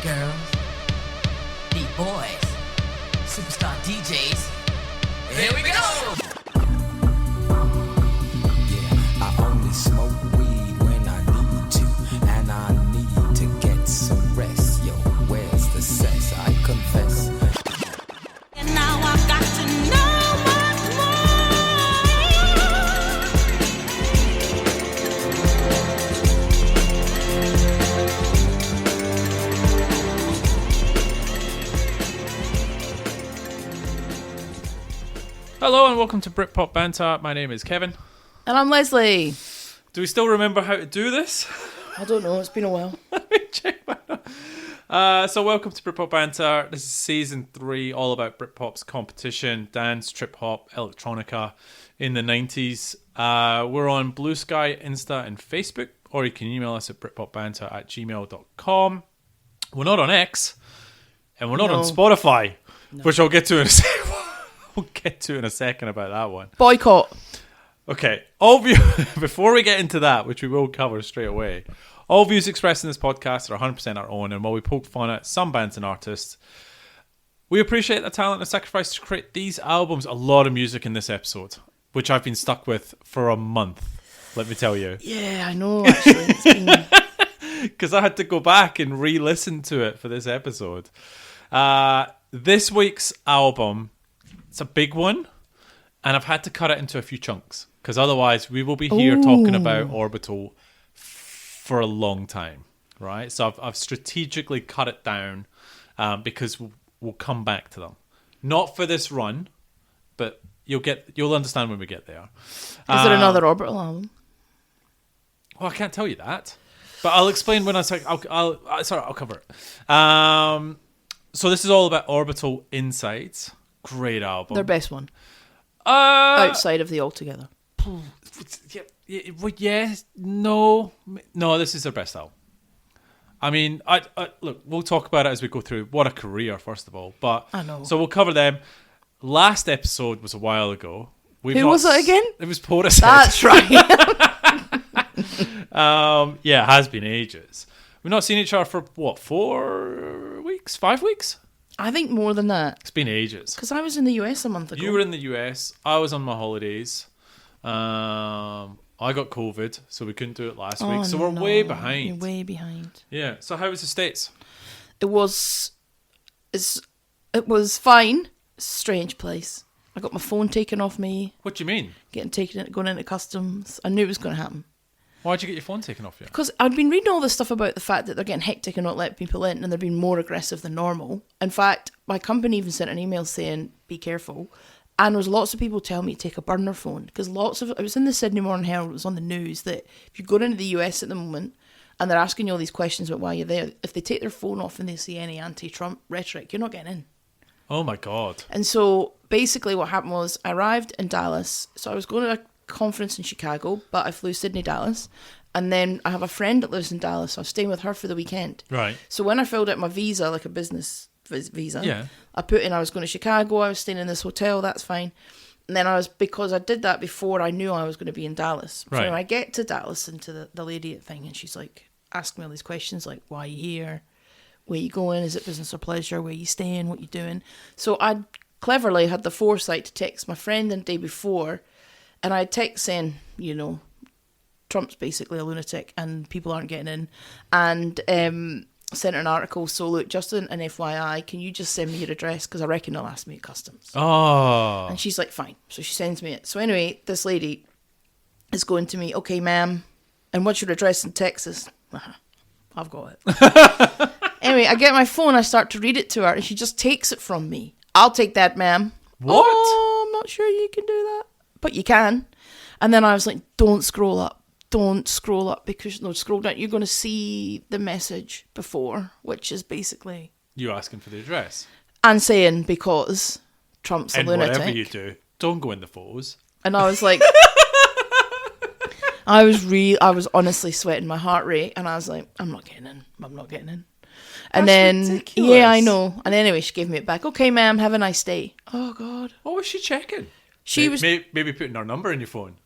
girls, beat boys, superstar DJs. Here we go! Yeah, I only smoke weed when I need to, and I need to get some rest. Yo, where's the sex? I confess. And now I've got to know much Hello and welcome to Britpop Banter. My name is Kevin. And I'm Lesley. Do we still remember how to do this? I don't know, it's been a while. Let me check my So welcome to Britpop Banter. This is season 3, all about Britpop's competition, dance, trip hop, electronica in the 90s. We're on Blue Sky, Insta and Facebook, or you can email us at britpopbanter@gmail.com. We're not on X, and we're not on Spotify, which I'll get to in a second. We'll get to in a second about that one. Boycott. Okay, before we get into that, which we will cover straight away, all views expressed in this podcast are 100% our own, and while we poke fun at some bands and artists, we appreciate the talent and sacrifice to create these albums. A lot of music in this episode, which I've been stuck with for a month, let me tell you. Yeah, I know, actually. It's been... Because I had to go back and re-listen to it for this episode. This week's album, it's a big one, and I've had to cut it into a few chunks, because otherwise we will be here talking about Orbital for a long time, right? So I've strategically cut it down because we'll come back to them. Not for this run, but you'll understand when we get there. Is there another Orbital album? Well, I can't tell you that, but I'll explain when I say I'll cover it. So this is all about Orbital Insights. Great album. Their best one. Outside of the Altogether. Yes, no, this is their best album. I mean, look, we'll talk about it as we go through. What a career, first of all. But I know. So we'll cover them. Last episode was a while ago. Who was it again? It was Portishead. That's right. Yeah, it has been ages. We've not seen each other for, 4 weeks? 5 weeks? I think more than that. It's been ages. Because I was in the US a month ago. You were in the US. I was on my holidays. I got COVID, so we couldn't do it last week. So we're way behind. You're way behind. Yeah. So how was the States? It was fine. Strange place. I got my phone taken off me. What do you mean? Going into customs. I knew it was going to happen. Why'd you get your phone taken off you? Because I'd been reading all this stuff about the fact that they're getting hectic and not letting people in, and they're being more aggressive than normal. In fact, my company even sent an email saying, be careful. And there was lots of people telling me to take a burner phone. Because it was in the Sydney Morning Herald, it was on the news, that if you're going into the US at the moment, and they're asking you all these questions about why you're there, if they take their phone off and they see any anti-Trump rhetoric, you're not getting in. Oh my God. And so basically what happened was I arrived in Dallas. So I was going to a conference in Chicago, but I flew Sydney-Dallas. And then I have a friend that lives in Dallas, so I was staying with her for the weekend. Right. So when I filled out my visa, like a business visa, yeah, I put in I was going to Chicago, I was staying in this hotel, that's fine. And then because I did that before I knew I was going to be in Dallas. Right. So when I get to Dallas and to the lady at thing, and she's like, asking me all these questions like, why are you here? Where you going? Is it business or pleasure? Where you staying? What you doing? So I cleverly had the foresight to text my friend the day before, and I text saying, Trump's basically a lunatic and people aren't getting in, and sent her an article. So look, just an FYI, can you just send me your address, because I reckon they'll ask me at customs. Oh. And she's like, fine. So she sends me it. So anyway, this lady is going to me, okay, ma'am, and what's your address in Texas? I've got it. Anyway, I get my phone, I start to read it to her, and she just takes it from me. I'll take that, ma'am. What? Oh, I'm not sure you can do that. But you can. And then I was like, don't scroll up, because scroll down. You're going to see the message before, which is basically... You asking for the address. And saying, because Trump's and a lunatic. Whatever you do, don't go in the photos. And I was like... I was honestly sweating my heart rate, and I was like, I'm not getting in. And That's then, ridiculous. yeah, I know. And anyway, she gave me it back. Okay, ma'am, have a nice day. Oh, God. What was she checking? She was... Maybe putting our number in your phone.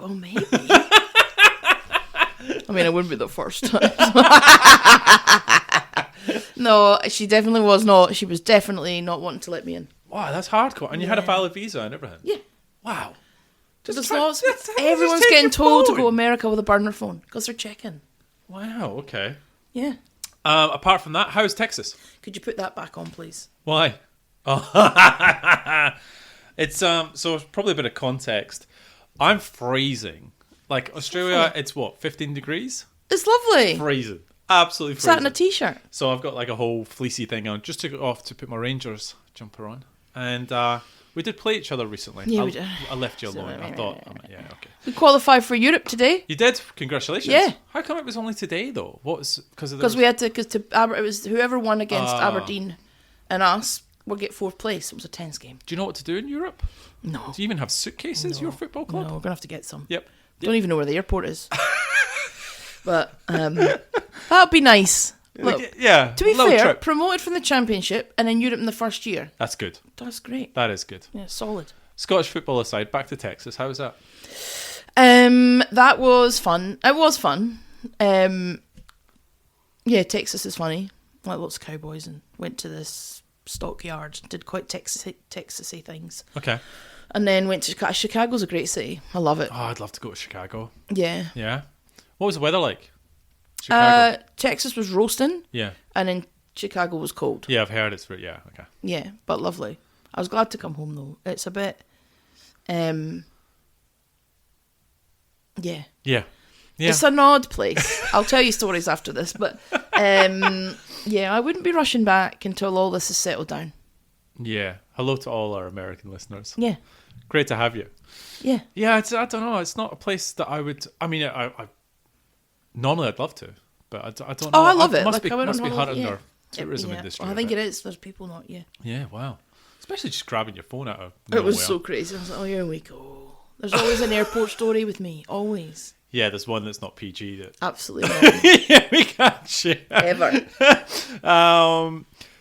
Oh, maybe. I mean, it wouldn't be the first time. No, she definitely was not. She was definitely not wanting to let me in. Wow, that's hardcore. And you had a Yeah. valid visa and everything. Yeah. Wow. There's try- lots. just Everyone's take getting your told to phone. go to America with a burner phone because they're checking. Wow. Okay. Yeah. Apart from that, how's Texas? Could you put that back on, please? Why? Oh, it's So probably a bit of context. I'm freezing. Like Australia, it's what 15 degrees. It's lovely. Freezing. Absolutely Sat freezing. in a t-shirt. So I've got like a whole fleecy thing on. Just took it off to put my Rangers jumper on, and we did play each other recently. Yeah, we did. I left you alone. I thought, yeah, okay. We qualified for Europe today You did. Congratulations. Yeah. How come it was only today though? What was because of because we had to. Because it was whoever won against Aberdeen and us will get fourth place. It was a tense game. Do you know what to do in Europe? No. Do you even have suitcases? Your football No, club? we're gonna have to get some. Yep. Don't even know where the airport is. But that'd be nice. Look, Yeah. to be little fair, trip. promoted from the Championship and in Europe in the first year. That's good. That's great. That is good. Yeah, solid. Scottish football aside, back to Texas. How was that? That was fun. It was fun. Yeah, Texas is funny. Like lots of cowboys, and went to this stockyard. Did quite Texasy things, Okay. and then went to Chicago. Chicago's a great city. I love it. Oh, I'd love to go to Chicago. Yeah. Yeah. What was the weather like? Chicago. Texas was roasting, Yeah. and then Chicago was cold. Yeah, I've heard it's yeah, okay. Yeah, but lovely. I was glad to come home though. It's a bit, yeah. Yeah. Yeah. It's an odd place. I'll tell you stories after this, but yeah, I wouldn't be rushing back until all this is settled down. Yeah. Hello to all our American listeners. Yeah, Great to have you. yeah. Yeah, I don't know. It's not a place that I would. I mean, I normally I'd love to, but I don't know. Oh, I love it. Must Like, be I went must on be hard holiday, in yeah. their tourism Yeah. industry. Well, I think it is. There's people not. Yeah. Yeah. Wow. Especially just grabbing your phone out of It was nowhere. so crazy. I was like, oh, here we go. There's always an airport story with me. Always. Yeah, there's one that's not PG that. Absolutely not. Yeah, we can't share. Ever.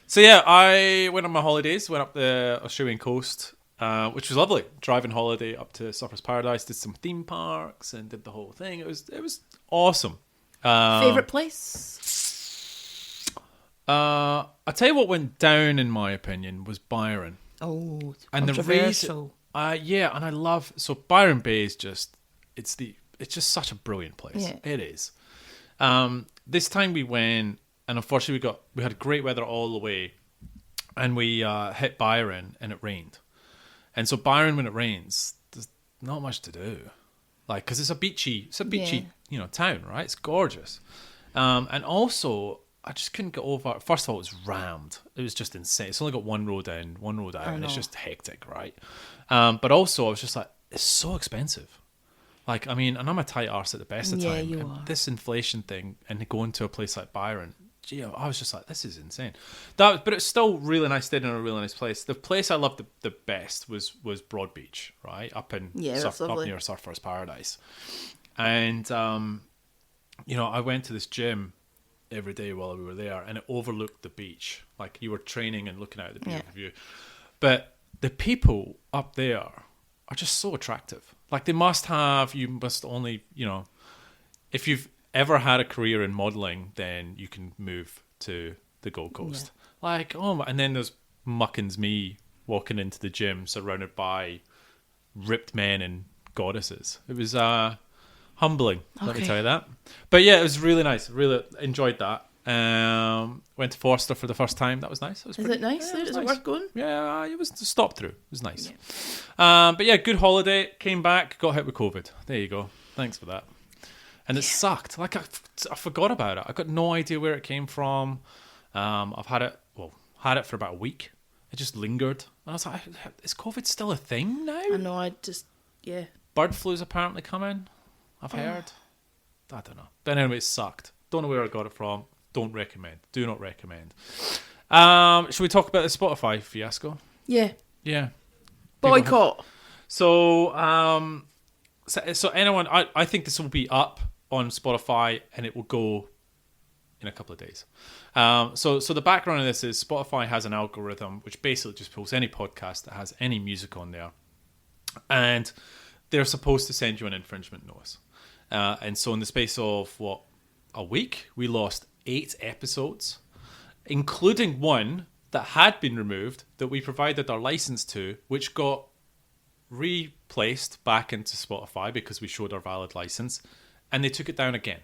So yeah, I went on my holidays, went up the Australian coast, which was lovely. Driving holiday up to Surfers Paradise, did some theme parks and did the whole thing. It was awesome. Favourite place? I'll tell you what went down in my opinion was Byron. Oh, And the controversial. Yeah, and I love Byron Bay is just it's just such a brilliant place. Yeah. It is. This time we went, and unfortunately we had great weather all the way, and we hit Byron and it rained, and so Byron when it rains, there's not much to do, like because it's a beachy Yeah. town, right? It's gorgeous, and also I just couldn't get over. First of all, it was rammed. It was just insane. It's only got one road in, one road out, and it's know. just hectic, right? But also, I was just like, it's so expensive. Like, I mean, and I'm a tight arse at the best of Yeah, time. you and are. this inflation thing and going to a place like Byron, gee, I was just like, this is insane. But it's still really nice. Stayed in a really nice place. The place I loved the best was Broad Beach, right? Up in that's up lovely. near Surfers Paradise. And, I went to this gym every day while we were there, and it overlooked the beach. Like, you were training and looking out at the beautiful view. But the people up there are just so attractive. Like, you must only, if you've ever had a career in modelling, then you can move to the Gold Coast. Yeah. Like, and then there's Muckins me walking into the gym surrounded by ripped men and goddesses. It was humbling, let me Okay. tell you that. But yeah, it was really nice. Really enjoyed that. Went to Forster for the first time. That was nice. Is it nice there? Is it worth going? Yeah, it was a stop through. It was nice. But yeah, good holiday. Came back, got hit with COVID. There you go. Thanks for that. And it sucked. Like, I forgot about it. I got no idea where it came from. I've had it for about a week. It just lingered. And I was like, is COVID still a thing now? I know. Yeah. Bird flu's apparently coming. I've heard. I don't know. But anyway, it sucked. Don't know where I got it from. Don't recommend. Do not recommend. Should we talk about the Spotify fiasco? Yeah. Yeah. Boycott. So anyone, I think this will be up on Spotify and it will go in a couple of days. So the background of this is Spotify has an algorithm which basically just pulls any podcast that has any music on there, and they're supposed to send you an infringement notice. And so in the space of a week, we lost 8 episodes, including one that had been removed that we provided our license to, which got replaced back into Spotify because we showed our valid license, and they took it down again.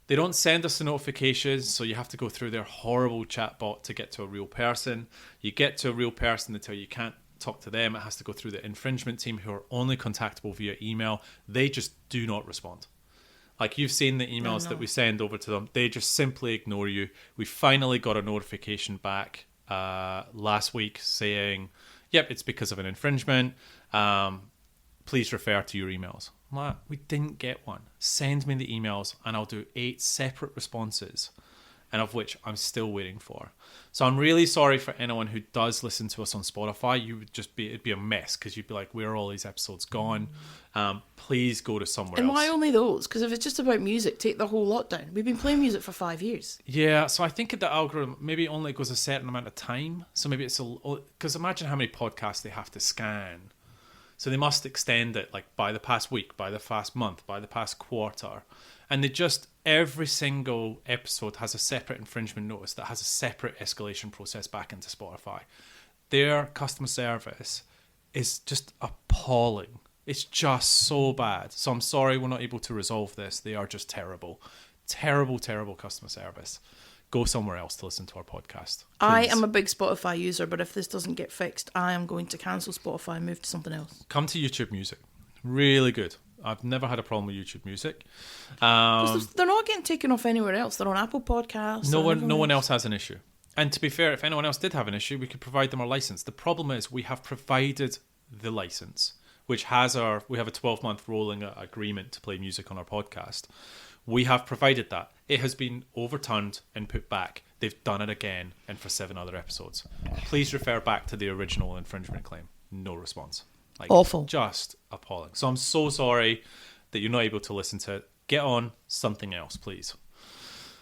They don't send us the notifications, so you have to go through their horrible chatbot to get to a real person. You get to a real person, they tell you can't talk to them. It has to go through the infringement team, who are only contactable via email. They just do not respond. Like, you've seen the emails that we send over to them. They just simply ignore you. We finally got a notification back last week saying, yep, it's because of an infringement. Please refer to your emails. I'm like, we didn't get one. Send me the emails and I'll do 8 separate responses, and of which I'm still waiting for. So I'm really sorry for anyone who does listen to us on Spotify. It'd be a mess, because you'd be like, where are all these episodes gone? Please go to somewhere else. And why only those? Because if it's just about music, take the whole lot down. We've been playing music for 5 years. Yeah, so I think the algorithm maybe only goes a certain amount of time. So maybe it's because imagine how many podcasts they have to scan. So they must extend it, like, by the past week, by the past month, by the past quarter. And every single episode has a separate infringement notice that has a separate escalation process back into Spotify. Their customer service is just appalling. It's just so bad. So I'm sorry we're not able to resolve this. They are just terrible. Terrible, terrible customer service. Go somewhere else to listen to our podcast. Please. I am a big Spotify user, but if this doesn't get fixed, I am going to cancel Spotify and move to something else. Come to YouTube Music. Really good. I've never had a problem with YouTube Music. They're not getting taken off anywhere else. They're on Apple Podcasts. No one else has an issue. And to be fair, if anyone else did have an issue, we could provide them our license. The problem is we have provided the license, which has we have a 12-month rolling agreement to play music on our podcast. We have provided that. It has been overturned and put back. They've done it again, and for 7 other episodes. Please refer back to the original infringement claim. No response. Awful. Just appalling. So I'm so sorry that you're not able to listen to it. Get on something else, please.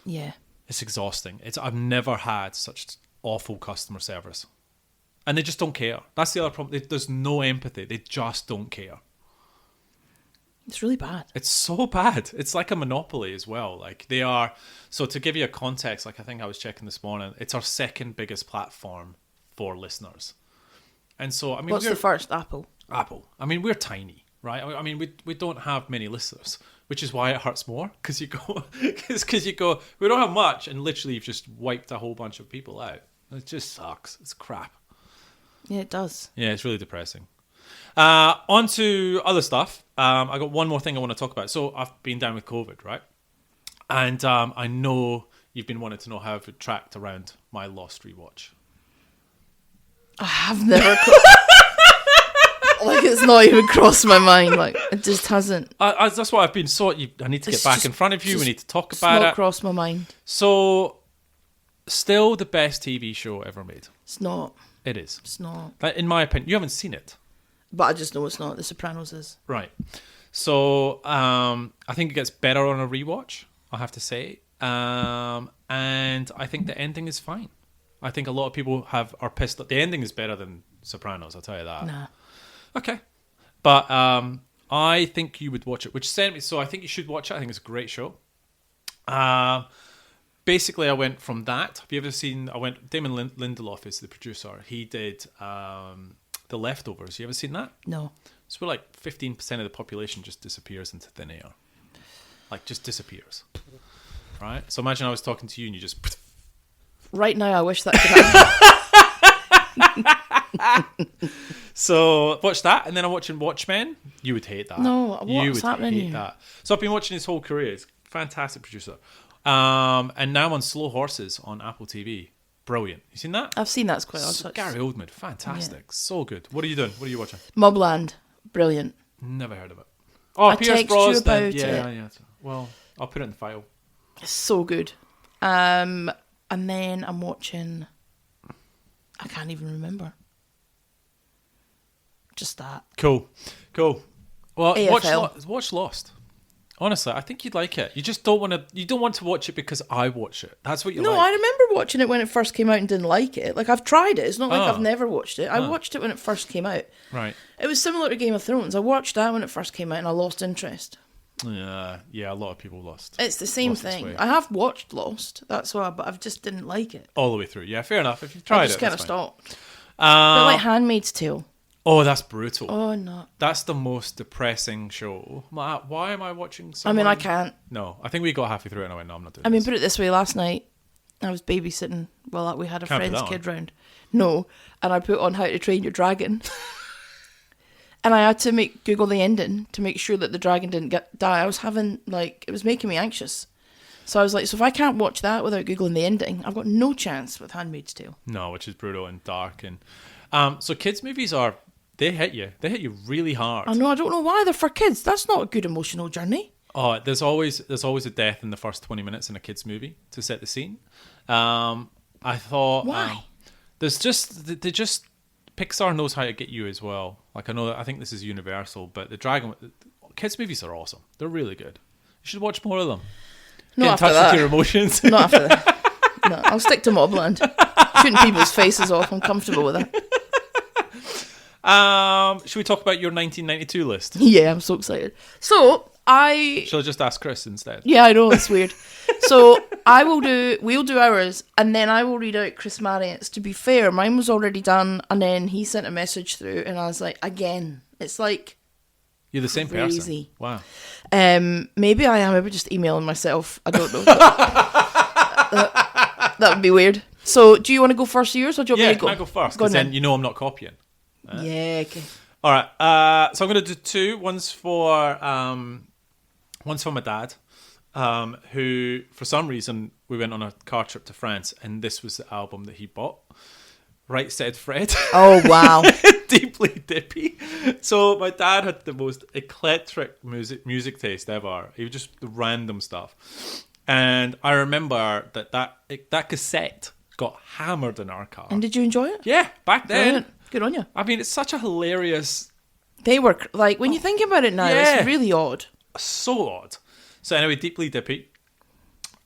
Yeah. It's exhausting. I've never had such awful customer service. And they just don't care. That's the other problem. There's no empathy. They just don't care. It's really bad. It's so bad. It's like a monopoly as well. Like, they are. So to give you a context, like, I think I was checking this morning, it's our second biggest platform for listeners. And so, I mean, what's the first? Apple. I mean, we're tiny, right? I mean, we don't have many listeners, which is why it hurts more, because you go, we don't have much, and literally you've just wiped a whole bunch of people out. It just sucks. It's crap. Yeah, it does. Yeah, it's really depressing. On to other stuff. I got one more thing I want to talk about. So I've been down with COVID, right? And I know you've been wanting to know how I've tracked around my Lost rewatch. I have never... like, it's not even crossed my mind. Like, it just hasn't. That's what I've been I need to get back in front of you. We need to talk about it. It's not crossed my mind. So, still the best TV show ever made. It's not. It is. It's not. In my opinion. You haven't seen it. But I just know it's not. The Sopranos is. Right. So, I think it gets better on a rewatch, I have to say. And I think the ending is fine. I think a lot of people are pissed that the ending is better than Sopranos, I'll tell you that. Nah. Okay. But I think you would watch it, which sent me... So I think you should watch it. I think it's a great show. Basically, I went from that. Have you ever seen... Damon Lindelof is the producer. He did The Leftovers. You ever seen that? No. So we're like 15% of the population just disappears into thin air. Like, just disappears. Right? So imagine I was talking to you and you just... Right now, I wish that could happen. So watch that, and then I'm watching Watchmen. You would hate that. No, you what's would happening hate here? that. So I've been watching his whole career. He's a fantastic producer. And now on Slow Horses on Apple TV. Brilliant. You seen that? I've seen that. It's quite Gary Oldman, fantastic. Yeah. So good. What are you doing? What are you watching? Mobland. Brilliant. Never heard of it. Oh, I Pierce texted Brosnan. you about it. Yeah. Well, I'll put it in the file. It's so good. And then I'm watching... I can't even remember. Just that. Cool. Well, AFL. watch Lost. Honestly, I think you'd like it. You just don't want to. You don't want to watch it because I watch it. That's what you like. No, I remember watching it when it first came out and didn't like it. Like, I've tried it. It's not like I've never watched it. I watched it when it first came out. Right. It was similar to Game of Thrones. I watched that when it first came out and I lost interest. Yeah, a lot of people lost. It's the same Lost its thing. way. I have watched Lost, that's why, but I just didn't like it. All the way through. Yeah, fair enough. If you've tried I just it, kind of that's fine. stopped. But like Handmaid's Tale. Oh, that's brutal. Oh, no. That's the most depressing show. Why am I watching I mean, someone? I can't. No, I think we got halfway through it and I went, no, I'm not doing I mean, this. put it this way, last night I was babysitting while we had a Can't put friend's that kid round. No, and I put on How to Train Your Dragon. And I had to Google the ending to make sure that the dragon didn't die. I was having, it was making me anxious. So I was like, so if I can't watch that without Googling the ending, I've got no chance with Handmaid's Tale. No, which is brutal and dark. And so kids' movies they hit you. They hit you really hard. I know, I don't know why they're for kids. That's not a good emotional journey. Oh, there's always a death in the first 20 minutes in a kids' movie to set the scene. I thought... Why? They just... Pixar knows how to get you as well. I think this is universal, but kids' movies are awesome. They're really good. You should watch more of them. Not Get in after touch that. with your emotions. Not after that. No, I'll stick to Mobland. Shooting people's faces off. I'm comfortable with that. Should we talk about your 1992 list? Yeah, I'm so excited. So, Shall I just ask Chris instead? Yeah, I know, it's weird. So, we'll do ours, and then I will read out Chris Marriott's. To be fair, mine was already done, and then he sent a message through, and I was like, again, it's like... You're the same Crazy. person. Wow. Maybe I am, maybe just emailing myself. I don't know. That would be weird. So, do you want to go first yours, or do you want me to go? Can I go first? Go on Because then you know I'm not copying. Yeah, okay. All right. So I'm going to do two. One's for my dad, who for some reason we went on a car trip to France, and this was the album that he bought. Right Said Fred. Oh, wow. Deeply dippy. So my dad had the most eclectic music taste ever. He was just random stuff, and I remember that cassette got hammered in our car. And did you enjoy it? Yeah, back then. Brilliant. Good on you. I mean, it's such a hilarious, They were, when you think about it now, Yeah. it's really odd. so odd. So anyway, Deeply Dippy.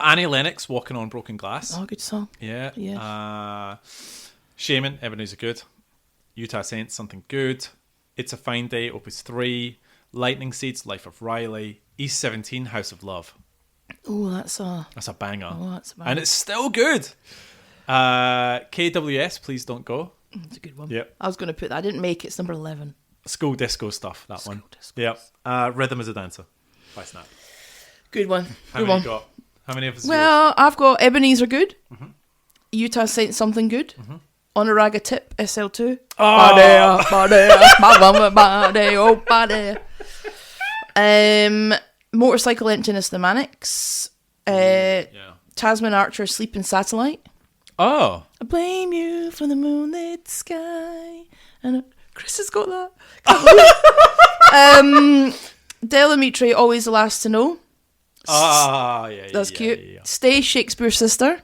Annie Lennox, Walking on Broken Glass. Oh, good song. Yeah. Yeah. Shaman, Ebenezer Good. Utah Saints, Something Good. It's a Fine Day, Opus 3. Lightning Seeds, Life of Riley. East 17, House of Love. Oh, that's a banger. Oh, that's a banger. And it's still good. KWS, Please Don't Go. It's a good one. Yep. I was going to put that. I didn't make it. It's number 11. School disco stuff, that one. disco. Yep. Rhythm is a Dancer by Snap. Good one. How Good many one. you got? How many of us? Well, I've got Ebenezer Good. Utah Saints Something Good. Onaraga Tip SL2. Motorcycle Emptiness The Manics. Tasman Archer Sleeping Satellite. Oh. I blame you for the moonlit sky. And Chris has got that. Delamitri, Always the Last to Know. Yeah. That's yeah, cute. yeah. Stay, Shakespeare's Sister.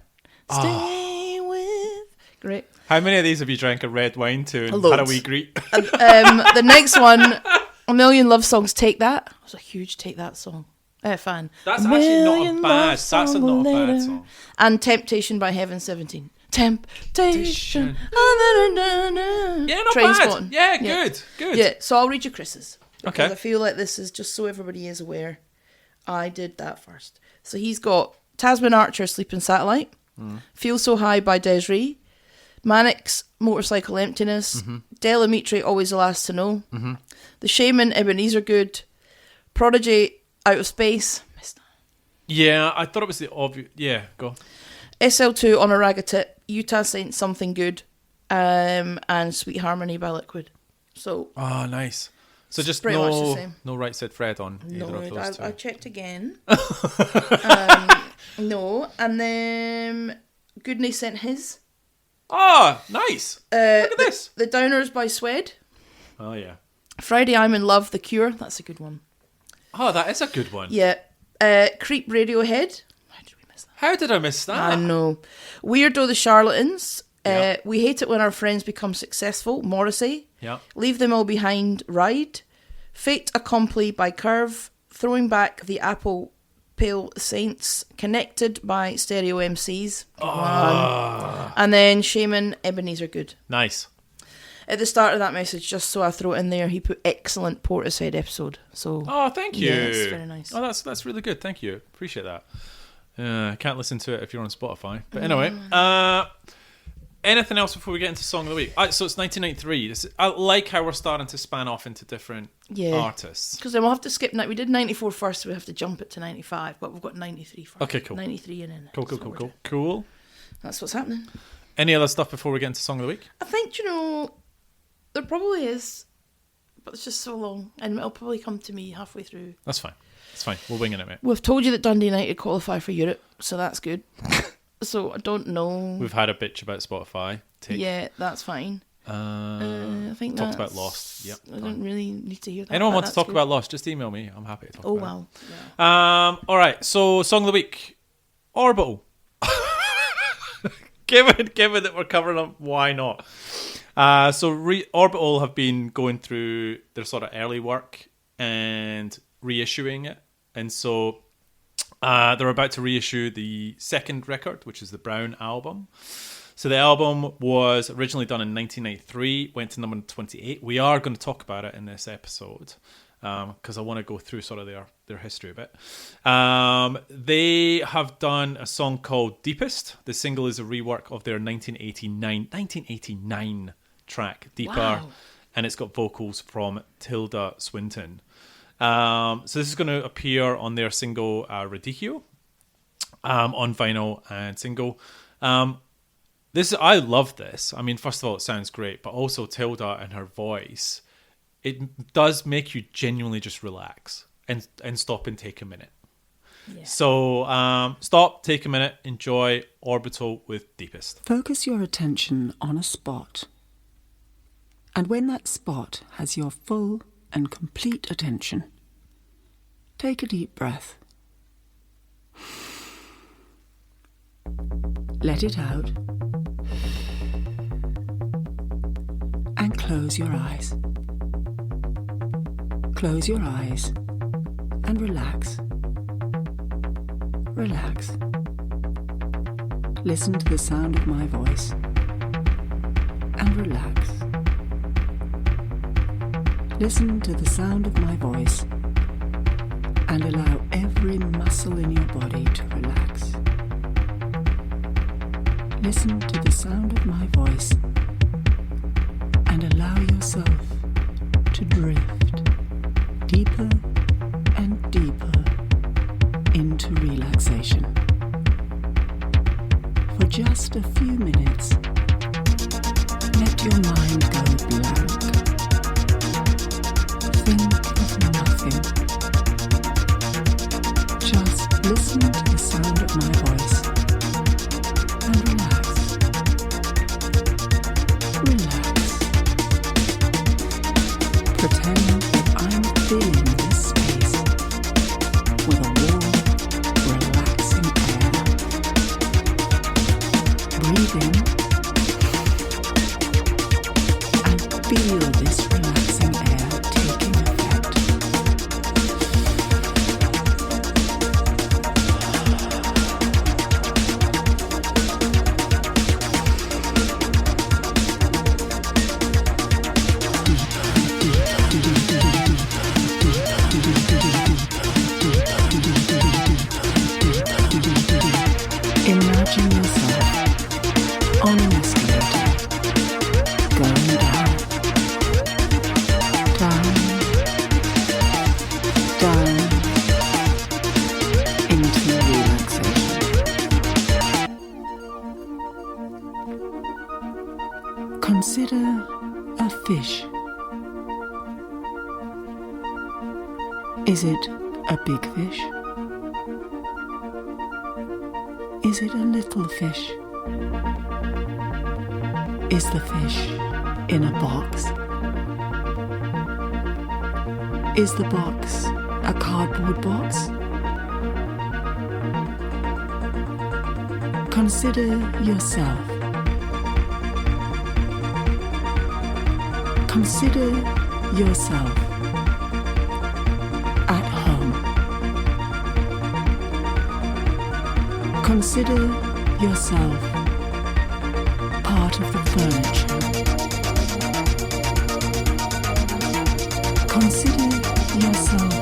Stay with. Great. How many of these have you drank a red wine to and had a Loads. wee greet? The next one, A Million Love Songs, Take That. I was a huge Take That fan. That's A actually not Million a Love bad. That's not a Songs bad Later. song. And Temptation by Heaven 17. Temptation. Yeah, not Trainspotting. bad. Yeah, good. Good. Yeah, so I'll read you Chris's. Because Okay. I feel like this is just so everybody is aware. I did that first. So he's got Tasman Archer, Sleeping Satellite. Feel So High by Desiree. Mannix, Motorcycle Emptiness. Delamitri, Always the Last to Know. The Shaman, Ebenezer Good. Prodigy, Out of Space. Missed that. Yeah, I thought it was the obvious. Yeah, go. SL2, Onaraga Tip. Utah Saints Something Good. And Sweet Harmony by Liquid. So, Oh, nice. So just pretty much the same. no Right Said Fred on either no, of those two. I checked again. No, and then Goodney sent his. Oh, nice. Look at this. The Downers by Swed. Oh, yeah. Friday I'm in Love, The Cure. That's a good one. Oh, that is a good one. Yeah. Creep Radiohead. How did we miss that? How did I miss that? I know. Weirdo The Charlatans. Yeah. We Hate It When Our Friends Become Successful. Morrissey. Yeah. Leave Them All Behind. Ride. Fate Accompli by Curve. Throwing Back the Apple Pale Saints. Connected by Stereo MCs. And then Shaman, Ebenezer Good. Nice. At the start of that message, just so I throw it in there, he put excellent Portishead episode. So Oh, thank you. Yeah, it's very nice. Oh, that's really good. Thank you. Appreciate that. I can't listen to it if you're on Spotify. But anyway, anything else before we get into Song of the Week? So it's 1993. I like how we're starting to span off into different artists. Because then we'll have to skip. We did 94 first, so we have to jump it to 95, but we've got 93 first. Okay, cool. 93 and then. Cool. That's what's happening. Any other stuff before we get into Song of the Week? I think, there probably is, but it's just so long, and it'll probably come to me halfway through. That's fine. It's fine. We're winging it, mate. We've told you that Dundee United qualify for Europe, so that's good. So I don't know. We've had a bitch about Spotify. Yeah, that's fine. I think talked that's... about Lost. Yep. I don't really need to hear that. Anyone wants to talk about Lost, just email me. I'm happy to talk about wow. it. Yeah. All right, so Song of the Week. Orbital. given that we're covering them, why not? Orbital have been going through their sort of early work and reissuing it. And so they're about to reissue the second record, which is the Brown album. So the album was originally done in 1993, went to number 28. We are going to talk about it in this episode because I want to go through sort of their history a bit. They have done a song called Deepest. The single is a rework of their 1989 track, Deeper. Wow. And it's got vocals from Tilda Swinton. So this is going to appear on their single Radicchio on vinyl and single. I love this. I mean, first of all, it sounds great, but also Tilda and her voice, it does make you genuinely just relax and stop and take a minute. Yeah. So stop, take a minute, enjoy Orbital with Deepest. Focus your attention on a spot. And when that spot has your full and complete attention, take a deep breath. Let it out. And close your eyes. Close your eyes and relax. Relax. Listen to the sound of my voice and relax. Listen to the sound of my voice and allow every muscle in your body to relax. Listen to the sound of my voice and allow yourself to drift deeper and deeper into relaxation. For just a few minutes, let your mind go blank. Think of nothing. Just listen to the sound of my voice and relax. Relax. Pretend that I'm filling this space with a warm, relaxing air. Breathe in and feel this relaxing air taking effect. Imagine yourself on an escalator, going down, into relaxation. Consider a fish. Is it a big fish? Is it a little fish? Is the fish in a box? Is the box a cardboard box? Consider yourself. Consider yourself at home. Consider yourself part of the furniture. Consider yourself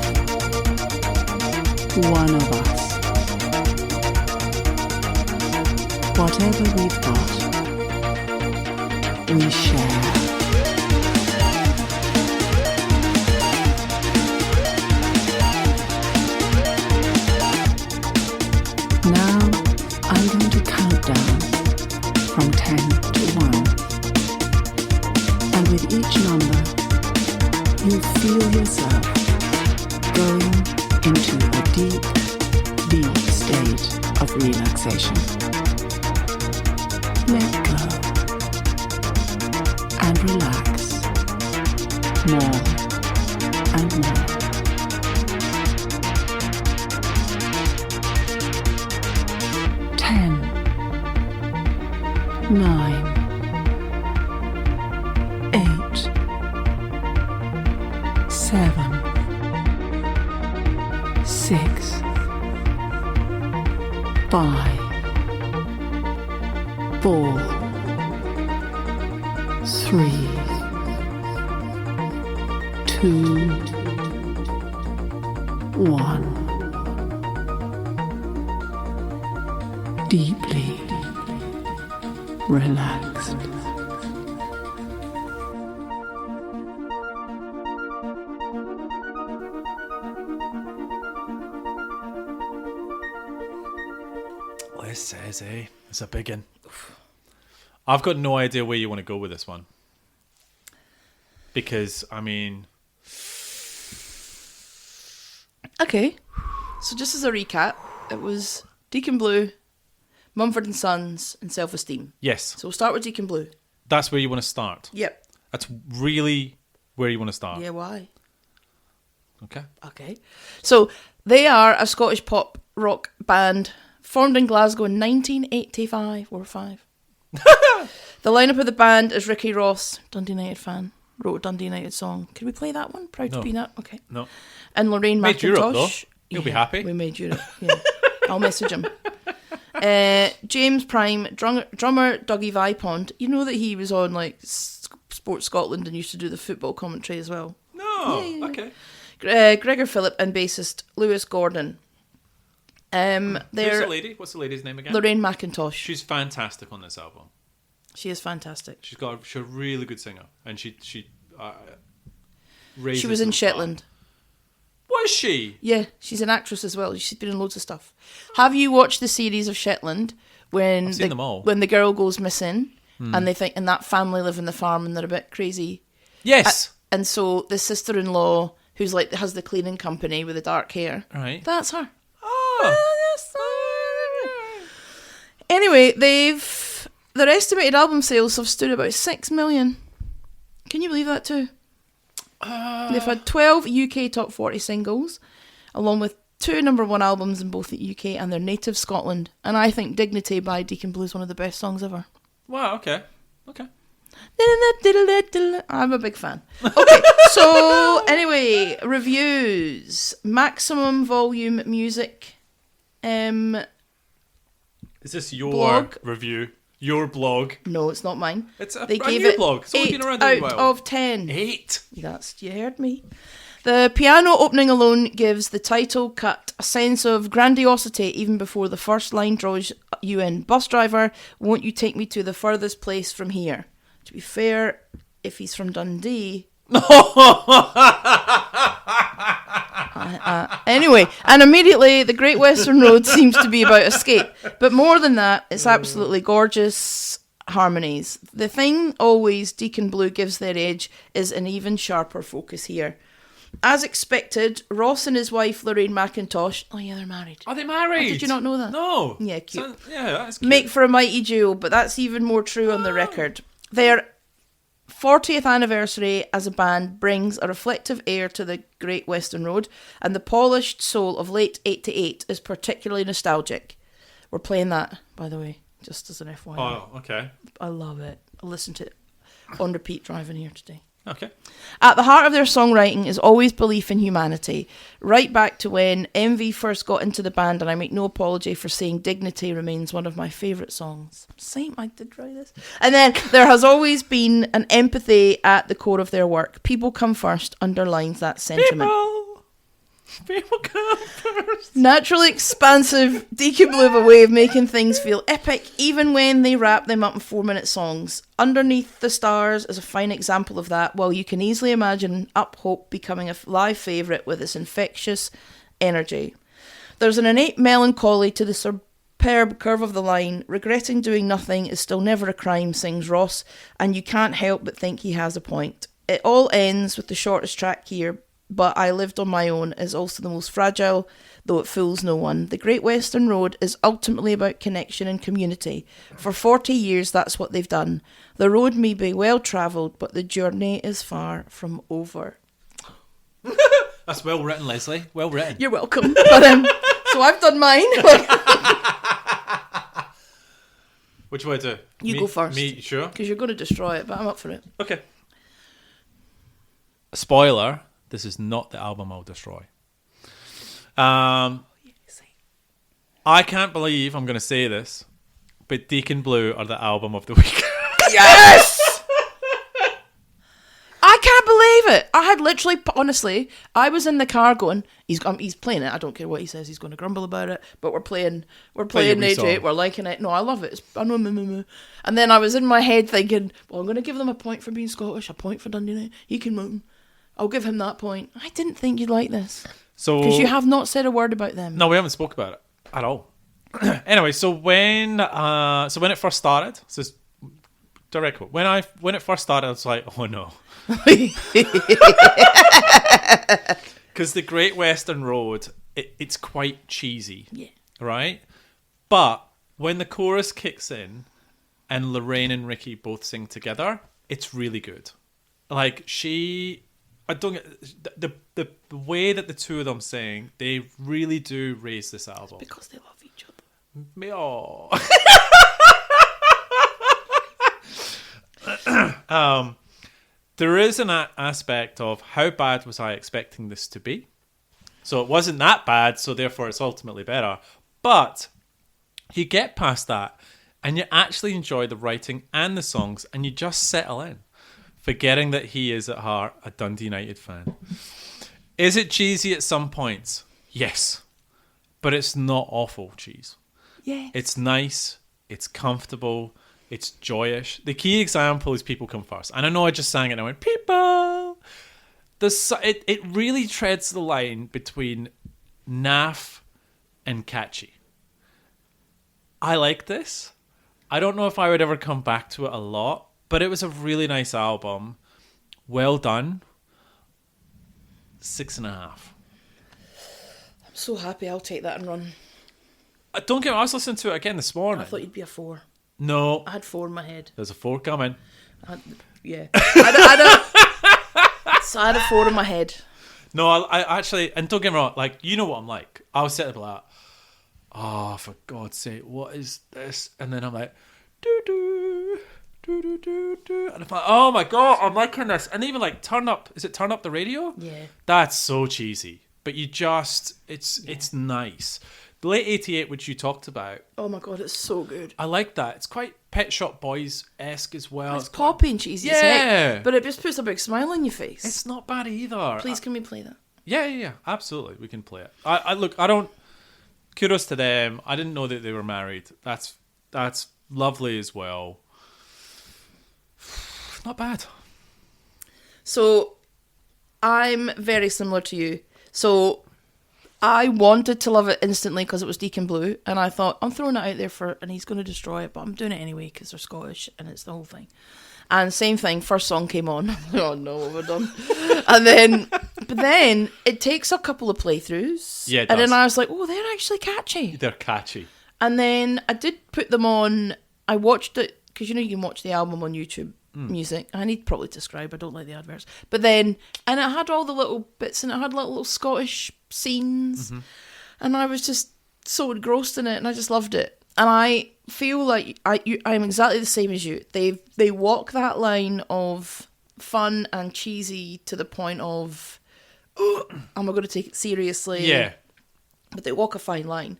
one of us. Whatever we've got, we share. Now I'm going to count down from 10 to 1. And with each number, you feel yourself going into a deep, deep state of relaxation. Let go and relax more and more. 10, 9, 8, 7, 6, 5, 4, 3, 2, 1. Deeply relaxed. This says, it's a big one. I've got no idea where you want to go with this one. Because, I mean... Okay. So just as a recap, it was Deacon Blue, Mumford and Sons, and Self-Esteem. Yes. So we'll start with Deacon Blue. That's where you want to start. Yep. That's really where you want to start. Yeah, why? Okay. Okay. So they are a Scottish pop rock band formed in Glasgow in 1985 or 5. The lineup of the band is Ricky Ross, Dundee United fan, wrote a Dundee United song. Could we play that one? Proud to No. be that? Okay. No. And Lorraine Made McIntosh. Europe, though. You'll be happy. We made Europe, yeah. I'll message him. James Prime, drummer Dougie Vipond. You know that he was on like Sports Scotland and used to do the football commentary as well. No. Yeah. Okay. Gregor Phillip and bassist Lewis Gordon. Who's They're the lady? What's the lady's name again? Lorraine McIntosh. She's fantastic on this album. She is fantastic. She's a really good singer, and she raises She was in the bar. Shetland. Was she? Yeah, she's an actress as well. She's been in loads of stuff. Have you watched the series of Shetland when I've seen them all. when the girl goes missing and they think and that family live in the farm and they're a bit crazy? Yes. And so the sister-in-law who's like has the cleaning company with the dark hair. Right. That's her. Oh. Anyway, their estimated album sales have stood about 6 million. Can you believe that too? They've had 12 UK top 40 singles, along with 2 number 1 albums in both the UK and their native Scotland. And I think Dignity by Deacon Blue is one of the best songs ever. Wow. Okay. I'm a big fan. Okay, so anyway, reviews. Maximum Volume Music. Is this your Blog. review? Your blog? No, it's not mine. It's a They brand gave new it blog. It's only 8 been around a out while. of 10. 8. You heard me. The piano opening alone gives the title cut a sense of grandiosity even before the first line draws you in. Bus driver, won't you take me to the furthest place from here? To be fair, if he's from Dundee... Anyway, and immediately the Great Western Road seems to be about escape. But more than that, it's absolutely gorgeous harmonies. The thing always Deacon Blue gives their edge is an even sharper focus here. As expected, Ross and his wife Lorraine McIntosh, oh yeah, they're married. Are they married? Oh, did you not know that? No. Yeah, cute. Yeah, that's cute. Make for a mighty duo, but that's even more true on the record. Their 40th anniversary as a band brings a reflective air to the Great Western Road, and the polished soul of late 88 is particularly nostalgic. We're playing that, by the way, just as an FYI. Oh, okay. I love it. I listened to it on repeat driving here today. Okay. At the heart of their songwriting is always belief in humanity, right back to when MV first got into the band, and I make no apology for saying Dignity remains one of my favourite songs. Same, I did write this. And then there has always been an empathy at the core of their work. People come first underlines that sentiment. People come first. Naturally expansive, Deacon blew a way of making things feel epic, even when they wrap them up in 4-minute songs. Underneath the Stars is a fine example of that, while you can easily imagine Up Hope becoming a live favourite with its infectious energy. There's an innate melancholy to the superb curve of the line. Regretting doing nothing is still never a crime, sings Ross, and you can't help but think he has a point. It all ends with the shortest track here, But I Lived on My Own is also the most fragile, though it fools no one. The Great Western Road is ultimately about connection and community. For 40 years, that's what they've done. The road may be well travelled, but the journey is far from over. That's well written, Leslie. Well written. You're welcome. But, so I've done mine. Which way to? You go first. Me, sure? Because you're going to destroy it, but I'm up for it. Okay. Spoiler, this is not the album I'll destroy. I can't believe I'm going to say this, but Deacon Blue are the album of the week. Yes! I can't believe it. I had literally, honestly, I was in the car going, he's playing it. I don't care what he says. He's going to grumble about it. But we're playing AJ. We're liking it. No, I love it. And then I was in my head thinking, well, I'm going to give them a point for being Scottish, a point for Dundee United. He can, I'll give him that point. I didn't think you'd like this. Because you have not said a word about them. No, we haven't spoke about it at all. Anyway, so when it first started, so it's direct quote. When it first started, I was like, oh no. Because the Great Western Road, it's quite cheesy. Yeah. Right? But when the chorus kicks in and Lorraine and Ricky both sing together, it's really good. Like I don't get the way that the two of them sing, they really do raise this album. Because they love each other. Oh. There is an aspect of how bad was I expecting this to be? So it wasn't that bad, so therefore it's ultimately better. But you get past that and you actually enjoy the writing and the songs and you just settle in, forgetting that he is at heart a Dundee United fan. Is it cheesy at some points? Yes. But it's not awful cheese. Yeah. It's nice. It's comfortable. It's joyous. The key example is People Come First. And I know I just sang it and I went, people! It really treads the line between naff and catchy. I like this. I don't know if I would ever come back to it a lot, but it was a really nice album. Well done. 6.5. I'm so happy. I'll take that and run. Don't get me, I was listening to it again this morning. I thought you'd be a 4. No. I had 4 in my head. There's a 4 coming. Yeah. So I had a 4 in my head. No, I actually, and don't get me wrong, like, you know what I'm like. I was sitting there like, oh, for God's sake, what is this? And then I'm like, do-do, do-do-do-do. And I'm like, oh my God, I'm liking this. And even like, Turn Up the Radio? Yeah. That's so cheesy. But you just, it's nice. The Late 88, which you talked about. Oh my God, it's so good. I like that. It's quite Pet Shop Boys-esque as well. It's poppy and cheesy as heck, but it just puts a big smile on your face. It's not bad either. Please, can we play that? Yeah, absolutely. We can play it. I don't. Kudos to them. I didn't know that they were married. That's lovely as well. Not bad. So, I'm very similar to you. So, I wanted to love it instantly because it was Deacon Blue, and I thought, I'm throwing it out there and he's going to destroy it, but I'm doing it anyway because they're Scottish and it's the whole thing. And same thing, first song came on. Oh no, what have I done? But then it takes a couple of playthroughs. Yeah, it and does. then I was like, oh, they're actually catchy. They're catchy. And then I did put them on. I watched it because you can watch the album on YouTube Music. I need probably to describe. I don't like the adverts. But then, and it had all the little bits, and it had little Scottish scenes, and I was just so engrossed in it, and I just loved it. And I feel like I'm exactly the same as you. They walk that line of fun and cheesy to the point of, oh, am I going to take it seriously? Yeah. But they walk a fine line.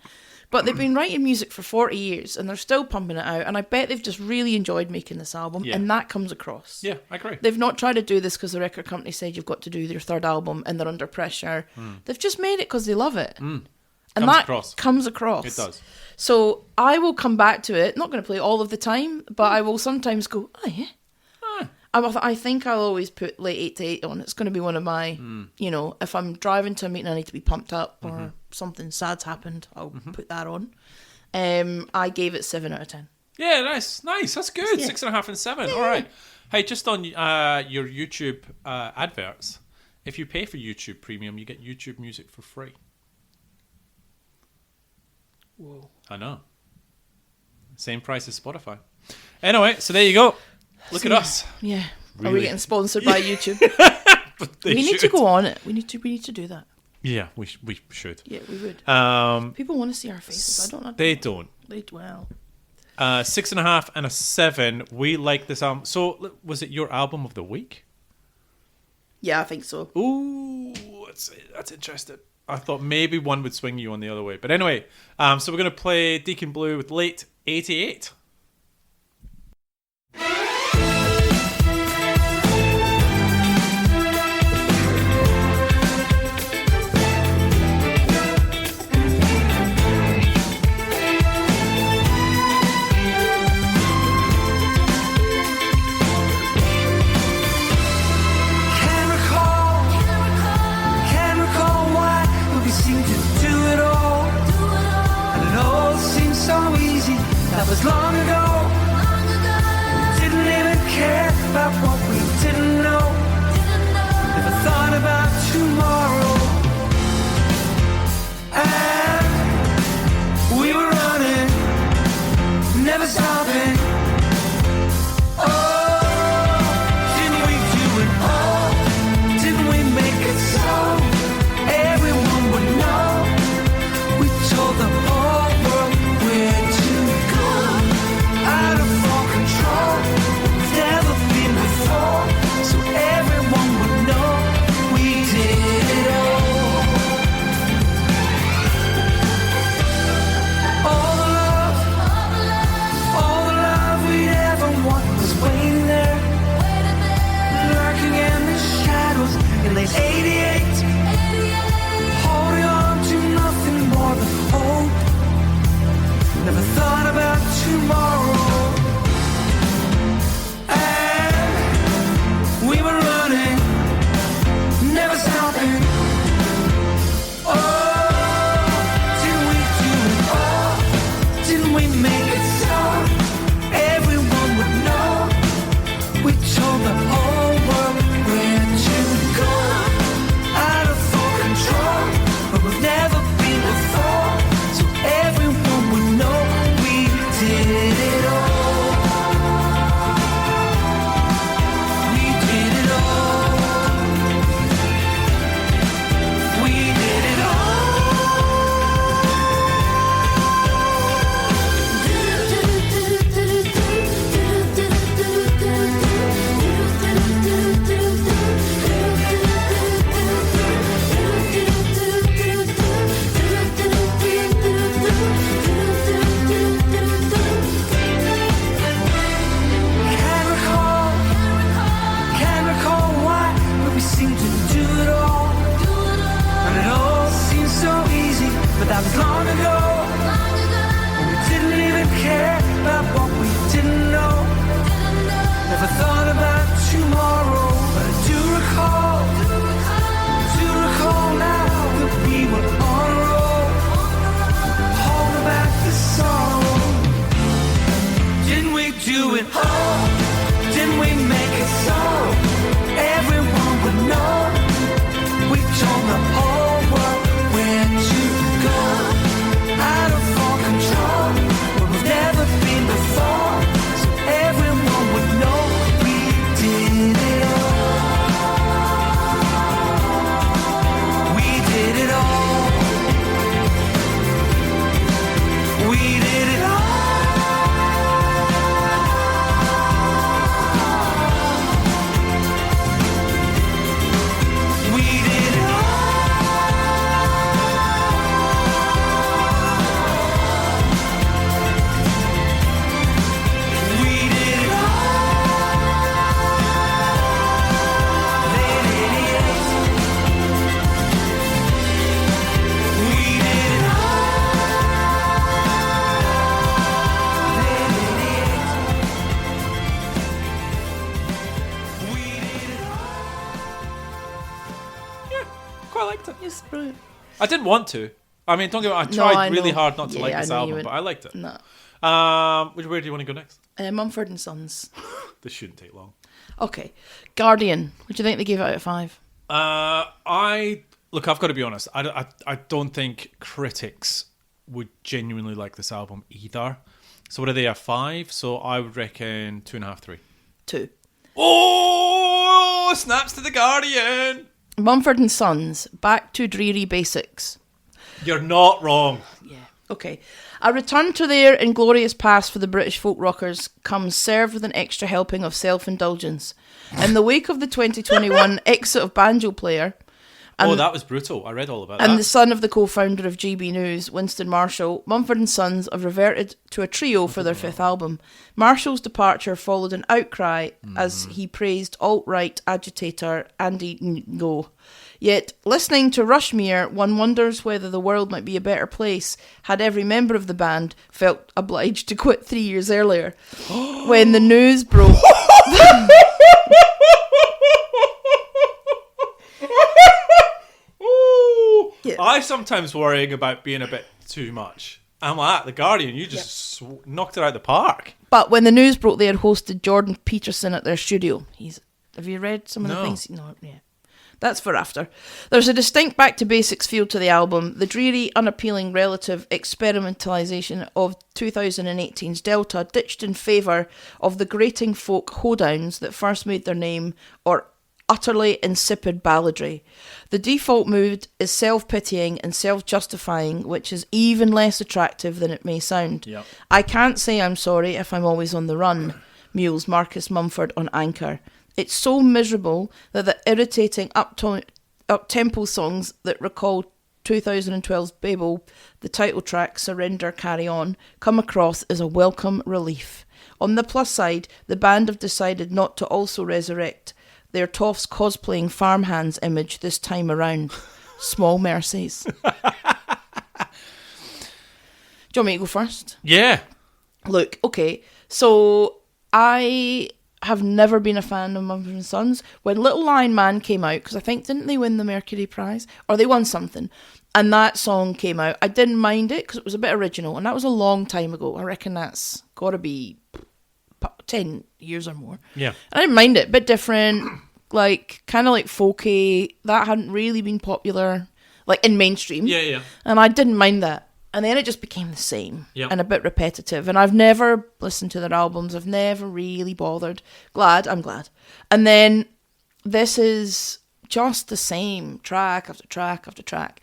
But they've been writing music for 40 years and they're still pumping it out. And I bet they've just really enjoyed making this album. Yeah. And that comes across. Yeah, I agree. They've not tried to do this because the record company said you've got to do your third album and they're under pressure. They've just made it because they love it. And Comes that across. comes across. It does. So I will come back to it. Not going to play all of the time, but I will sometimes go, oh yeah. I think I'll always put late 8 to 8 on. It's going to be one of my, you know, if I'm driving to a meeting I need to be pumped up or something sad's happened, I'll put that on. I gave it 7 out of 10. Yeah, nice. That's good. Yeah. 6.5 and 7. All right. Hey, just on your YouTube adverts, if you pay for YouTube Premium, you get YouTube Music for free. Whoa. I know. Same price as Spotify. Anyway, so there you go. Look at us. Yeah. Are Really? we getting sponsored by YouTube? But they We need to should. go on it. We need to do that. Yeah, we should. Yeah, we would. Um, People want to see our faces. I don't know. they don't. Well. 6.5 and a 7. We like this album. So, was it your album of the week? Yeah, I think so. Ooh, that's interesting. I thought maybe one would swing you on the other way. But anyway, so we're going to play Deacon Blue with Late 88. Can't recall why, but we seem to do it all. And it all seems so easy. That was long ago. We didn't even care about what we didn't know. Never thought about tomorrow. And we were running, never stopping. Late 88, holding on to nothing more than hope. Never thought about tomorrow. And we were running, never stopping. Oh, didn't we do it all? Didn't we make it so everyone would know? We told the whole world where to go. Out of full control, but we've never been before. So everyone would know we did it all. We did it all. We did it Can't recall why, but we seem to do it all. And it all seems so easy, but that was long ago. When we didn't even care about what we didn't know. Never thought about tomorrow, but I do recall now that we were on a roll. Holding back the sorrow. Didn't we do it all? Didn't we make it so everyone would know? We told the whole world where to go. Out of full control, but we've never been before. So everyone would know we did it all. We did it all. We did it all. liked it. It's brilliant. I didn't want to. I mean, don't get me wrong, I No, tried I really know. hard not to Yeah, like I this know you album, would. but I liked it. No. Where do you want to go next? Mumford and Sons. This shouldn't take long. Okay. Guardian. What do you think they gave it out of 5? Look, I've got to be honest. I don't think critics would genuinely like this album either. So what are they, a 5? So I would reckon 2.5, 3. 2. Oh, snaps to the Guardian. Mumford and Sons. Back to dreary basics. You're not wrong. Yeah. Okay. A return to their inglorious past for the British folk rockers comes served with an extra helping of self-indulgence. In the wake of the 2021 exit of banjo player... That was brutal. I read all about that. And the son of the co-founder of GB News, Winston Marshall, Mumford and Sons have reverted to a trio for their 5th album. Marshall's departure followed an outcry as he praised alt-right agitator Andy Ngo. Yet, listening to Rushmere, one wonders whether the world might be a better place had every member of the band felt obliged to quit 3 years earlier. When the news broke... Yeah. I sometimes worrying about being a bit too much. I'm like, the Guardian, you just knocked it out of the park. But when the news broke, they had hosted Jordan Peterson at their studio. Have you read some of the things? No, yeah. That's for after. There's a distinct back to basics feel to the album. The dreary, unappealing relative experimentalisation of 2018's Delta ditched in favour of the grating folk hoedowns that first made their name, or utterly insipid balladry. The default mood is self-pitying and self-justifying, which is even less attractive than it may sound. Yep. I can't say I'm sorry if I'm always on the run, mules Marcus Mumford on Anchor. It's so miserable that the irritating up-tempo songs that recall 2012's Babel, the title track Surrender Carry On, come across as a welcome relief. On the plus side, the band have decided not to also resurrect their Toffs cosplaying farmhands image this time around. Small mercies. Do you want me to go first? Yeah. Look, okay, so I have never been a fan of Mumford & Sons. When Little Lion Man came out, because I think, didn't they win the Mercury Prize? Or they won something. And that song came out. I didn't mind it because it was a bit original. And that was a long time ago. I reckon that's got to be 10 years or more. Yeah. I didn't mind it. Bit different. Like, kind of like folky. That hadn't really been popular. Like, in mainstream. Yeah, yeah. And I didn't mind that. And then it just became the same. Yep. And a bit repetitive. And I've never listened to their albums. I've never really bothered. I'm glad. And then this is just the same. Track after track after track.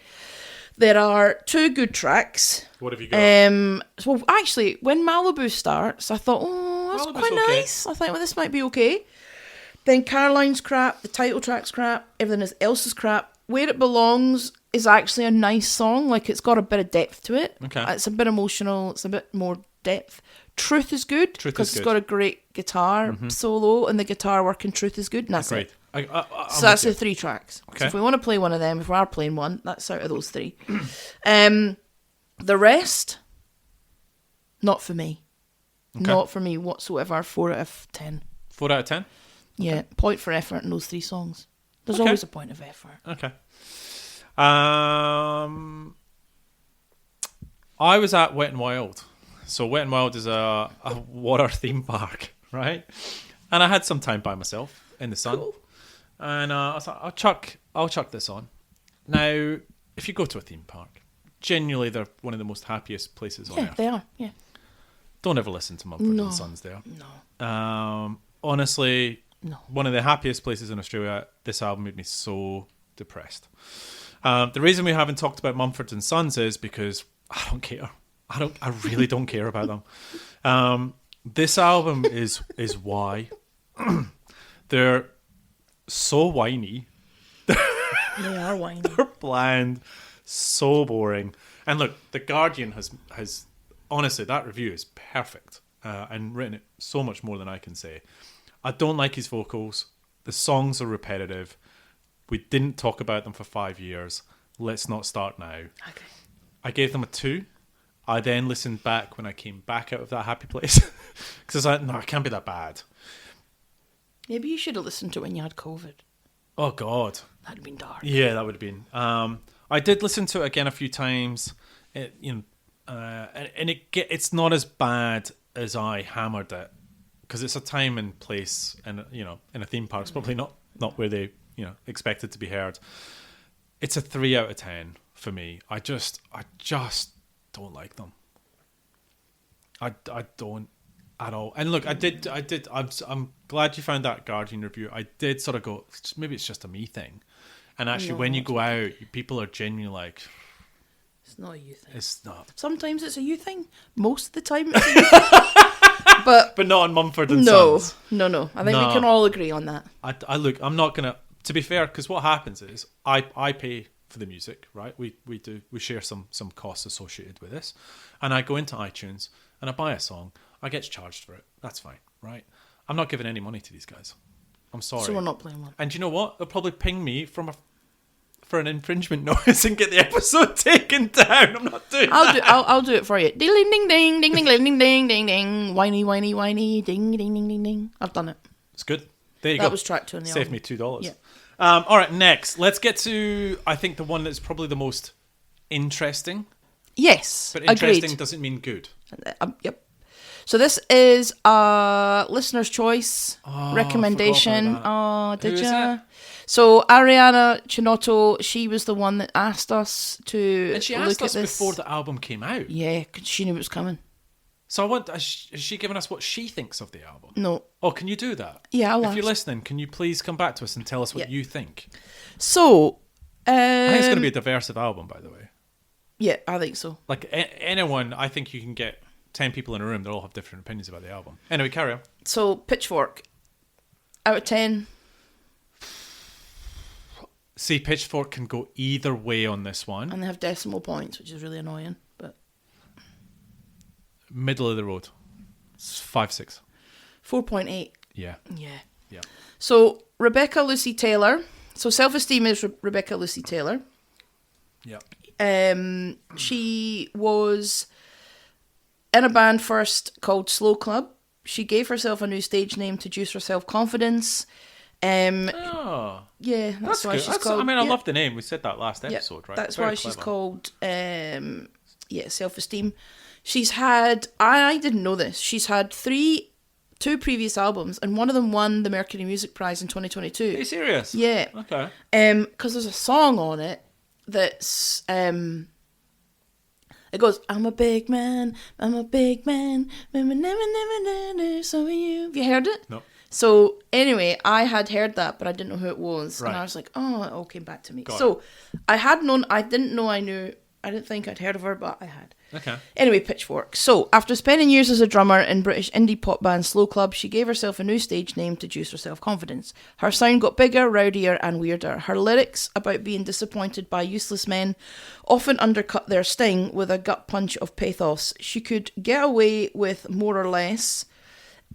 There are 2 good tracks. What have you got? So actually, when Malibu starts, I thought, that's Malibu's quite okay. nice. I thought, well, this might be okay. Then Caroline's crap, the title track's crap, everything else is crap. Where It Belongs is actually a nice song. Like, it's got a bit of depth to it. Okay. It's a bit emotional. It's a bit more depth. Truth is good because it's got a great guitar solo, and the guitar work in Truth is good. And that's Great. it. I'm So that's with the 3 tracks. Okay. So if we want to play one of them, if we are playing one, that's out of those 3. The rest, not for me. Okay. Not for me whatsoever. 4 out of 10. 4 out of 10? Yeah, point for effort in those 3 songs. There's Okay. always a point of effort. Okay. I was at Wet n Wild. So Wet n Wild is a water theme park, right? And I had some time by myself in the sun. Cool. And I was like, I'll chuck this on. Now, if you go to a theme park, genuinely they're one of the most happiest places on Yeah, earth. they are. Yeah. Don't ever listen to Mumford No. and Sons there. No. Honestly, No. one of the happiest places in Australia. This album made me so depressed. The reason we haven't talked about Mumford and Sons is because I don't care. I really don't care about them. This album is why they're so whiny. They are whiny. They're bland, so boring. And look, The Guardian has honestly, that review is perfect and written it so much more than I can say. I don't like his vocals. The songs are repetitive. We didn't talk about them for 5 years. Let's not start now. Okay. I gave them a 2. I then listened back when I came back out of that happy place. Because I was like, no, it can't be that bad. Maybe you should have listened to it when you had COVID. Oh, God. That'd have been dark. Yeah, that would have been. I did listen to it again a few times. It's not as bad as I hammered it, because it's a time and place, and in a theme park, it's probably not where they expected to be heard. It's a 3 out of 10 for me. I just don't like them. I don't at all. And look, I'm glad you found that Guardian review. I did sort of go, maybe it's just a me thing. And actually, when you go out, people are genuinely like, it's not a you thing. It's not. Sometimes it's a you thing. Most of the time it's a you thing. But not on Mumford and no, Sons. No. I think we can all agree on that. I'm not gonna. To be fair, because what happens is I pay for the music, right? We share some costs associated with this, and I go into iTunes and I buy a song. I get charged for it. That's fine, right? I'm not giving any money to these guys. I'm sorry. So we're not playing one. And you know what? They'll probably ping me for an infringement notice and get the episode taken down. I'm not doing that. I'll do it for you. Ding ding ding ding ding ding ding ding ding. Whiny ding ding ding ding ding. I've done it. It's good. There you go. That was track 2 on the Saved album. me $2. Yeah. All right, next. Let's get to, I think, the one that's probably the most interesting. Yes, But interesting agreed. doesn't mean good. Yep. So this is a listener's choice recommendation. forgot about that. Oh, did Who is you? it? So Ariana Chinotto, she was the one that asked us to And she look asked at us this. before the album came out. Yeah, 'cause she knew it was coming. So has she given us what she thinks of the album? No. Oh, can you do that? Yeah, I'll If you're ask. listening, can you please come back to us and tell us what Yeah. you think? So, I think it's going to be a diversive album, by the way. yeah, I think so. Like anyone, I think you can get 10 people in a room that all have different opinions about the album. Anyway, carry on. So Pitchfork, out of 10. See, Pitchfork can go either way on this one. And they have decimal points, which is really annoying. But Middle of the road. It's 5-6. 4.8. Yeah. Yeah. Yeah. So Rebecca Lucy Taylor. So Self-Esteem is Rebecca Lucy Taylor. Yeah. She was in a band first called Slow Club. She gave herself a new stage name to juice her self-confidence. Oh. Yeah, that's why good. she's called... I yeah. love the name. We said that last Yeah, episode, right? that's Very why she's clever. called Self-Esteem. She's had... I didn't know this. She's had two previous albums, and one of them won the Mercury Music Prize in 2022. Are you serious? Yeah. Okay. Because there's a song on it that's... it goes, I'm a big man, so are you. Have you heard it? No. So anyway, I had heard that, but I didn't know who it was. Right. And I was like, oh, it all came back to me. Got So I had known, I didn't think I'd heard of her, but I had. Okay. Anyway, Pitchfork. So, after spending years as a drummer in British indie pop band Slow Club, she gave herself a new stage name to juice her self-confidence. Her sound got bigger, rowdier and weirder. Her lyrics about being disappointed by useless men often undercut their sting with a gut punch of pathos. She could get away with more or less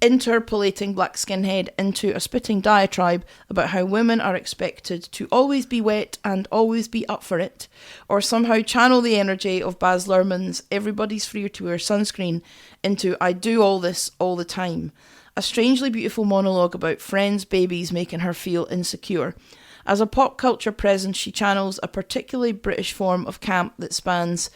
interpolating Black Skinhead into a spitting diatribe about how women are expected to always be wet and always be up for it, or somehow channel the energy of Baz Luhrmann's Everybody's Free to Wear Sunscreen into I do all this all the time. A strangely beautiful monologue about friends' babies making her feel insecure. As a pop culture presence, she channels a particularly British form of camp that spans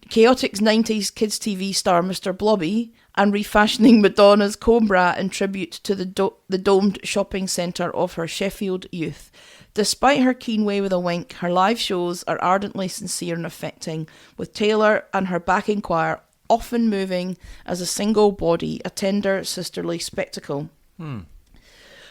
Chaotic's 90s kids TV star Mr. Blobby and refashioning Madonna's comb bra in tribute to the domed shopping centre of her Sheffield youth. Despite her keen way with a wink, her live shows are ardently sincere and affecting, with Taylor and her backing choir often moving as a single body, a tender sisterly spectacle.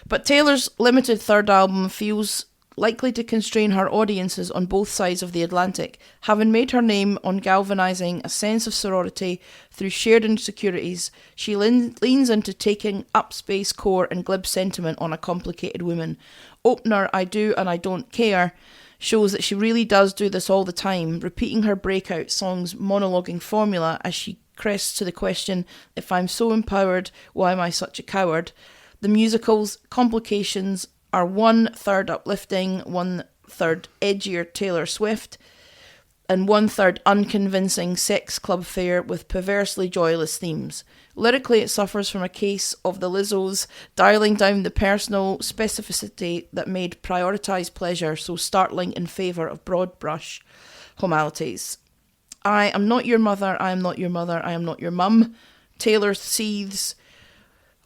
But Taylor's limited third album feels likely to constrain her audiences on both sides of the Atlantic, having made her name on galvanising a sense of sorority through shared insecurities. She leans into taking up space, core and glib sentiment on a complicated woman. Opener I Do and I Don't Care shows that she really does do this all the time, repeating her breakout song's monologuing formula as she crests to the question, if I'm so empowered, why am I such a coward? The musical's complications are 1/3 uplifting, 1/3 edgier Taylor Swift, and 1/3 unconvincing sex club fare with perversely joyless themes. Lyrically, it suffers from a case of the Lizzos dialing down the personal specificity that made prioritised pleasure so startling in favour of broad brush homilities. I am not your mother, I am not your mother, I am not your mum. Taylor seethes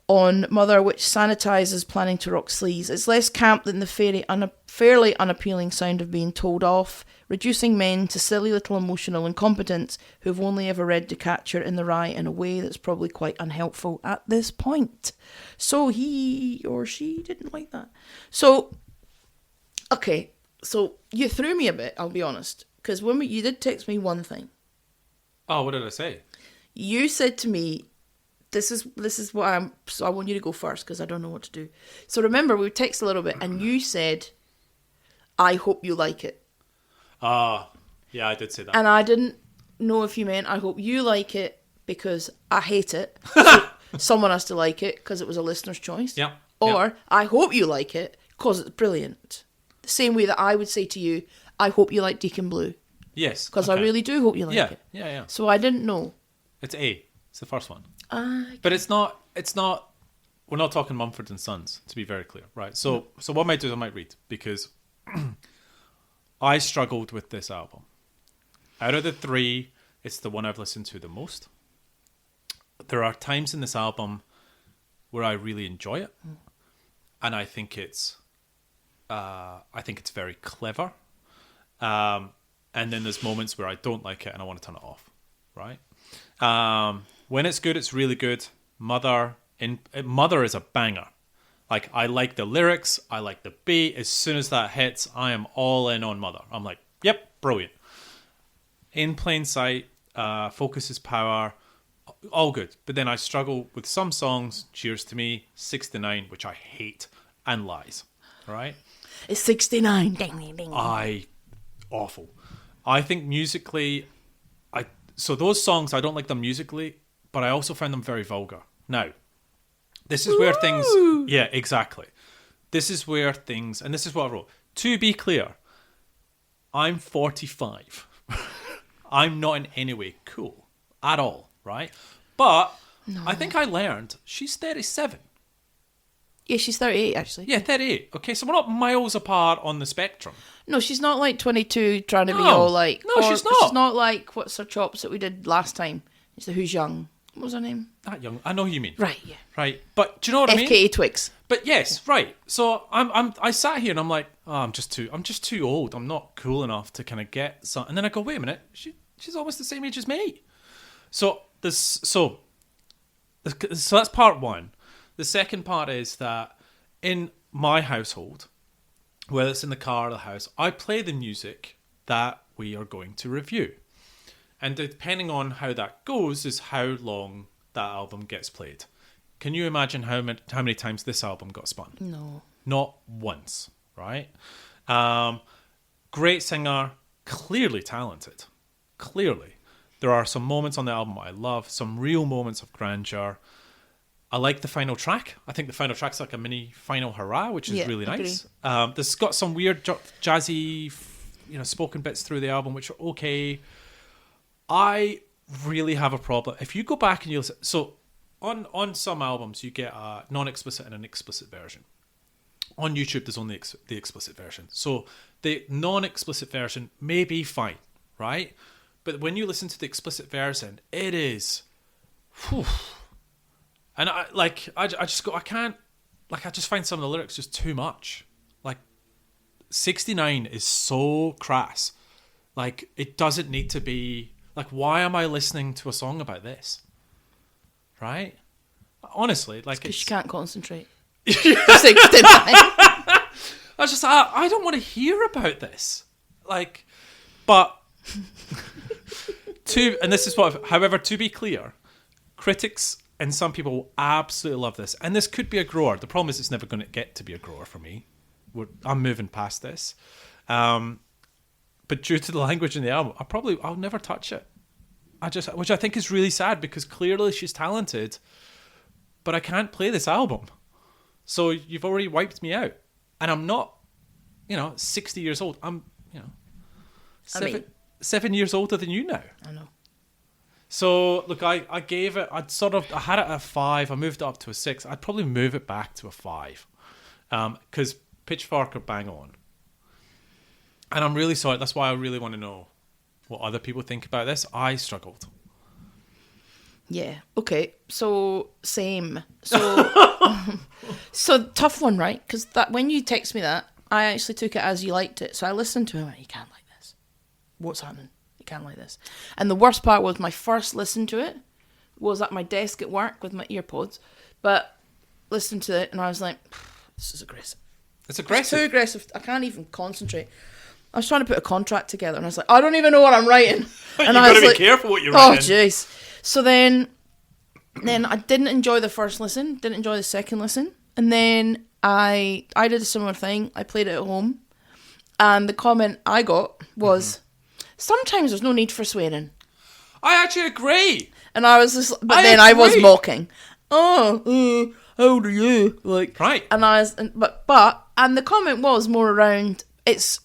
on Mother, which sanitises planning to rock sleaze. It's less camp than the fairly unappealing sound of being told off, reducing men to silly little emotional incompetents who've only ever read To Catch Her in the Rye in a way that's probably quite unhelpful at this point. So he or she didn't like that. So, okay, so you threw me a bit, I'll be honest, because you did text me one thing. Oh, what did I say? You said to me, this is what so I want you to go first because I don't know what to do. So remember, we texted a little bit and you said, I hope you like it. Yeah, I did say that. And I didn't know if you meant, I hope you like it because I hate it. So someone has to like it because it was a listener's choice. Yeah. Or I hope you like it because it's brilliant. The same way that I would say to you, I hope you like Deacon Blue. Yes. Because I really do hope you like it. Yeah. So I didn't know. It's A. It's the first one. But it's not, we're not talking Mumford and Sons, to be very clear, right? So what I might do is I might read, because I struggled with this album. Out of the three, it's the one I've listened to the most. There are times in this album where I really enjoy it, and I think it's very clever. And then there's moments where I don't like it and I want to turn it off, right? When it's good, it's really good. Mother is a banger. Like, I like the lyrics, I like the beat. As soon as that hits, I am all in on Mother. I'm like, yep, brilliant. In Plain Sight, Focus is Power, all good. But then I struggle with some songs, Cheers to Me, 69, which I hate, and Lies, right? It's 69. Ding, ding, ding. Awful. I think musically, so those songs, I don't like them musically, but I also find them very vulgar. Now, this is where things... Yeah, exactly. This is where things... And this is what I wrote. To be clear, I'm 45. I'm not in any way cool at all, right? But I think I learned she's 37. Yeah, she's 38, actually. Yeah, 38. Okay, so we're not miles apart on the spectrum. No, she's not like 22 trying to be all like... No, she's not. She's not like What's Her Chops that we did last time. It's the Who's Young. What was her name? Not young. I know who you mean. Right, yeah. Right. But do you know what I mean? FKA Twigs. But yes, right. So I sat here and I'm like, oh, I'm just too old. I'm not cool enough to kind of get some. And then I go, wait a minute, she's almost the same age as me. So that's part one. The second part is that in my household, whether it's in the car or the house, I play the music that we are going to review. And depending on how that goes is how long that album gets played. Can you imagine how many times this album got spun? No. Not once, right? Great singer, clearly talented. Clearly. There are some moments on the album I love, some real moments of grandeur. I like the final track. I think the final track's like a mini final hurrah, which is really nice. This has got some weird jazzy, spoken bits through the album, which are okay. I really have a problem. If you go back and you listen, so on some albums you get a non-explicit and an explicit version. On YouTube, there's only the explicit version. So the non-explicit version may be fine, right? But when you listen to the explicit version, it is, whew. And I just find some of the lyrics just too much. Like, 69 is so crass. Like, it doesn't need to be. Like, why am I listening to a song about this? Right? Honestly, like, because you can't concentrate. 69. I don't want to hear about this. Like, but and this is what. However, to be clear, critics and some people will absolutely love this, and this could be a grower. The problem is, it's never going to get to be a grower for me. I'm moving past this. But due to the language in the album, I'll never touch it. Which I think is really sad, because clearly she's talented, but I can't play this album. So you've already wiped me out. And I'm not, 60 years old. I'm, 7 years older than you now. I know. So look, I gave it. I had it at a 5. I moved it up to a 6. I'd probably move it back to a 5, because Pitchfork are bang on. And I'm really sorry. That's why I really want to know what other people think about this. I struggled. Yeah. Okay. So same. So so tough one, right? Because that when you text me that, I actually took it as you liked it. So I listened to it and went, you can't like this. What's happening? You can't like this. And the worst part was my first listen to it was at my desk at work with my earpods. But listened to it and I was like, this is aggressive. It's aggressive. It's too aggressive. I can't even concentrate. I was trying to put a contract together and I was like, I don't even know what I'm writing. And You've I got was to be like, careful what you're oh, writing. jeez. So then I didn't enjoy the first listen, didn't enjoy the second listen. And then I did a similar thing. I played it at home. And the comment I got was, sometimes there's no need for swearing. I actually agree. And I was just, but I then I was agree. mocking. Oh, how old are you? Like, Right. And I was, but the comment was more around, it's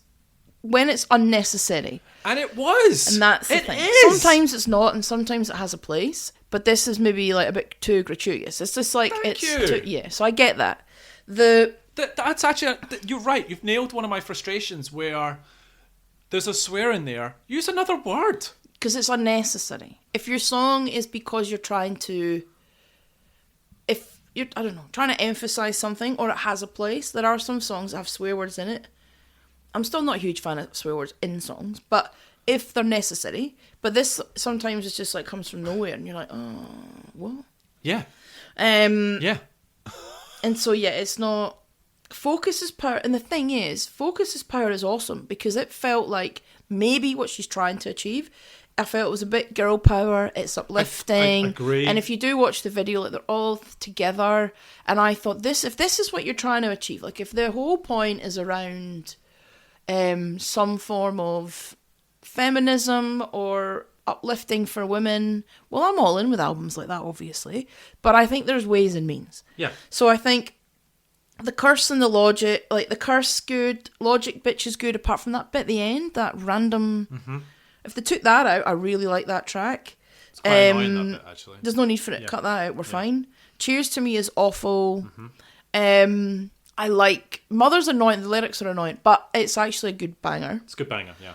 when it's unnecessary. And it was. And that's the It thing. is. Sometimes it's not, and sometimes it has a place. But this is maybe like a bit too gratuitous. It's just like Thank it's you. too, yeah. So I get that. That's actually, you're right. You've nailed one of my frustrations where there's a swear in there. Use another word. Because it's unnecessary. If your song is because you're trying to, if you're, I don't know, trying to emphasize something or it has a place, there are some songs that have swear words in it. I'm still not a huge fan of swear words in songs, but if they're necessary. But this sometimes it's just like comes from nowhere and you're like, oh, what? Yeah. Yeah. And so, yeah, it's not... Focus is power. And the thing is, focus is power is awesome because it felt like maybe what she's trying to achieve. I felt it was a bit girl power. It's uplifting. I agree. And if you do watch the video, like they're all together. And I thought, if this is what you're trying to achieve, like if the whole point is around some form of feminism or uplifting for women, well, I'm all in with albums like that, obviously. But I think there's ways and means. Yeah. So I think the curse and the logic, like the curse good, logic bitch is good, apart from that bit at the end, that random... Mm-hmm. If they took that out, I really like that track. It's quite annoying, that bit, actually. There's no need for it. Yeah. Cut that out. We're fine. Cheers to Me is awful. Mm-hmm. I like... Mother's annoying. The lyrics are annoying. But it's actually a good banger. It's a good banger, yeah.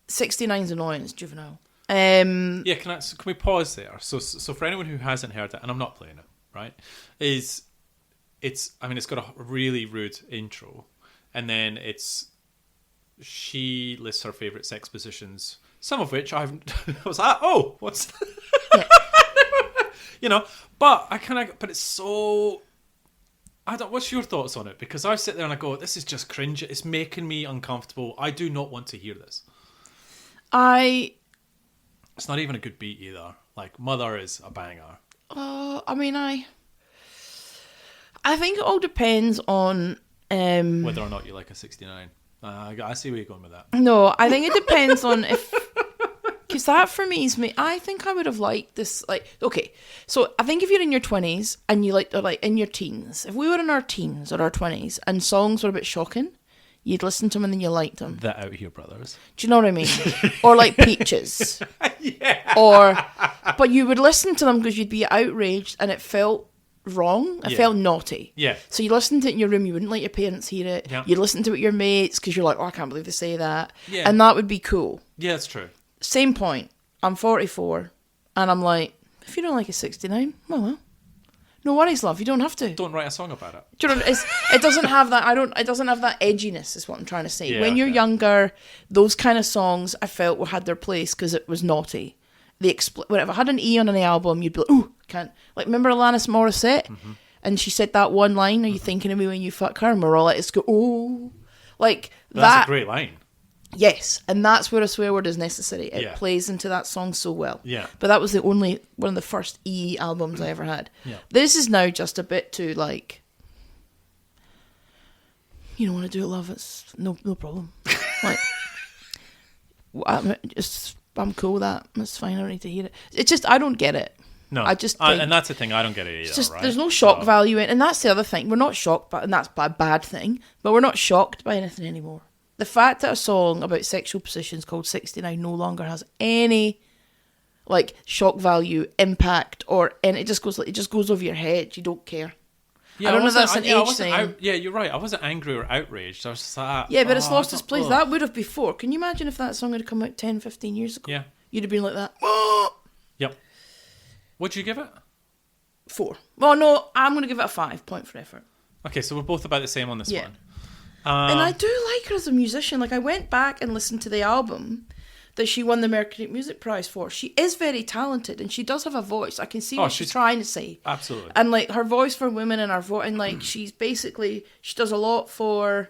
69's annoying. It's juvenile. Yeah, can we pause there? So for anyone who hasn't heard it, and I'm not playing it, right, it's got a really rude intro, and then she lists her favourite sex positions, some of which I was like, oh, what's Yeah. you know, but it's so, what's your thoughts on it? Because I sit there and I go, this is just cringe, it's making me uncomfortable, I do not want to hear this. It's not even a good beat either. Like, Mother is a banger. I think it all depends on... Whether or not you like a 69. I see where you're going with that. No, I think it depends on if... Because that for me is me. I think I would have liked this, like... Okay, so I think if you're in your 20s and you or like in your teens, if we were in our teens or our 20s and songs were a bit shocking, you'd listen to them and then you liked them. The Out Here Brothers. Do you know what I mean? Or like Peaches. Yeah. But you would listen to them because you'd be outraged and it felt wrong. It felt naughty. Yeah. So you listened to it in your room, you wouldn't let your parents hear it. Yeah. You'd listen to it with your mates because you're like, oh, I can't believe they say that. Yeah. And that would be cool. Yeah, that's true. Same point. I'm 44 and I'm like, if you don't like a 69, well. No worries, love. You don't have to. Don't write a song about it. Do you know, it doesn't have that. It doesn't have that edginess. Is what I'm trying to say. Yeah, when you're okay. younger, those kind of songs I felt had their place because it was naughty. Whenever I had an E on any album, you'd be like, "Ooh, can't." Like, remember Alanis Morissette, and she said that one line, "Are you thinking of me when you fuck her?" And we're all like, "It's go, oh, like that." That's a great line. Yes, and that's where a swear word is necessary. It Yeah. plays into that song so well. Yeah. But that was one of the first E albums I ever had. Yeah. This is now just a bit too like, you don't want to do it, love. It's no problem. Like, I'm cool with that. That's fine. I don't need to hear it. It's just I don't get it. No, I just think, and that's the thing. I don't get it either. it's just right? there's no shock So- value in, and that's the other thing. We're not shocked, and that's a bad thing. But we're not shocked by anything anymore. The fact that a song about sexual positions called 69 no longer has any like shock value, impact, and it just goes over your head. You don't care. Yeah, I don't know if that's an I age wasn't thing. yeah, you're right. I wasn't angry or outraged. I was just like, Yeah, but it's oh, lost its place. ugh. That would have before. Can you imagine if that song had come out 10, 15 years ago? Yeah. You'd have been like that. Oh! Yep. What'd you give it? 4. Well, no, I'm going to give it a 5 point for effort. Okay, so we're both about the same on this Yeah. one. And I do like her as a musician. Like, I went back and listened to the album that she won the Mercury Music Prize for. She is very talented, and she does have a voice. I can see what she's trying to say. Absolutely. And, like, her voice for women and her voice, and, like, she does a lot for,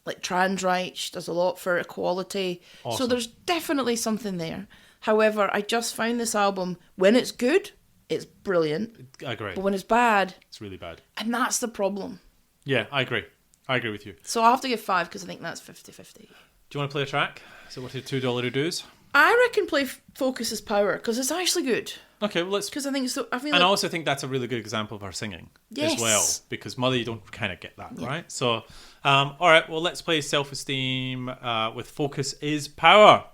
like, trans rights. She does a lot for equality. Awesome. So there's definitely something there. However, I just found this album, when it's good, it's brilliant. I agree. But when it's bad, It's really bad. and that's the problem. Yeah, I agree. I agree with you. So I'll have to give 5 because I think that's 50-50. Do you want to play a track? So what are $2 dues? I reckon play Focus is Power because it's actually good. Okay, well, let's... Because I think it's so... I feel And I like, also think that's a really good example of her singing Yes. as well. Because Mother, you don't kind of get that, right? So, all right, well, let's play Self-Esteem with Focus is Power.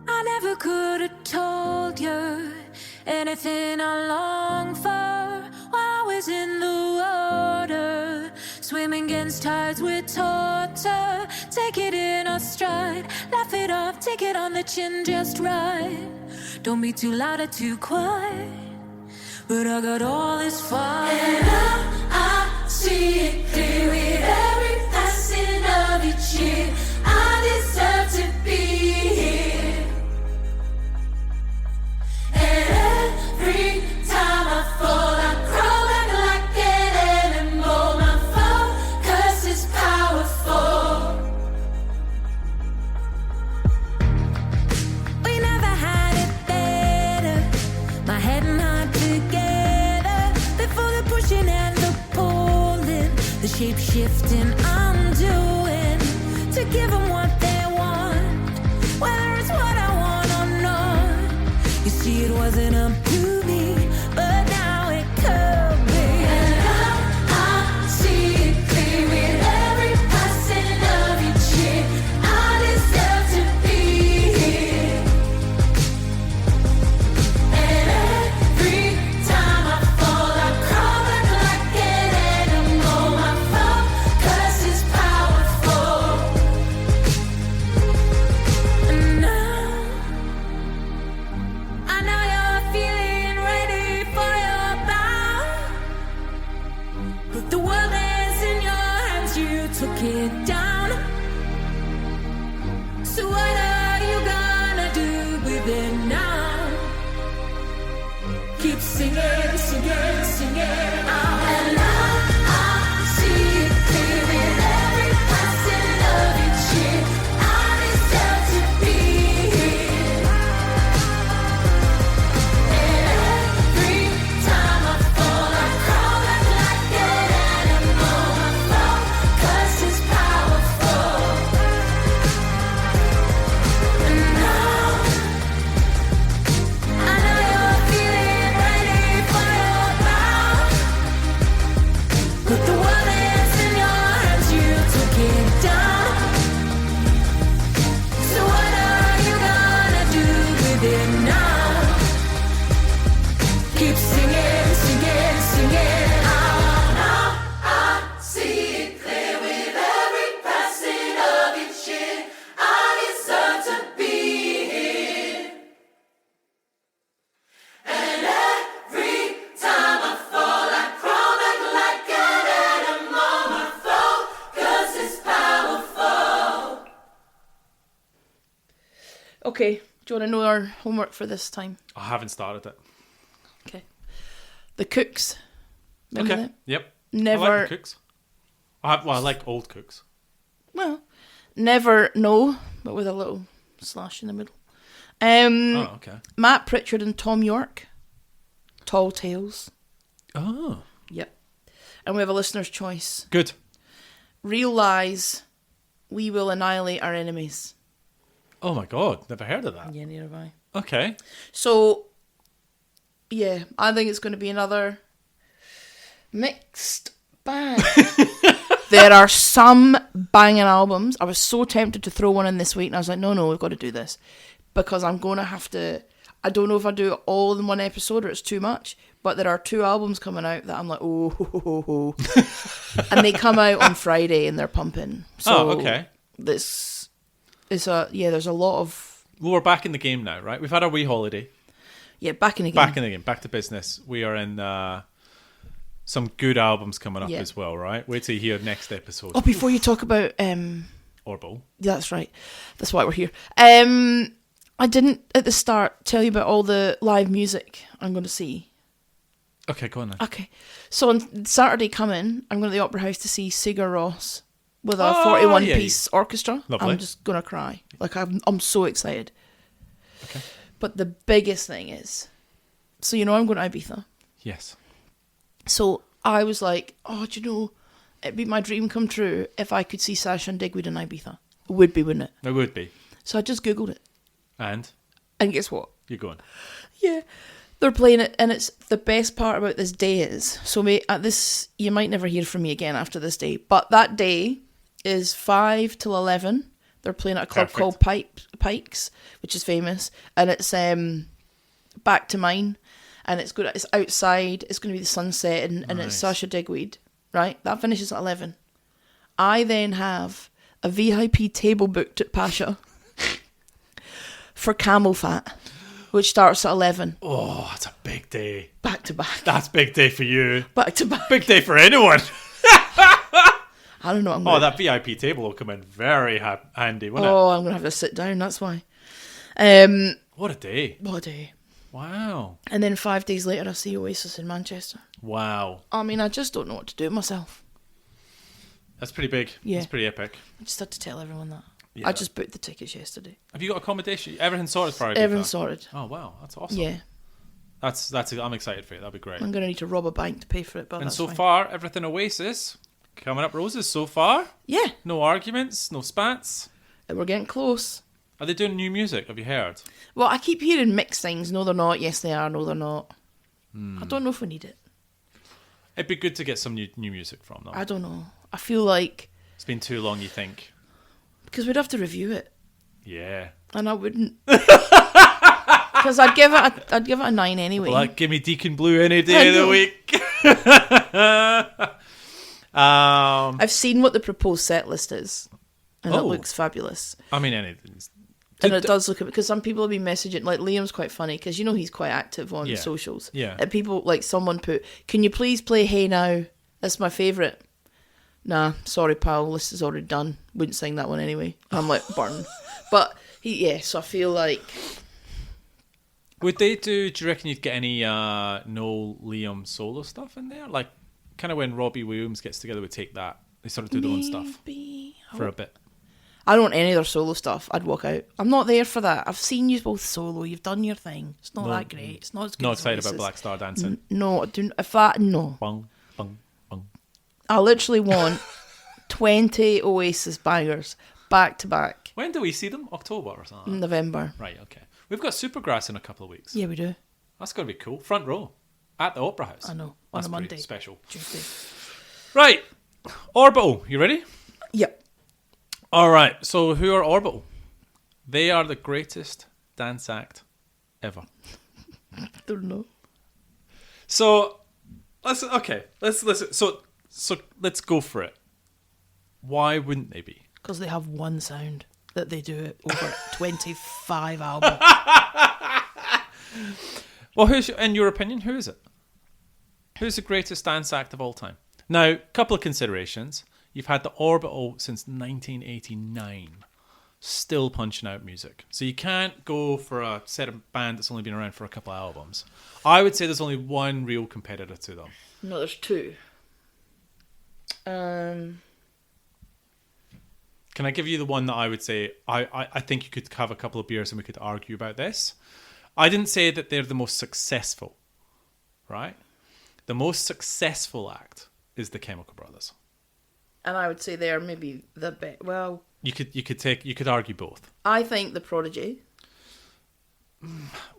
I never could have told you anything I long for while I was in the water, swimming against tides with torture. Take it in our stride, laugh it off, take it on the chin just right. Don't be too loud or too quiet, but I got all this fire. And I see it clear with every passing of each year. I deserve to be here. And every time I fall, I crawl back like an animal. My focus is powerful. We never had it better. My head and heart together. Before the pushing and the pulling, the shape shifting I'm doing to give them what they want, whether it's what I want or not. You see, it wasn't up to me, but now it could be. And I see it clear with every passing of each year. I deserve to be here. And every time I fall, I crawl back like an animal. My focus is powerful. And now I know you're feeling ready for your bow, but the world is in your hands, you took it down. So what are you gonna do with it now? Keep singing, singing, singing out. And I see it clear with every passing of each year. I deserve to be here. And every time I fall, I crawl back like an animal. My focus is powerful. And now I know you're feeling ready for your bow, but the world is in your hands, you took it down. So what are you gonna do with it now? Keep singing, singing, singing out. Now I see it clear with every passing of each year. I deserve to be here. And every time I fall, I crawl back like an animal. My focus is powerful. Okay, do you want to know our homework for this time? I haven't started it. Okay. The Cooks. Remember Okay. them? Yep. Never- I like the Cooks. I like old Cooks. Well, Never Know, but with a little slash in the middle. Oh, okay. Matt Pritchard and Tom York. Tall Tales. Oh. Yep. And we have a listener's choice. Good. Real Lies. We Will Annihilate Our Enemies. Oh my God, never heard of that. Yeah, neither have I. Okay. So, yeah, I think it's going to be another mixed bag. There are some banging albums. I was so tempted to throw one in this week, and I was like, no, we've got to do this. Because I'm going to have to... I don't know if I do it all in one episode or it's too much, but there are 2 albums coming out that I'm like, oh. And they come out on Friday and they're pumping. So okay. This is there's a lot of... Well, we're back in the game now, right? We've had our wee holiday. Yeah, back in the game. Back in the game. Back to business. We are in some good albums coming up as well, right? Wait till you hear next episode. Oh, before you talk about... Orbital. Yeah, that's right. That's why we're here. I didn't, at the start, tell you about all the live music I'm going to see. Okay, go on then. Okay. So on Saturday coming, I'm going to the Opera House to see Sigur Rós with a 41-piece orchestra. Lovely. I'm just going to cry. Like, I'm so excited. Okay. But the biggest thing is, so you know I'm going to Ibiza. Yes. So I was like, oh, do you know, it'd be my dream come true if I could see Sasha and Digweed in Ibiza. It would be, wouldn't it? It would be. So I just Googled it. And guess what? you're going. Yeah. They're playing it, and it's the best part about this day is, so at this, you might never hear from me again after this day, but that day is 5 till 11. They're playing at a club called Pikes, which is famous, and it's Back to Mine, and it's good. It's outside. It's going to be the sunset, and it's Sasha Digweed, right? That finishes at 11. I then have a VIP table booked at Pasha for Camel Fat, which starts at 11. Oh, that's a big day. Back to back. That's a big day for you. Back to back. Big day for anyone. I don't know. That VIP table will come in very handy, won't it? Oh, I'm going to have to sit down, that's why. What a day. What a day. Wow. And then 5 days later, I see Oasis in Manchester. Wow. I mean, I just don't know what to do with myself. That's pretty big. Yeah. That's pretty epic. I just had to tell everyone that. Yeah. I just booked the tickets yesterday. Have you got accommodation? Everything sorted for Ibiza? Everything's sorted. Oh, wow. That's awesome. Yeah. That's. I'm excited for it. That'd be great. I'm going to need to rob a bank to pay for it, but And that's so fine. far, everything Oasis coming up roses so far. Yeah. No arguments, no spats. We're getting close. Are they doing new music? Have you heard? Well, I keep hearing mixed things. No, they're not. Yes, they are. No, they're not. I don't know if we need it. It'd be good to get some new music from them. I don't know. I feel like... It's been too long, you think? Because we'd have to review it. Yeah. And I wouldn't. Because I'd give it a 9 anyway. Well, give me Deacon Blue any day of the week. I've seen what the proposed set list is, and it looks fabulous. I mean, anything's... And it does look, because some people have been messaging, like Liam's quite funny, because you know he's quite active on socials. Yeah. And people, like someone put, can you please play Hey Now? That's my favourite. Nah, sorry pal, list is already done. Wouldn't sing that one anyway. I'm like, burn. But, so I feel like... Would they do you reckon you'd get any Noel Liam solo stuff in there? Like, kind of when Robbie Williams gets together with Take That, they sort of do their own stuff for a bit. I don't want any of their solo stuff. I'd walk out. I'm not there for that. I've seen you both solo. You've done your thing. It's not that great. It's not as good. Not as excited Oasis. about Black Star Dancing. No, I don't. No. Bung, bung, bung. I literally want 20 Oasis bangers back to back. When do we see them? October or something? November. Right, okay. We've got Supergrass in a couple of weeks. Yeah, we do. That's going to be cool. Front row at the Opera House. I know. That's On a Monday. pretty special. Tuesday. Right. Orbital. You ready? Yep. All right. So who are Orbital? They are the greatest dance act ever. Don't know. So let's listen. So let's go for it. Why wouldn't they be? Because they have one sound that they do it over 25 albums. Well, in your opinion, who is it? Who's the greatest dance act of all time? Now, a couple of considerations. You've had the Orbital since 1989, still punching out music. So you can't go for a set of band that's only been around for a couple of albums. I would say there's only one real competitor to them. No, there's two. Can I give you the one that I would say, I think you could have a couple of beers and we could argue about this. I didn't say that they're the most successful, right? The most successful act is the Chemical Brothers. And I would say they're maybe the best. Well, You could argue both. I think the Prodigy.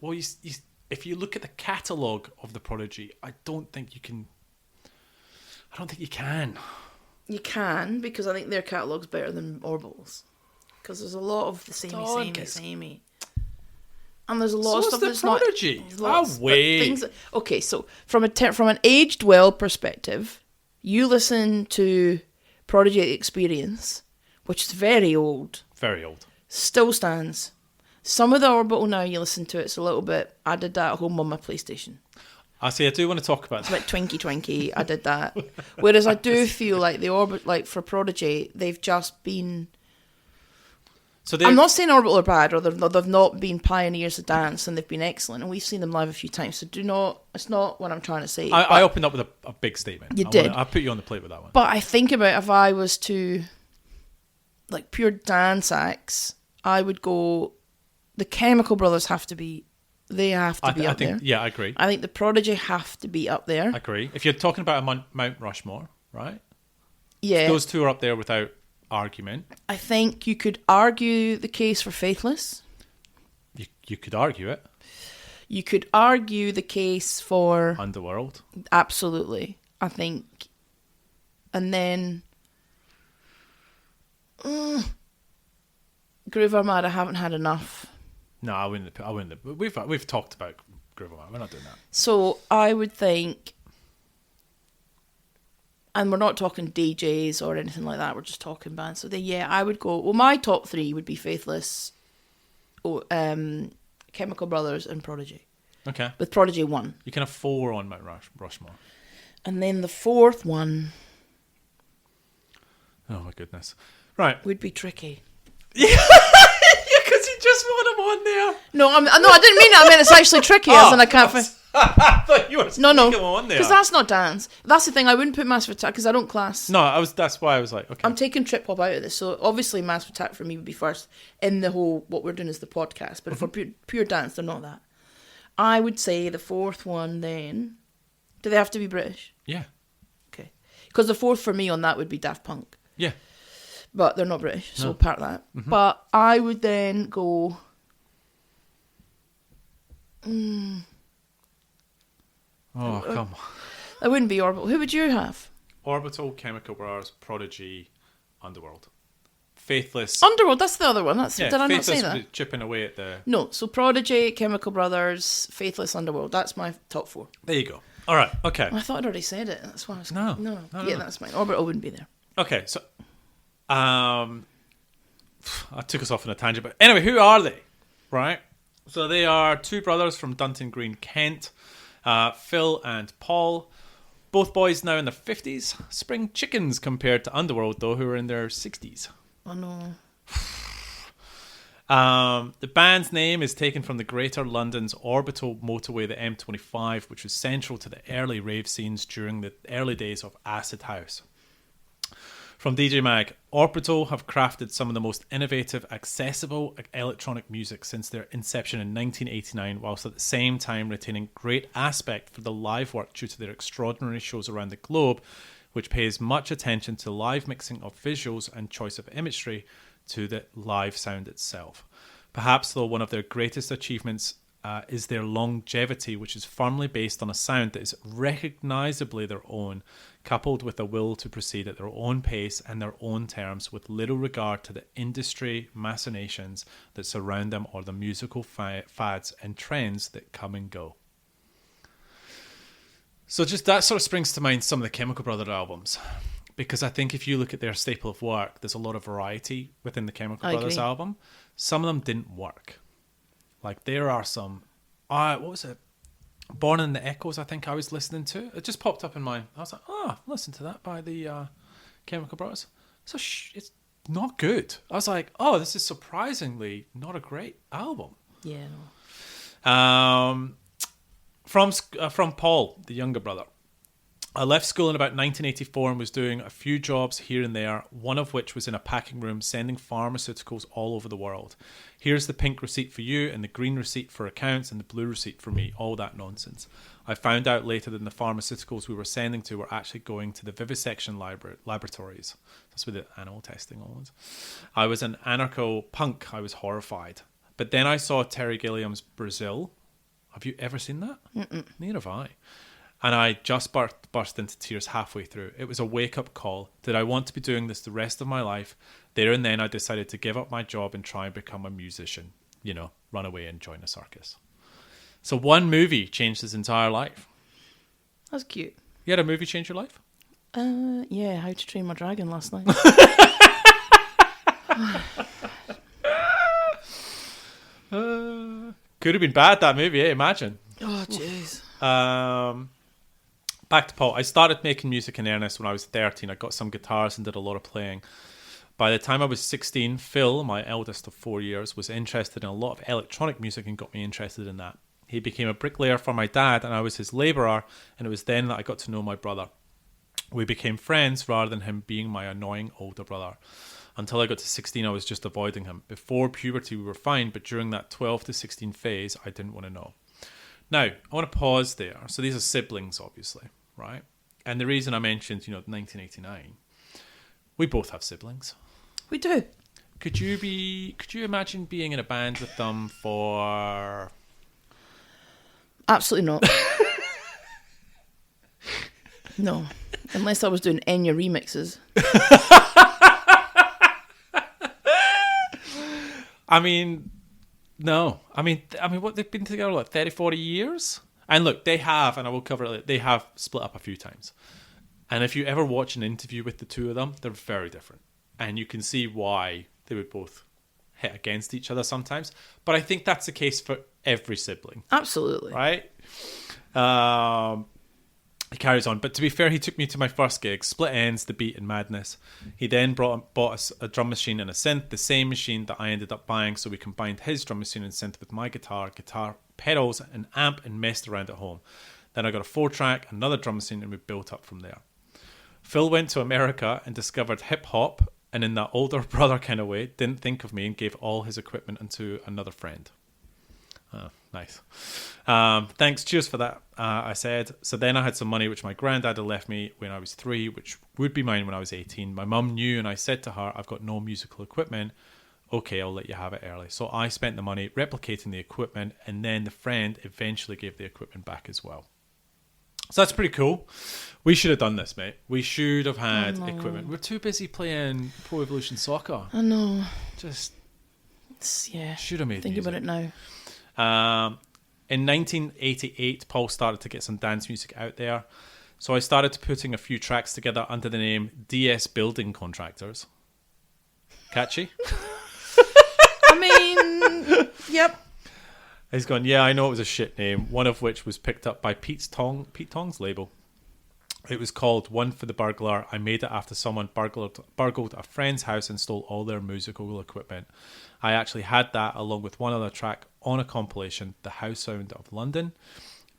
Well, if you look at the catalogue of the Prodigy, I don't think you can. You can, because I think their catalogue's better than Orbital's. Because there's a lot of the samey. And there's a lot of stuff that's Prodigy. not... Wait. Okay, so from an aged well perspective, you listen to Prodigy Experience, which is very old. Very old. Still stands. Some of the Orbital now, you listen to it's a little bit... I did that at home on my PlayStation. I do want to talk about It's a bit twinky. I did that. Whereas I do feel like for Prodigy, they've just been... So I'm not saying Orbital are bad, or they've not been pioneers of dance, and they've been excellent, and we've seen them live a few times. So it's not what I'm trying to say. I opened up with a big statement. You did. I put you on the plate with that one. But I think about if I was to, like, pure dance acts, I would go. The Chemical Brothers have to be. They have to be up there. Yeah, I agree. I think the Prodigy have to be up there. I agree. If you're talking about a Mount Rushmore, right? Yeah. Those two are up there without argument. I think you could argue the case for Faithless. You could argue it. You could argue the case for Underworld. Absolutely, I think. And then Groove Armada haven't had enough. No, I wouldn't. We've talked about Groove Armada. We're not doing that. So I would think, and we're not talking DJs or anything like that. We're just talking bands. So I would go. Well, my top three would be Faithless, Chemical Brothers, and Prodigy. Okay. With Prodigy 1. You can have 4 on Mount Rushmore. And then the fourth one. Oh my goodness! Right. Would be Tricky. Yeah, because you just want them on there. No, I didn't mean it. I mean it's actually Tricky, as in I can't. I thought you were No, on there. because that's not dance. That's the thing. I wouldn't put Massive Attack because I don't class. No, that's why I was like, okay. I'm taking Trip Hop out of this, so obviously Massive Attack for me would be first in the whole what we're doing is the podcast. But if we're pure dance, they're not that. I would say the fourth one. Then, do they have to be British? Yeah. Okay, because the fourth for me on that would be Daft Punk. Yeah. But they're not British, so No. part of that. Mm-hmm. But I would then go. Oh, come on. That wouldn't be Orbital. Who would you have? Orbital, Chemical Brothers, Prodigy, Underworld. Faithless. Underworld, that's the other one. Did I not say Faithless that? was chipping away at the... No, so Prodigy, Chemical Brothers, Faithless, Underworld. That's my top 4. There you go. All right, okay. I thought I'd already said it. That's why I was... No. Yeah, that's mine. Orbital wouldn't be there. Okay, so... I took us off on a tangent, but anyway, who are they? Right? So they are 2 brothers from Dunton Green, Kent, Phil and Paul. Both boys now in their 50s. Spring chickens compared to Underworld, though, who are in their 60s. Oh, no. The band's name is taken from the Greater London's orbital motorway, the M25, which was central to the early rave scenes during the early days of Acid House. From DJ Mag, Orbital have crafted some of the most innovative, accessible electronic music since their inception in 1989, whilst at the same time retaining great aspect for the live work due to their extraordinary shows around the globe, which pays much attention to live mixing of visuals and choice of imagery to the live sound itself. Perhaps, though, one of their greatest achievements is their longevity, which is firmly based on a sound that is recognisably their own, coupled with a will to proceed at their own pace and their own terms, with little regard to the industry machinations that surround them or the musical fads and trends that come and go. So just that sort of springs to mind some of the Chemical Brothers albums, because I think if you look at their staple of work, there's a lot of variety within the Chemical Brothers album. Some of them didn't work. Like there are some, what was it? Born in the Echoes, I think I was listening to. It just popped up in my, I was like, listen to that by the Chemical Brothers. So it's not good. I was like, this is surprisingly not a great album. Yeah, no. From Paul, the younger brother. I left school in about 1984 and was doing a few jobs here and there, one of which was in a packing room sending pharmaceuticals all over the world. Here's the pink receipt for you and the green receipt for accounts and the blue receipt for me, all that nonsense. I found out later that the pharmaceuticals we were sending to were actually going to the vivisection laboratories. That's where the animal testing all was. I was an anarcho-punk. I was horrified. But then I saw Terry Gilliam's Brazil. Have you ever seen that? Mm-mm. Neither have I. And I just burst into tears halfway through. It was a wake-up call. Did I want to be doing this the rest of my life? There and then I decided to give up my job and try and become a musician. You know, run away and join a circus. So one movie changed his entire life. That's cute. You had a movie change your life? Yeah, How to Train My Dragon last night. Could have been bad, that movie, imagine. Oh, jeez. Back to Paul. I started making music in earnest when I was 13. I got some guitars and did a lot of playing. By the time I was 16, Phil, my eldest of 4 years, was interested in a lot of electronic music and got me interested in that. He became a bricklayer for my dad and I was his labourer, and it was then that I got to know my brother. We became friends rather than him being my annoying older brother. Until I got to 16, I was just avoiding him. Before puberty, we were fine, but during that 12 to 16 phase, I didn't want to know. Now, I want to pause there. So these are siblings, obviously, right? And the reason I mentioned, 1989, we both have siblings. We do. Could you imagine being in a band with them for... Absolutely not. No. Unless I was doing Enya remixes. I mean, no. I mean, what, they've been together, like 30, 40 years? And look, they have, and I will cover it, they have split up a few times. And if you ever watch an interview with the two of them, they're very different. And you can see why they would both hit against each other sometimes. But I think that's the case for every sibling. Absolutely. Right? He carries on. But to be fair, he took me to my first gig, Split Ends, The Beat and Madness. He then bought us a drum machine and a synth, the same machine that I ended up buying, so we combined his drum machine and synth with my guitar pedals, an amp, and messed around at home. Then I got a 4-track, another drum machine, and we built up from there. Phil went to America and discovered hip-hop, and in that older brother kind of way, didn't think of me and gave all his equipment to another friend. Oh, nice. Thanks, cheers for that, I said. So then I had some money which my granddad had left me when I was 3, which would be mine when I was 18. My mum knew, and I said to her, I've got no musical equipment. Okay, I'll let you have it early. So I spent the money replicating the equipment, and then the friend eventually gave the equipment back as well. So that's pretty cool. We should have done this, mate. We should have had equipment. We're too busy playing Pro Evolution Soccer. I know. Just yeah. Should have made Think music. about it now. In 1988, Paul started to get some dance music out there. So I started putting a few tracks together under the name DS Building Contractors. Catchy? I mean, yep. He's gone, yeah, I know it was a shit name, one of which was picked up by Pete Tong's label. It was called One for the Burglar. I made it after someone burgled a friend's house and stole all their musical equipment. I actually had that along with one other track on a compilation, The House Sound of London.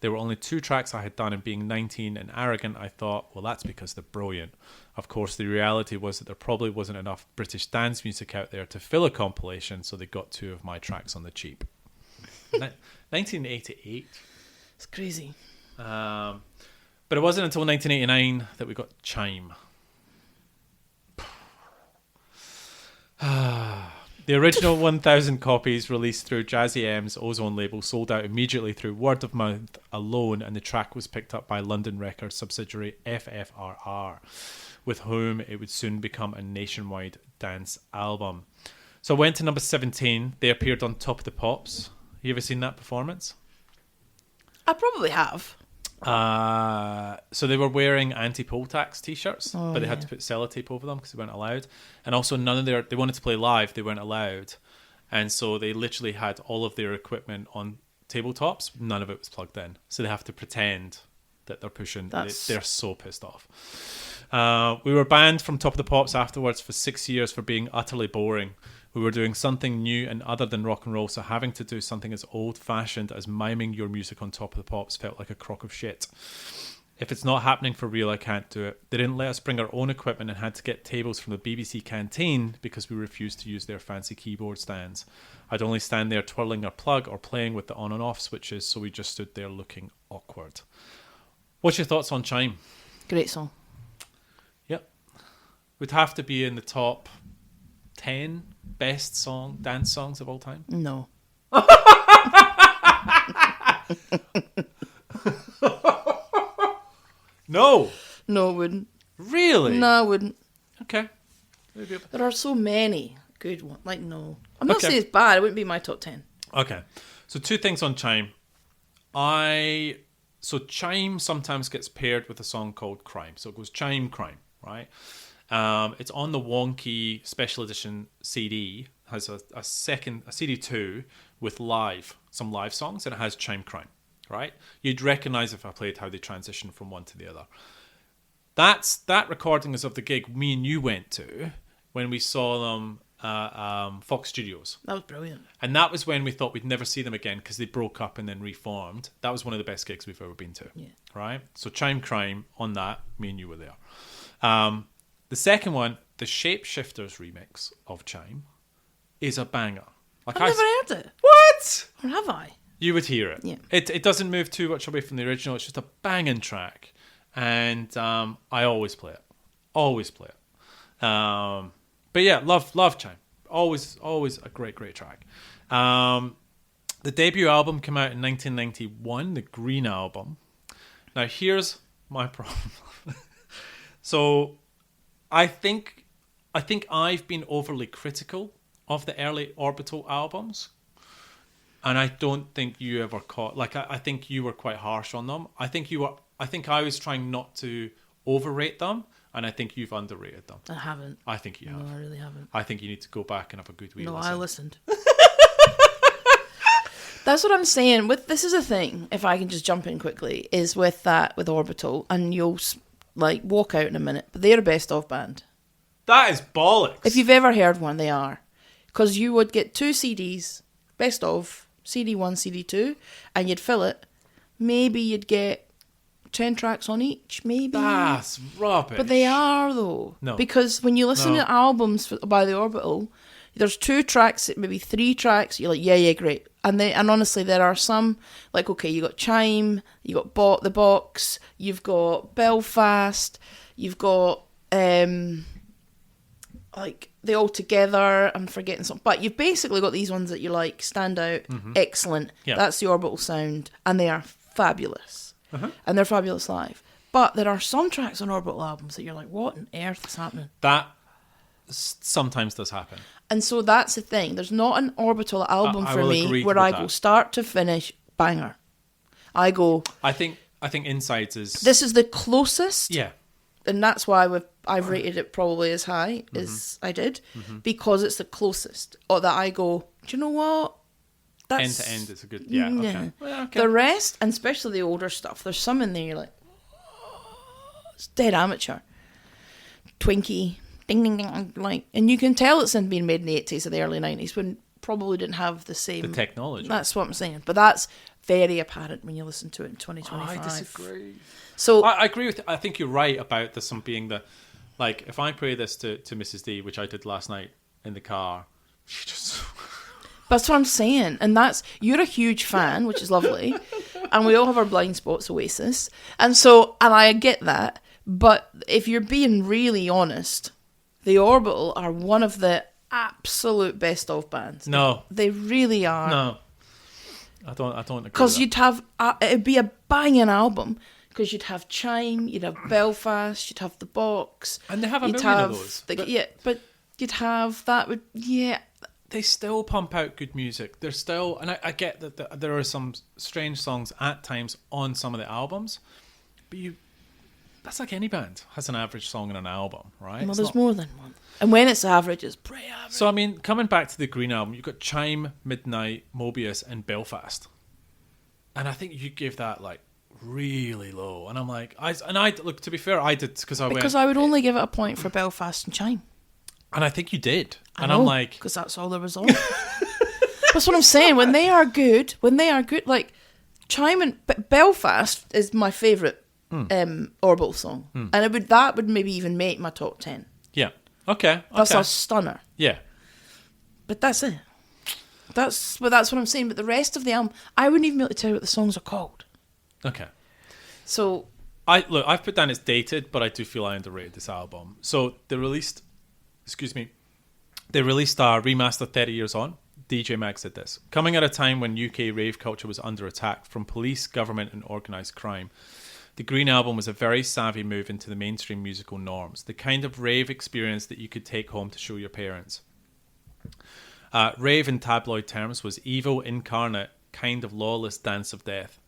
There were only 2 tracks I had done, and being 19 and arrogant, I thought, well, that's because they're brilliant. Of course, the reality was that there probably wasn't enough British dance music out there to fill a compilation, so they got 2 of my tracks on the cheap. 1988. It's crazy. But it wasn't until 1989 that we got Chime. The original 1,000 copies released through Jazzy M's Ozone label sold out immediately through word of mouth alone, and the track was picked up by London Records subsidiary FFRR, with whom it would soon become a nationwide dance album. So it went to number 17. They appeared on Top of the Pops. You ever seen that performance? I probably have. So they were wearing anti-poll tax t-shirts, but they had to put sellotape over them because they weren't allowed. And also they wanted to play live, they weren't allowed. And so they literally had all of their equipment on tabletops. None of it was plugged in. So they have to pretend that they're pushing. They're so pissed off. We were banned from Top of the Pops afterwards for 6 years for being utterly boring. We were doing something new and other than rock and roll, so having to do something as old-fashioned as miming your music on Top of the Pops felt like a crock of shit. If it's not happening for real, I can't do it. They didn't let us bring our own equipment and had to get tables from the BBC canteen because we refused to use their fancy keyboard stands. I'd only stand there twirling our plug or playing with the on and off switches, so we just stood there looking awkward. What's your thoughts on Chime? Great song. Yep. Would have to be in the top 10 best dance songs of all time? No. No. No, it wouldn't. Really? No, it wouldn't. Okay. There are so many good ones. Like, no. I'm not Okay. saying it's bad. It wouldn't be my top 10. Okay. So 2 things on Chime. So Chime sometimes gets paired with a song called Crime. So it goes Chime Crime, right? It's on the wonky special edition CD. Has a CD2 with some live songs, and it has Chime Crime, right? You'd recognize if I played how they transition from one to the other. That recording is of the gig me and you went to when we saw them Fox Studios. That was brilliant. And that was when we thought we'd never see them again because they broke up and then reformed. That was one of the best gigs we've ever been to. Yeah. Right? So Chime Crime, on that, me and you were there. The second one, the Shapeshifters remix of Chime, is a banger. Like I've never heard it. What? Or have I? You would hear it. Yeah. It doesn't move too much away from the original. It's just a banging track. And I always play it. Always play it. But yeah, love Chime. Always a great track. The debut album came out in 1991, the Green Album. Now here's my problem. So I think I've been overly critical of the early Orbital albums. And I don't think you ever caught, like, I think you were quite harsh on them. I think I was trying not to overrate them, and I think you've underrated them. I haven't. I think you have. No, I really haven't. I think you need to go back and have a good wee No, listen. I listened. That's what I'm saying. This is a thing, if I can just jump in quickly, is with Orbital, and you'll, like, walk out in a minute, but they're a best-of band. That is bollocks. If you've ever heard one, they are. Because you would get 2 CDs, best of, CD1, CD2, and you'd fill it. Maybe you'd get 10 tracks on each, maybe. That's rubbish. But they are, though. No. Because when you listen to albums by the Orbital, there's 2 tracks, maybe 3 tracks, you're like, yeah, great. And honestly, there are some, like, okay, you got Chime, you got The Box, you've got Belfast, you've got, like, The All Together, I'm forgetting something. But you've basically got these ones that you like, stand out, excellent. Yeah. That's the Orbital sound, and they are fabulous. And they're fabulous live. But there are some tracks on Orbital albums that you're like, what on earth is happening? That sometimes does happen. And so that's the thing. There's not an Orbital album I for will me agree where with I that. go start to finish, banger. I go, I think Insides is... this is the closest. Yeah. And that's why I've rated it probably as high as I did, because it's the closest. Or that I go, do you know what? That's, End to end, it's a good... Yeah, okay. Well, okay. The rest, and especially the older stuff, there's some in there you're like, it's dead amateur. Twinkie, ding, ding, ding, like, and you can tell it's being made in the 80s or the early 90s when probably didn't have the same... The technology. That's what I'm saying. But that's very apparent when you listen to it in 2025. I disagree. So I agree with... I think you're right about this one being the... Like, if I play this to Mrs. D, which I did last night in the car, she just... that's what I'm saying. And you're a huge fan, which is lovely. And we all have our blind spots, Oasis. And I get that. But if you're being really honest, the Orbital are one of the absolute best of bands. No. They really are. No. I don't agree Because with you'd have, it'd be a banging album. Because you'd have Chime, you'd have Belfast, you'd have The Box. And they have a you'd million have of those. but you'd have that They still pump out good music. They're still... And I get that there are some strange songs at times on some of the albums. But that's like any band has an average song in an album, right? Well, It's there's not- more than one. And when it's average, it's pretty average. So, I mean, coming back to the Green Album, you've got Chime, Midnight, Mobius, and Belfast. And I think you gave that, like, really low. And I'm like... Look, to be fair, I did because I would only give it a point for Belfast and Chime. And I think you did. I'm like... because that's all there was on. That's what I'm saying. When they are good, like Chime and Belfast is my favourite Orbital song. And that would maybe even make my top 10. Yeah. Okay. That's a stunner. Yeah. But that's it. That's what I'm saying. But the rest of the album, I wouldn't even be able to tell you what the songs are called. Okay. So I've put down it's dated, but I do feel I underrated this album. So they released a remaster 30 years on. DJ Mag said this. Coming at a time when UK rave culture was under attack from police, government and organised crime, The Green Album was a very savvy move into the mainstream musical norms, the kind of rave experience that you could take home to show your parents. Rave in tabloid terms was evil incarnate, kind of lawless dance of death.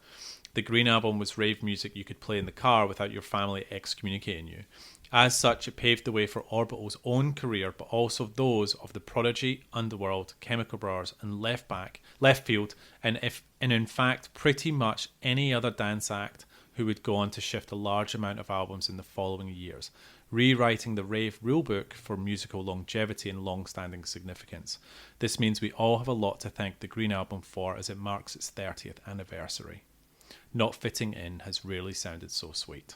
The Green Album was rave music you could play in the car without your family excommunicating you. As such, it paved the way for Orbital's own career, but also those of the Prodigy, Underworld, Chemical Brothers, and Left Field, and in fact pretty much any other dance act who would go on to shift a large amount of albums in the following years, rewriting the rave rulebook for musical longevity and long-standing significance. This means we all have a lot to thank the Green Album for as it marks its 30th anniversary. Not fitting in has rarely sounded so sweet.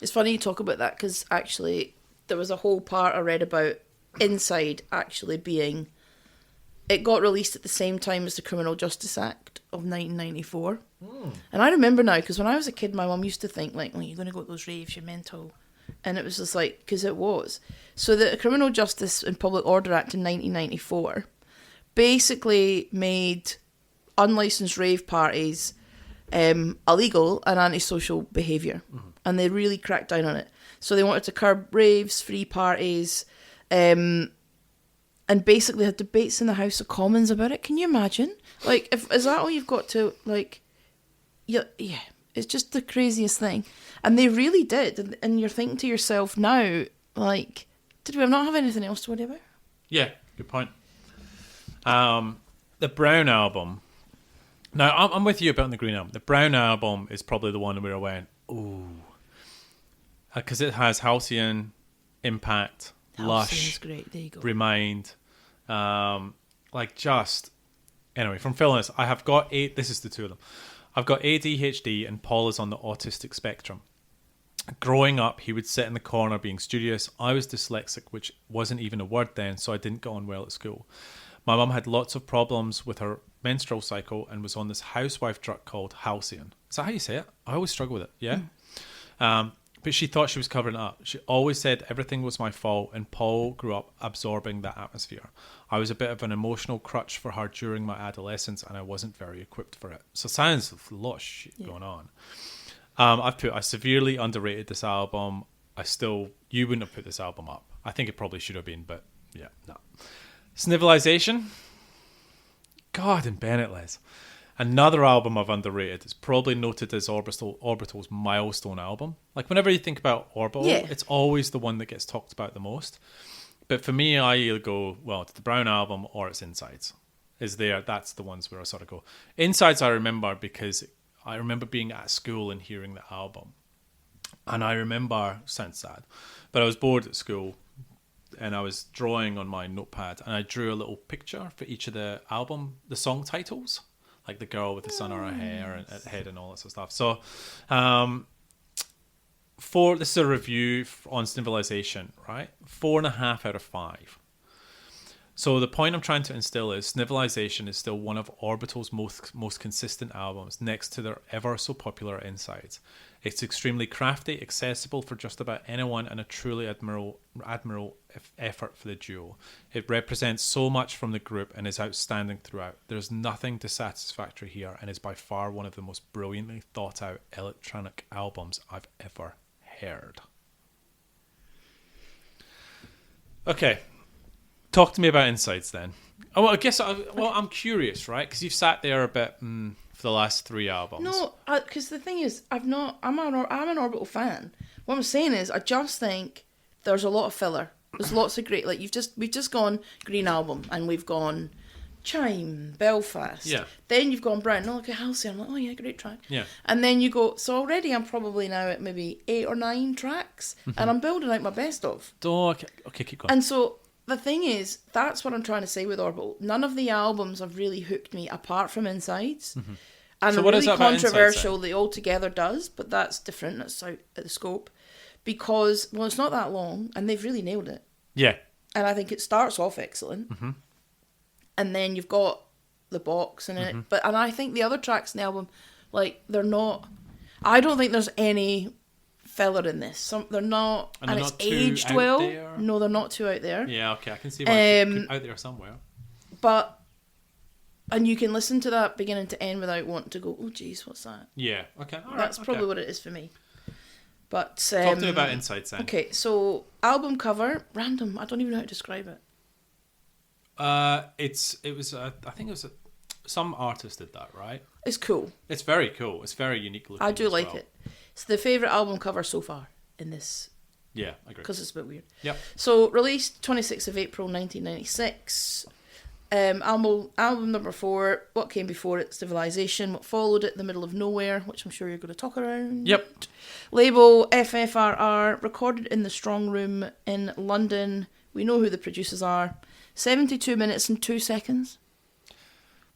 It's funny you talk about that because actually there was a whole part I read about Inside actually being... It got released at the same time as the Criminal Justice Act of 1994. And I remember now, because when I was a kid, my mum used to think, like, well, you're going to go to those raves, you're mental. And it was just like, because it was. So the Criminal Justice and Public Order Act in 1994 basically made unlicensed rave parties illegal and antisocial behaviour. And they really cracked down on it. So they wanted to curb raves, free parties, and basically had debates in the House of Commons about it. Can you imagine? Like, is that all you've got to, like... Yeah, it's just the craziest thing. And they really did. And you're thinking to yourself now, like, did we not have anything else to worry about? Yeah, good point. The Brown Album. Now, I'm with you about the Green Album. The Brown Album is probably the one where I went, ooh. Because it has Halcyon, Impact, Lush, great. There you go. Remind. Anyway, from Phyllis, I have got 8. This is the two of them. I've got ADHD and Paul is on the autistic spectrum. Growing up, he would sit in the corner being studious. I was dyslexic, which wasn't even a word then, so I didn't get on well at school. My mum had lots of problems with her menstrual cycle and was on this housewife drug called Halcyon. Is that how you say it? I always struggle with it, yeah? But she thought she was covering it up. She always said everything was my fault, and Paul grew up absorbing that atmosphere. I was a bit of an emotional crutch for her during my adolescence, and I wasn't very equipped for it. So sounds a lot of shit going on. I severely underrated this album. You wouldn't have put this album up. I think it probably should have been, but yeah, no. Snivelization. God and Bennett, Les. Another album I've underrated. It's probably noted as Orbital's milestone album. Like, whenever you think about Orbital, it's always the one that gets talked about the most. But for me, I either go, well, it's the Brown Album or it's Insides. That's the ones where I sort of go. Insides I remember because I remember being at school and hearing the album. And I remember, sounds sad, but I was bored at school and I was drawing on my notepad and I drew a little picture for each of the song titles. Like the girl with the sun on her hair and head and all that sort of stuff. So, this is a review on Snivelization, right? 4.5 out of 5. So the point I'm trying to instill is Snivelization is still one of Orbital's most consistent albums, next to their ever so popular Insides. It's extremely crafty, accessible for just about anyone, and a truly admirable effort for the duo. It represents so much from the group and is outstanding throughout. There's nothing dissatisfactory here and is by far one of the most brilliantly thought out electronic albums I've ever heard. Okay, talk to me about Insides then. Oh, well, I'm curious, right? Because you've sat there a bit for the last 3 albums. No, because the thing is, I'm an Orbital fan. What I'm saying is, I just think there's a lot of filler. There's lots of great, like we've just gone Green Album and we've gone Chime, Belfast. Yeah. Then you've gone Brown. No, look at Halcyon. I'm like, oh yeah, great track. Yeah. And then you go. So already I'm probably now at maybe 8 or 9 tracks, and I'm building out my best of. Okay, keep going. And so the thing is, that's what I'm trying to say with Orbital. None of the albums have really hooked me apart from Insides. Mm-hmm. And so what really is that about controversial Insides, the All Together does, but that's different. That's out at the scope. Because, well, it's not that long, and they've really nailed it. Yeah. And I think it starts off excellent. Mm-hmm. And then you've got the box in it. And I think the other tracks in the album, like, they're not... I don't think there's any filler in this. They're not... And they're it's not too aged out well. there? No, they're not too out there. Yeah, okay, I can see why it's out there somewhere. But And you can listen to that beginning to end without wanting to go, oh, geez, what's that? Yeah. Okay. All right, That's okay. probably what it is for me. But Talk to me about Inside Sound. Okay, so album cover, random. I don't even know how to describe it. It was I think it was some artist did that, right? It's cool. It's very cool. It's very unique looking. I do as like well. it. It's the favourite album cover so far in this, Yeah, I agree. because it's a bit weird. Yep. So, released 26th of April 1996. Album number 4, what came before it, Civilization, what followed it, The Middle of Nowhere, which I'm sure you're going to talk around. Yep. Label FFRR, recorded in the Strong Room in London. We know who the producers are. 72 minutes and 2 seconds.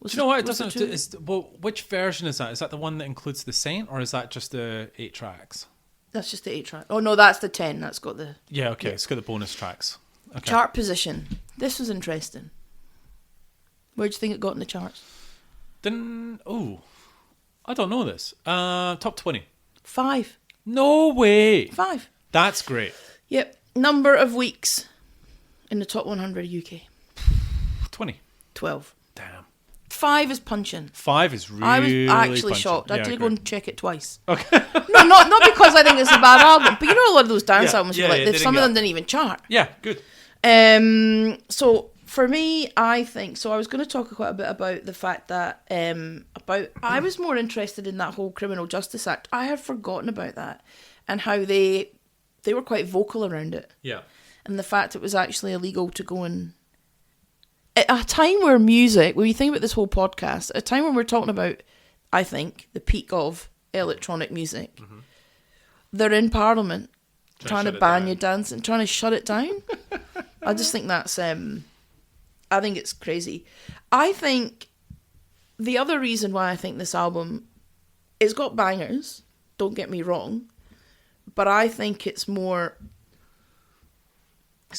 Do you know what? It was doesn't. Well, which version is that? Is that the one that includes the Saint, or is that just the 8 tracks? That's just the 8 track. Oh no, that's the 10. That's got the Yeah. Okay. It's got the bonus tracks. Okay. chart position. This was interesting. Where do you think it got in the charts? I don't know this. Top 20. 5. No way. 5. That's great. Yep. Number of weeks in the top 100 UK. 20. 12. Damn. 5 is punching. 5 is I really. was actually punching. shocked. I Yeah, did go agree. and check it twice. Okay. No, not because I think it's a bad album, but you know a lot of those dance Yeah, albums, yeah, were yeah, like they some of didn't them get- didn't even chart. Yeah. Good. So for me, I think so. I was going to talk quite a bit about the fact that I was more interested in that whole Criminal Justice Act. I had forgotten about that and how they were quite vocal around it, Yeah. and the fact it was actually illegal to go and at a time where music, when you think about this whole podcast, at a time when we're talking about, I think, the peak of electronic music, they're in Parliament trying to shut it ban down. you dancing, trying to shut it down. I just think that's, I think it's crazy. I think the other reason why I think this album, it's got bangers, don't get me wrong, but I think it's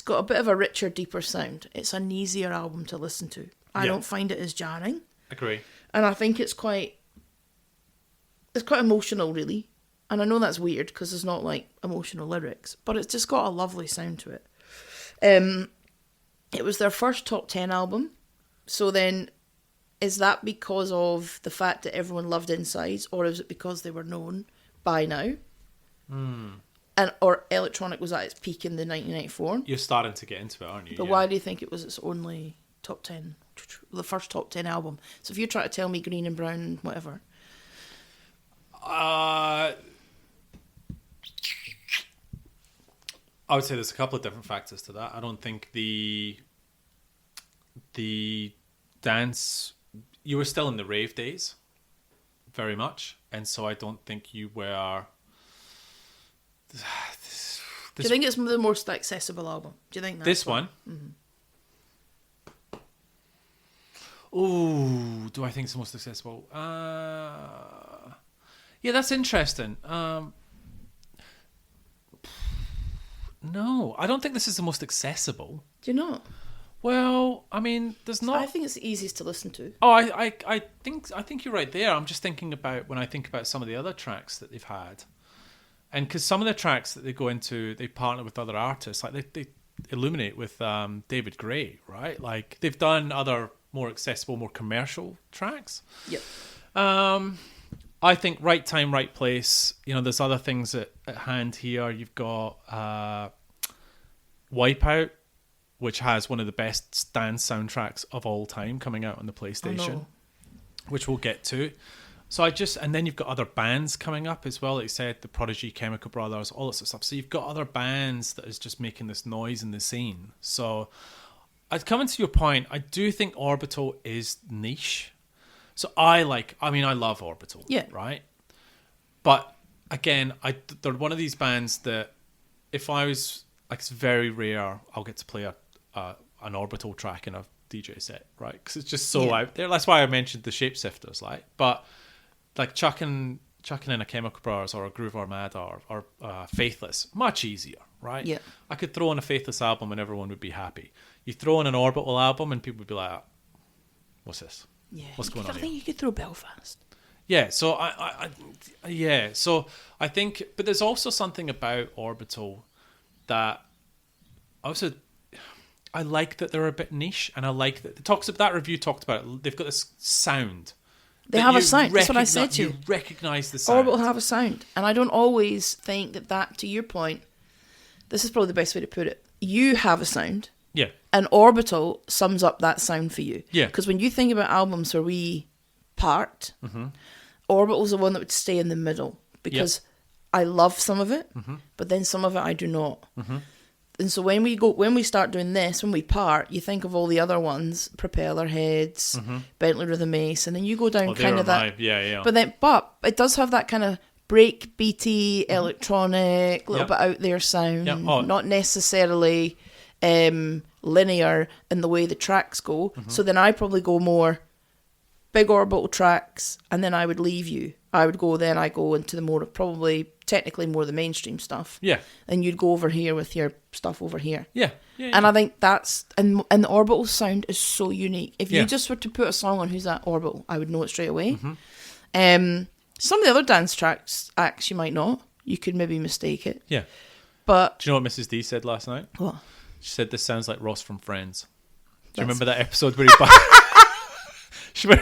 got a bit of a richer, deeper sound. It's an easier album to listen to. I Yeah. don't find it as jarring. Agree. And I think it's quite emotional, really. And I know that's weird because it's not like emotional lyrics, but it's just got a lovely sound to it. It was their first top 10 album. So then, is that because of the fact that everyone loved Insides, or is it because they were known by now? Or electronic was at its peak in the 1994? You're starting to get into it, aren't you? But Yeah. why do you think it was its only top 10, the first top 10 album? So if you're trying to tell me Green and Brown, whatever. I would say there's a couple of different factors to that. I don't think the dance, you were still in the rave days, very much, and so I don't think you were. Do you think it's the most accessible album? Do you think that's This why? one? Oh, do I think it's the most accessible? Yeah, that's interesting. No, I don't think this is the most accessible. Do you not? Well, I mean, there's not. I think it's the easiest to listen to. Oh, I think you're right there. I'm just thinking about when I think about some of the other tracks that they've had, and because some of the tracks that they go into, they partner with other artists, like they illuminate with David Gray, right? Like they've done other more accessible, more commercial tracks. Yep. I think Right Time, Right Place. You know, there's other things at hand here. You've got Wipeout, which has one of the best dance soundtracks of all time coming out on the PlayStation, which we'll get to. So and then you've got other bands coming up as well. Like you said, The Prodigy, Chemical Brothers, all that sort of stuff. So you've got other bands that is just making this noise in the scene. So I'd come into your point. I do think Orbital is niche. So I love Orbital. Yeah. Right. But again, they're one of these bands that if I was, like, it's very rare I'll get to play an Orbital track in a DJ set, right? Because it's just so out there. That's why I mentioned the Shapeshifters, like. But like chucking in a Chemical Brothers or a Groove Armada or Faithless, much easier, right? Yeah. I could throw in a Faithless album and everyone would be happy. You throw in an Orbital album and people would be like, what's this? Yeah. What's going on I here? think you could throw Belfast. Yeah, so I think, but there's also something about Orbital that also, I like that they're a bit niche, and I like that that review talked about it. They've got this sound. They have a sound. That's what I said to you. You recognise the sound. Orbital have a sound, and I don't always think that. To your point, this is probably the best way to put it. You have a sound. Yeah. And Orbital sums up that sound for you. Yeah. Because when you think about albums where we part, Orbital's the one that would stay in the middle. Because I love some of it, but then some of it I do not. And so when we start doing this, when we part, you think of all the other ones, Propeller Heads, Bentley Rhythm Ace, and then you go down kind of that. Yeah. But it does have that kind of break beaty, electronic, little bit out there sound. Not necessarily linear in the way the tracks go. So then I probably go more big Orbital tracks, and then I would leave you. I go into the more, probably technically more the mainstream stuff. Yeah. And you'd go over here with your stuff over here. Yeah. And I think that's, and the Orbital sound is so unique. If you just were to put a song on Who's That Orbital, I would know it straight away. Some of the other dance acts you might not. You could maybe mistake it. Yeah. But do you know what Mrs. D said last night? What? She said, this sounds like Ross from Friends. Do you That's- remember that episode where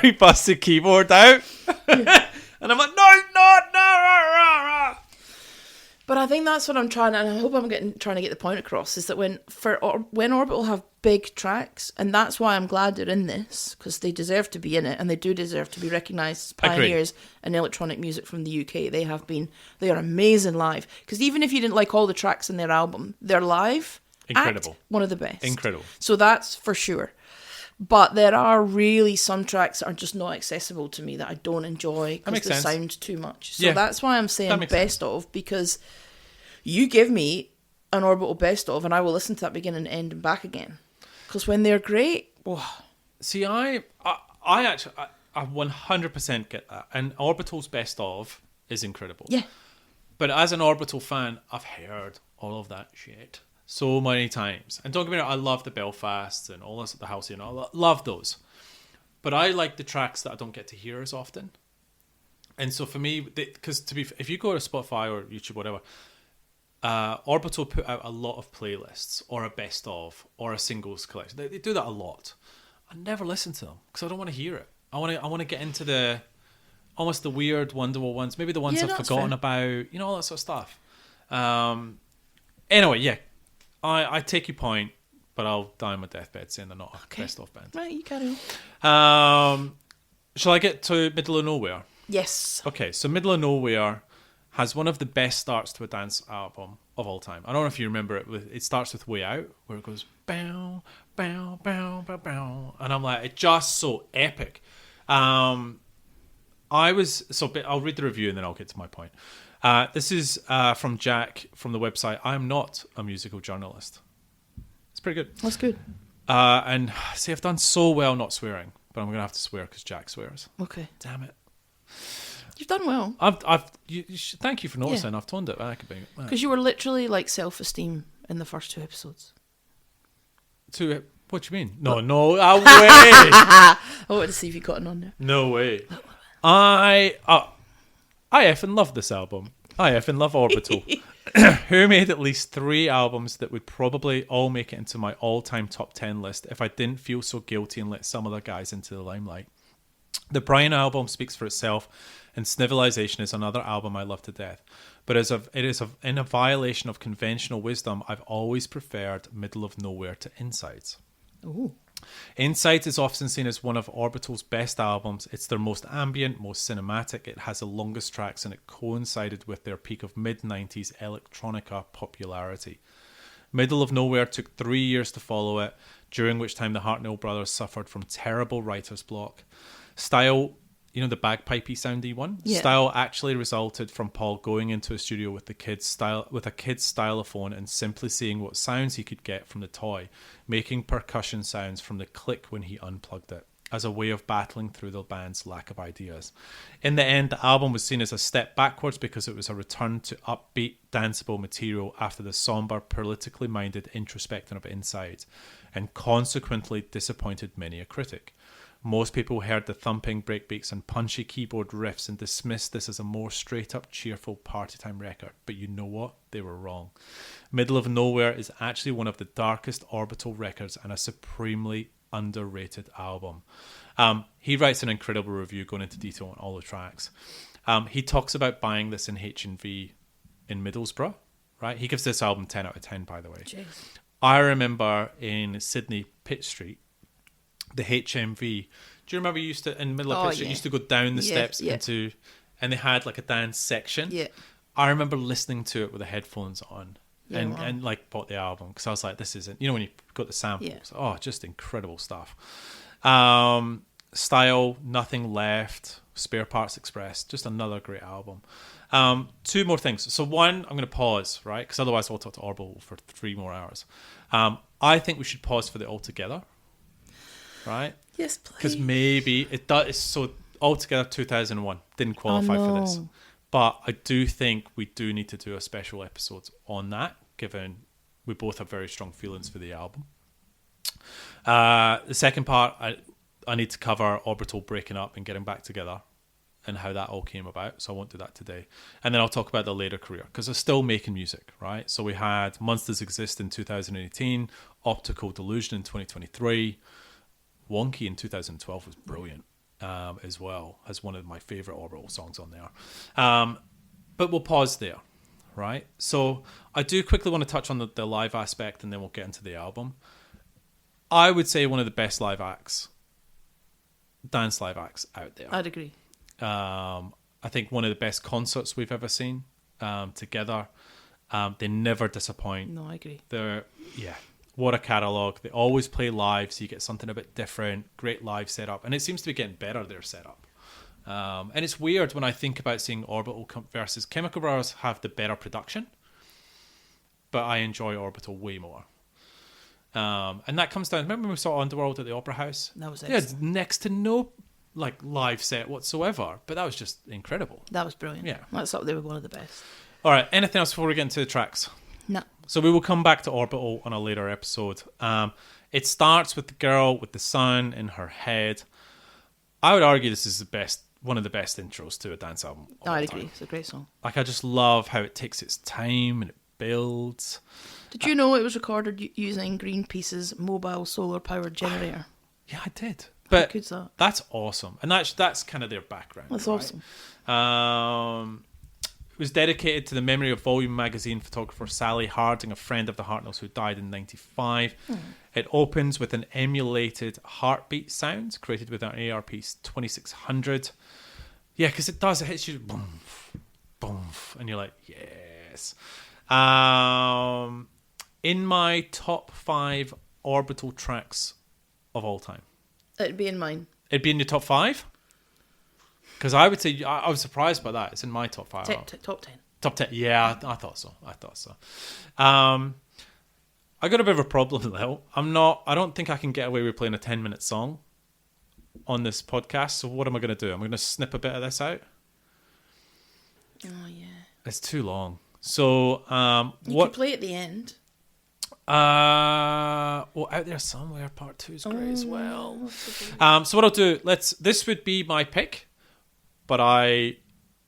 he busted keyboard out? And I'm like, no. But I think that's what I'm trying, and I hope I'm trying to get the point across, is that when Orbital have big tracks, and that's why I'm glad they're in this, because they deserve to be in it, and they do deserve to be recognised as pioneers in electronic music from the UK. They are amazing live. Because even if you didn't like all the tracks in their album, their live incredible, one of the best. Incredible. So that's for sure. But there are really some tracks that are just not accessible to me that I don't enjoy because they sound too much. So that's why I'm saying best of, because you give me an Orbital best of and I will listen to that beginning, end and back again. Because when they're great... Oh. See, I actually 100% get that. And Orbital's best of is incredible. Yeah. But as an Orbital fan, I've heard all of that shit so many times. And don't get me wrong, I love the Belfast and all this at the house, you know, I love those. But I like the tracks that I don't get to hear as often. And so for me, because if you go to Spotify or YouTube, whatever, Orbital put out a lot of playlists or a best of or a singles collection. They do that a lot. I never listen to them because I don't want to hear it. I want to get into the almost the weird, wonderful ones, maybe the ones I've forgotten about, you know, all that sort of stuff. Anyway, yeah. I take your point, but I'll die on my deathbed saying they're not a best of band. Right, you carry on. Shall I get to Middle of Nowhere? Yes. Okay, so Middle of Nowhere has one of the best starts to a dance album of all time. I don't know if you remember it. It starts with Way Out, where it goes bow, bow, bow, bow, bow, and I'm like, it's just so epic. I'll read the review and then I'll get to my point. This is from Jack from the website I Am Not a Musical Journalist. It's pretty good. That's good. And see, I've done so well not swearing, but I'm going to have to swear because Jack swears. Okay. Damn it. You've done well. Thank you for noticing. Yeah. I've toned it back a bit. Because you were literally like Self-Esteem in the first 2 episodes. What do you mean? No way. I wanted to see if you got it on there. No way. I effing love this album. I effing love Orbital. Who made at least 3 albums that would probably all make it into my all-time top 10 list if I didn't feel so guilty and let some other guys into the limelight. The Brian album speaks for itself, and Snivelization is another album I love to death. But in a violation of conventional wisdom, I've always preferred Middle of Nowhere to Insides. Ooh. Insides is often seen as one of Orbital's best albums. It's their most ambient, most cinematic. It has the longest tracks, and it coincided with their peak of mid-90s electronica popularity. Middle of Nowhere took 3 years to follow it, during which time the Hartnell brothers suffered from terrible writer's block. Style, you know, the bagpipey soundy one? Yeah. Style actually resulted from Paul going into a studio with a kid's stylophone and simply seeing what sounds he could get from the toy, making percussion sounds from the click when he unplugged it, as a way of battling through the band's lack of ideas. In the end, the album was seen as a step backwards because it was a return to upbeat, danceable material after the somber, politically minded introspection of Inside, and consequently disappointed many a critic. Most people heard the thumping breakbeats and punchy keyboard riffs and dismissed this as a more straight-up, cheerful party time record. But you know what? They were wrong. Middle of Nowhere is actually one of the darkest Orbital records and a supremely underrated album. He writes an incredible review going into detail on all the tracks. He talks about buying this in H&V in Middlesbrough, right? He gives this album 10 out of 10, by the way. Jeez. I remember in Sydney, Pitt Street, the HMV. Do you remember you used to, in the middle of Pitt Street, you used to go down the steps into, and they had like a dance section? Yeah. I remember listening to it with the headphones on and like bought the album because I was like, this isn't, you know, when you got the samples, just incredible stuff. Style, Nothing Left, Spare Parts Express, just another great album. Two more things. So one, I'm going to pause, right? Because otherwise I'll talk to Orbital for 3 more hours. I think we should pause for the Altogether, right? Yes, please. Because maybe it does. So Altogether 2001 didn't qualify for this. But I do think we do need to do a special episode on that, given we both have very strong feelings for the album. The second part, I need to cover Orbital breaking up and getting back together and how that all came about. So I won't do that today. And then I'll talk about the later career because they're still making music, right? So we had Monsters Exist in 2018, Optical Delusion in 2023, Wonky in 2012 was brilliant as well, as one of my favorite Orbital songs on there. But we'll pause there, right? So I do quickly want to touch on the live aspect and then we'll get into the album. I would say one of the best live acts, dance live acts out there. I'd agree. I think one of the best concerts we've ever seen together. They never disappoint. No, I agree. What a catalogue. They always play live, so you get something a bit different. Great live setup. And it seems to be getting better, their setup. And it's weird when I think about seeing Orbital versus Chemical Brothers have the better production, but I enjoy Orbital way more. And that comes down, remember when we saw Underworld at the Opera House? That was excellent. Yeah, next to no like live set whatsoever, but that was just incredible. That was brilliant. Yeah. That's up there with one of the best. All right, anything else before we get into the tracks? No. So we will come back to Orbital on a later episode. It starts with the girl with the sun in her head. I would argue this is one of the best intros to a dance album. I'd agree. It's a great song. Like, I just love how it takes its time and it builds. Did you know it was recorded using Greenpeace's mobile solar powered generator? Yeah, I did. But how good's that? That's awesome. And that's kind of their background. That's right? awesome. It was dedicated to the memory of Volume magazine photographer Sally Harding, a friend of the Hartnells who died in 1995. It opens with an emulated heartbeat sound created with an ARP 2600. Yeah, because it does. It hits you, boom, boom, and you're like, yes. In my top 5 Orbital tracks of all time. It'd be in mine. It'd be in your top 5? Because I would say, I was surprised by that. It's in my top 5. Top 10. Top 10. Yeah, I thought so. I got a bit of a problem though. I don't think I can get away with playing a 10-minute song on this podcast. So what am I going to do? I'm going to snip a bit of this out. Oh, yeah. It's too long. So, you could play at the end. Well, Out There Somewhere Part 2 is great as well. So what I'll do, this would be my pick, but I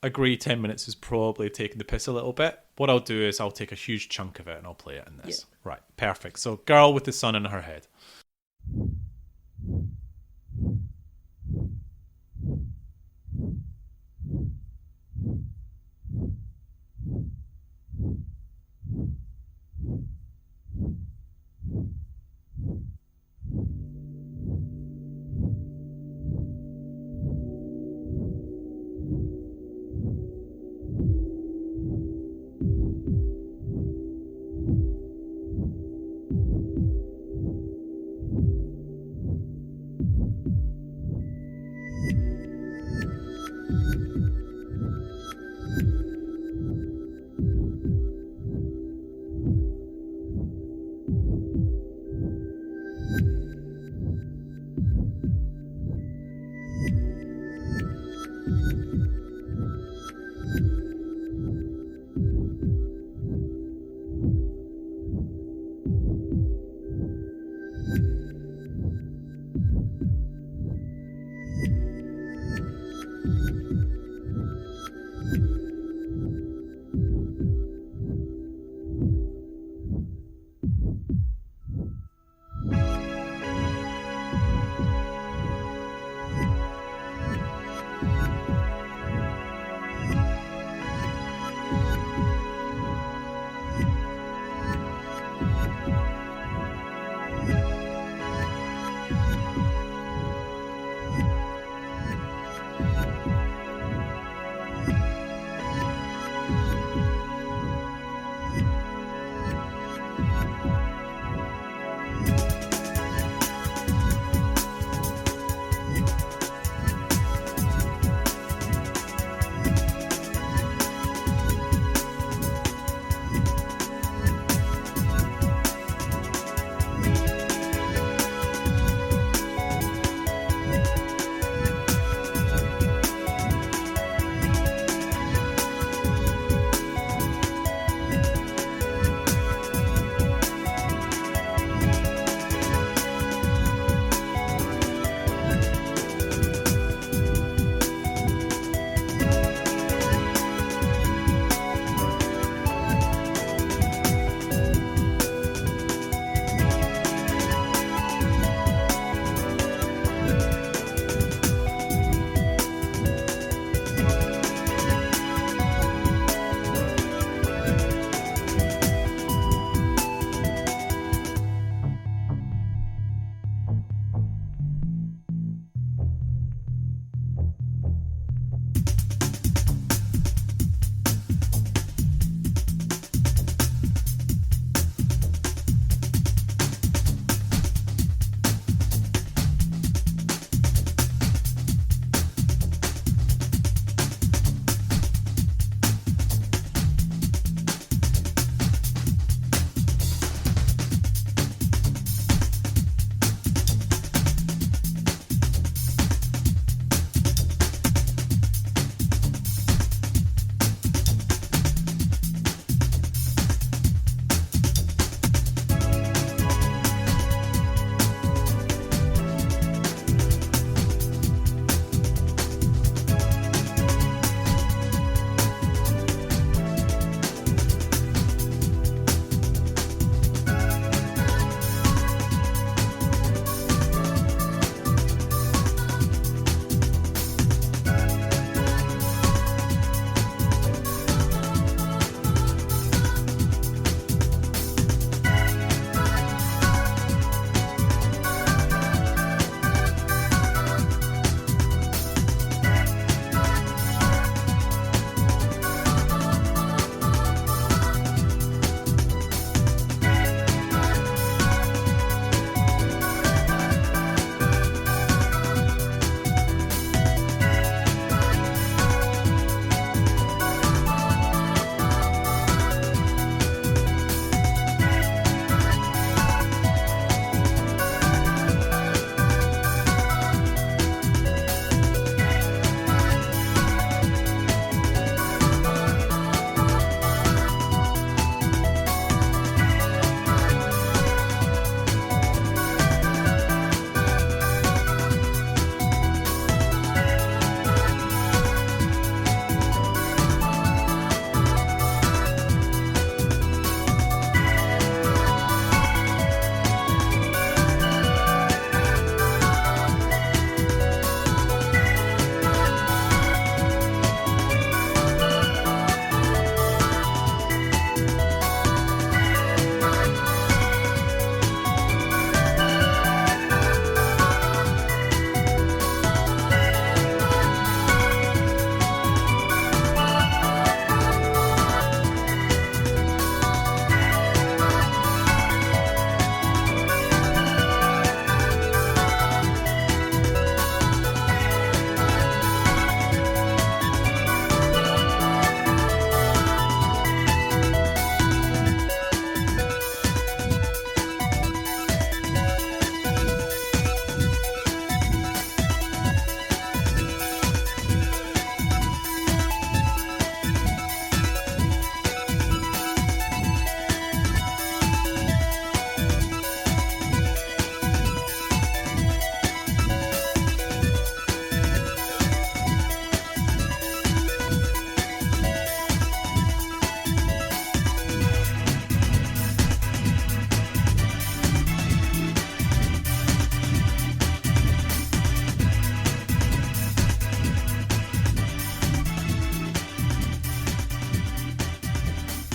agree 10 minutes is probably taking the piss a little bit. What I'll do is I'll take a huge chunk of it and I'll play it in this. Yeah. Right, perfect. So Girl with the Sun in Her Head.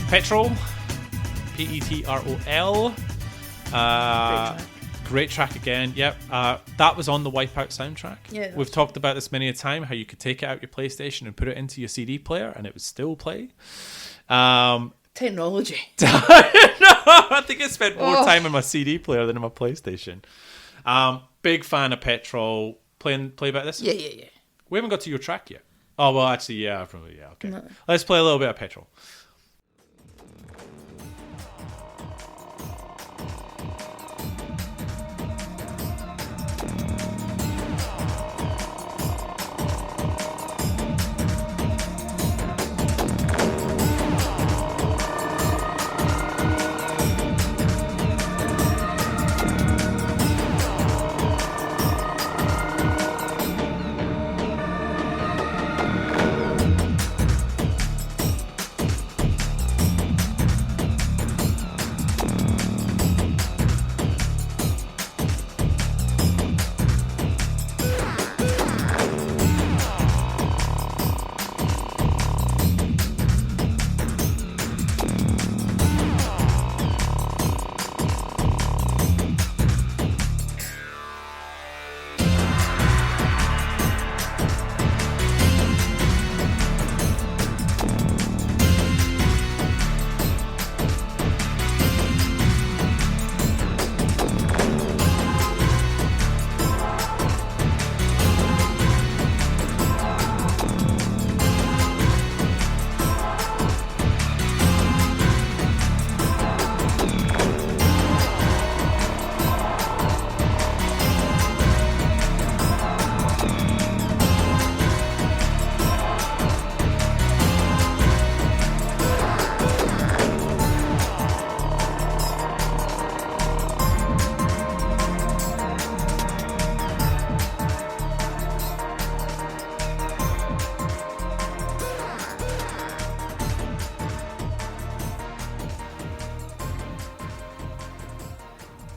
Petrol. Petrol. Great track again. Yep. That was on the Wipeout soundtrack. Yeah, We've talked about this many a time, how you could take it out your PlayStation and put it into your CD player and it would still play. Technology. No, I think I spent more time on my CD player than on my PlayStation. Big fan of Petrol. Play about this? Yeah. We haven't got to your track yet. Oh, well, actually, yeah, probably, yeah, okay. No. Let's play a little bit of Petrol.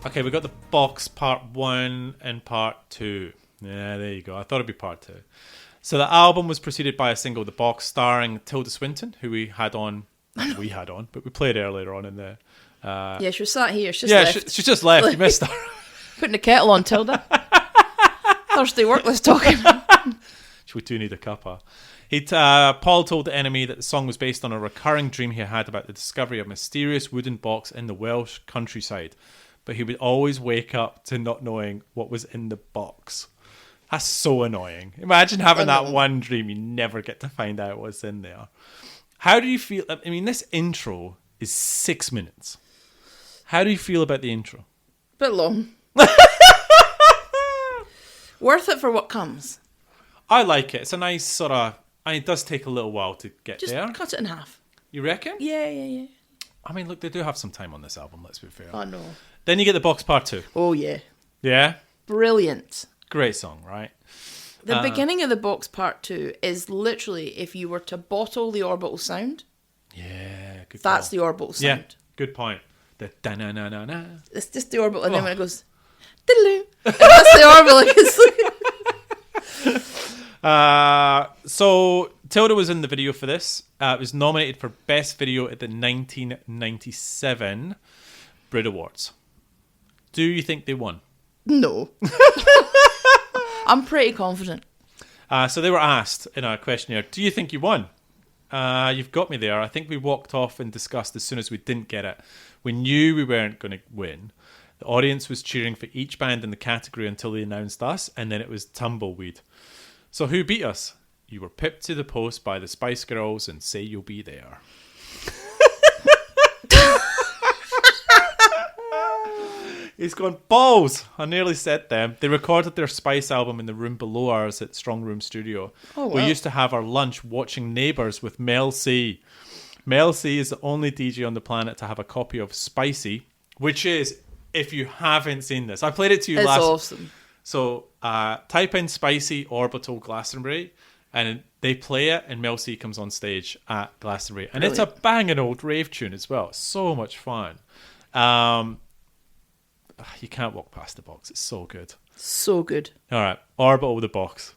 Okay, we got the box part 1 and part 2. Yeah, there you go. I thought it'd be part 2. So the album was preceded by a single, The Box, starring Tilda Swinton, who we had on, but we played earlier on in the... yeah, she was sat here. She's just left. She's just left. You missed her. Putting the kettle on, Tilda. Thursday work, let's talk. We do need a cuppa. Paul told the Enemy that the song was based on a recurring dream he had about the discovery of a mysterious wooden box in the Welsh countryside. But he would always wake up to not knowing what was in the box. That's so annoying. Imagine having that one dream, you never get to find out what's in there. How do you feel? I mean, this intro is 6 minutes. How do you feel about the intro? Bit long. Worth it for what comes. I like it. It's a nice sort of... it does take a little while to get there. Just cut it in half. You reckon? Yeah. I mean, look, they do have some time on this album, let's be fair. Oh, no. Then you get the box part 2. Oh, yeah. Yeah? Brilliant. Great song, right? The beginning of the box part 2 is literally, if you were to bottle the Orbital sound. Yeah, good That's the Orbital sound. Yeah, good point. The da-na-na-na-na. It's just the Orbital, and then when it goes, diddle-oo, and that's the Orbital. So Tilda was in the video for this. It was nominated for Best Video at the 1997 Brit Awards. Do you think they won? No. I'm pretty confident. So they were asked in a questionnaire, do you think you won? You've got me there. I think we walked off and discussed as soon as we didn't get it. We knew we weren't going to win. The audience was cheering for each band in the category until they announced us, and then it was Tumbleweed. So who beat us? You were pipped to the post by the Spice Girls and Say You'll Be There. He's gone, balls! I nearly said them. They recorded their Spice album in the room below ours at Strong Room Studio. Oh, wow. We used to have our lunch watching Neighbours with Mel C. Mel C is the only DJ on the planet to have a copy of Spicy, which is, if you haven't seen this, I played it to you last... It's awesome. So type in Spicy Orbital Glastonbury, and they play it, and Mel C comes on stage at Glastonbury. And It's a banging old rave tune as well. It's so much fun. You can't walk past the box. It's so good. So good. All right. Orbital with the box.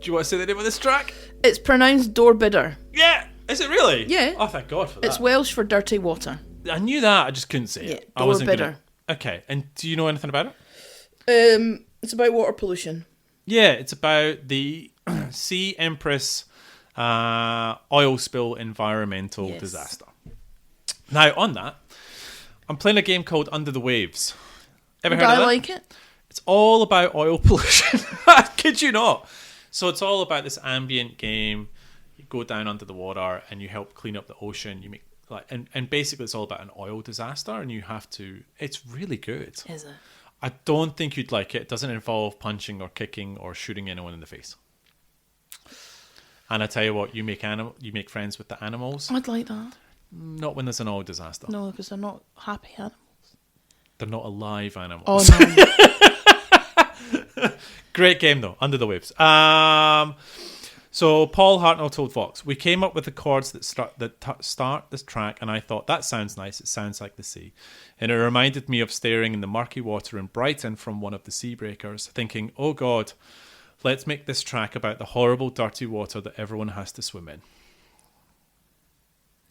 you want to say the name of this track? It's pronounced Doorbidder. Yeah. Is it really? Yeah. Oh, thank God for that. It's Welsh for dirty water. I knew that. I just couldn't say it. Yeah, I wasn't Doorbidder. gonna... Okay. And do you know anything about it? It's about water pollution. Yeah, it's about the Sea Empress oil spill environmental Yes. disaster. Now, on that, I'm playing a game called Under the Waves. Ever heard of I that? like it. It's all about oil pollution. I kid you not. So it's all about this ambient game. You go down under the water and you help clean up the ocean. You make and basically it's all about an oil disaster, and you have to. It's really good. Is it? I don't think you'd like it. It doesn't involve punching or kicking or shooting anyone in the face. And I tell you what, you make friends with the animals. I'd like that. Not when there's an oil disaster. No, because they're not happy animals. They're not alive animals. Oh, no. Great game though, Under the Waves. So Paul Hartnell told Vox, "We came up with the chords that start this track, and I thought that sounds nice. It sounds like the sea, and it reminded me of staring in the murky water in Brighton from one of the sea breakers, thinking, oh God, let's make this track about the horrible, dirty water that everyone has to swim in."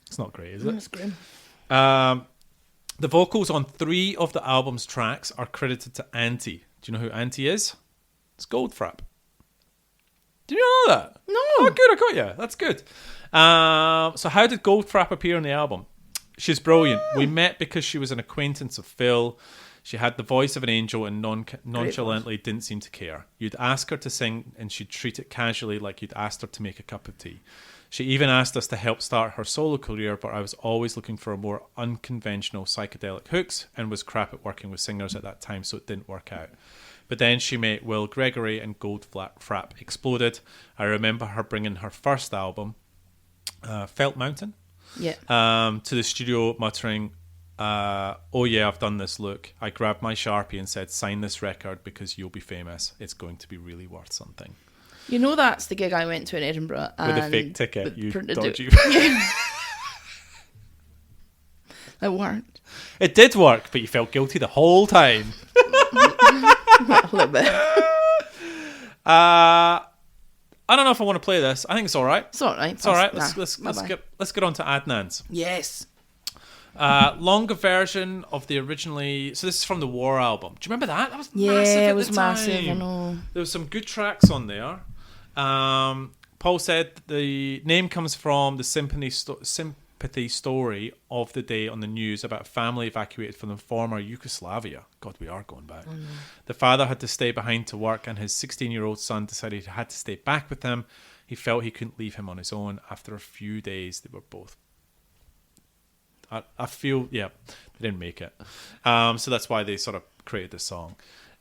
It's not great, is it? That's grim. The vocals on 3 of the album's tracks are credited to Auntie. Do you know who Auntie is? It's Goldfrapp. Do you know that? No. Oh, good, I got you. That's good. So how did Goldfrapp appear on the album? She's brilliant. We met because she was an acquaintance of Phil. She had the voice of an angel and nonchalantly didn't seem to care. You'd ask her to sing and she'd treat it casually like you'd asked her to make a cup of tea. She even asked us to help start her solo career, but I was always looking for more unconventional psychedelic hooks and was crap at working with singers at that time, so it didn't work out. But then she met Will Gregory and Goldfrapp exploded. I remember her bringing her first album, Felt Mountain, to the studio muttering, oh yeah, I've done this, look. I grabbed my Sharpie and said, sign this record because you'll be famous. It's going to be really worth something. You know that's the gig I went to in Edinburgh. With a fake ticket, you dodgy. It worked. It did work, but you felt guilty the whole time. A little bit. I don't know if I want to play this. I think it's all right. It's all right. It's all right. Let's get on to Adnan's. Yes. Longer version of the originally. So this is from the War album. Do you remember that? That was massive. Yeah, at it was the time. massive. I know. There was some good tracks on there. Paul said the name comes from the sympathy story of the day on the news about a family evacuated from the former Yugoslavia. God, we are going back. The father had to stay behind to work, and his 16-year-old son decided he had to stay back with him. He felt he couldn't leave him on his own. After a few days, they were both. I feel, yeah, they didn't make it. So that's why they sort of created this song.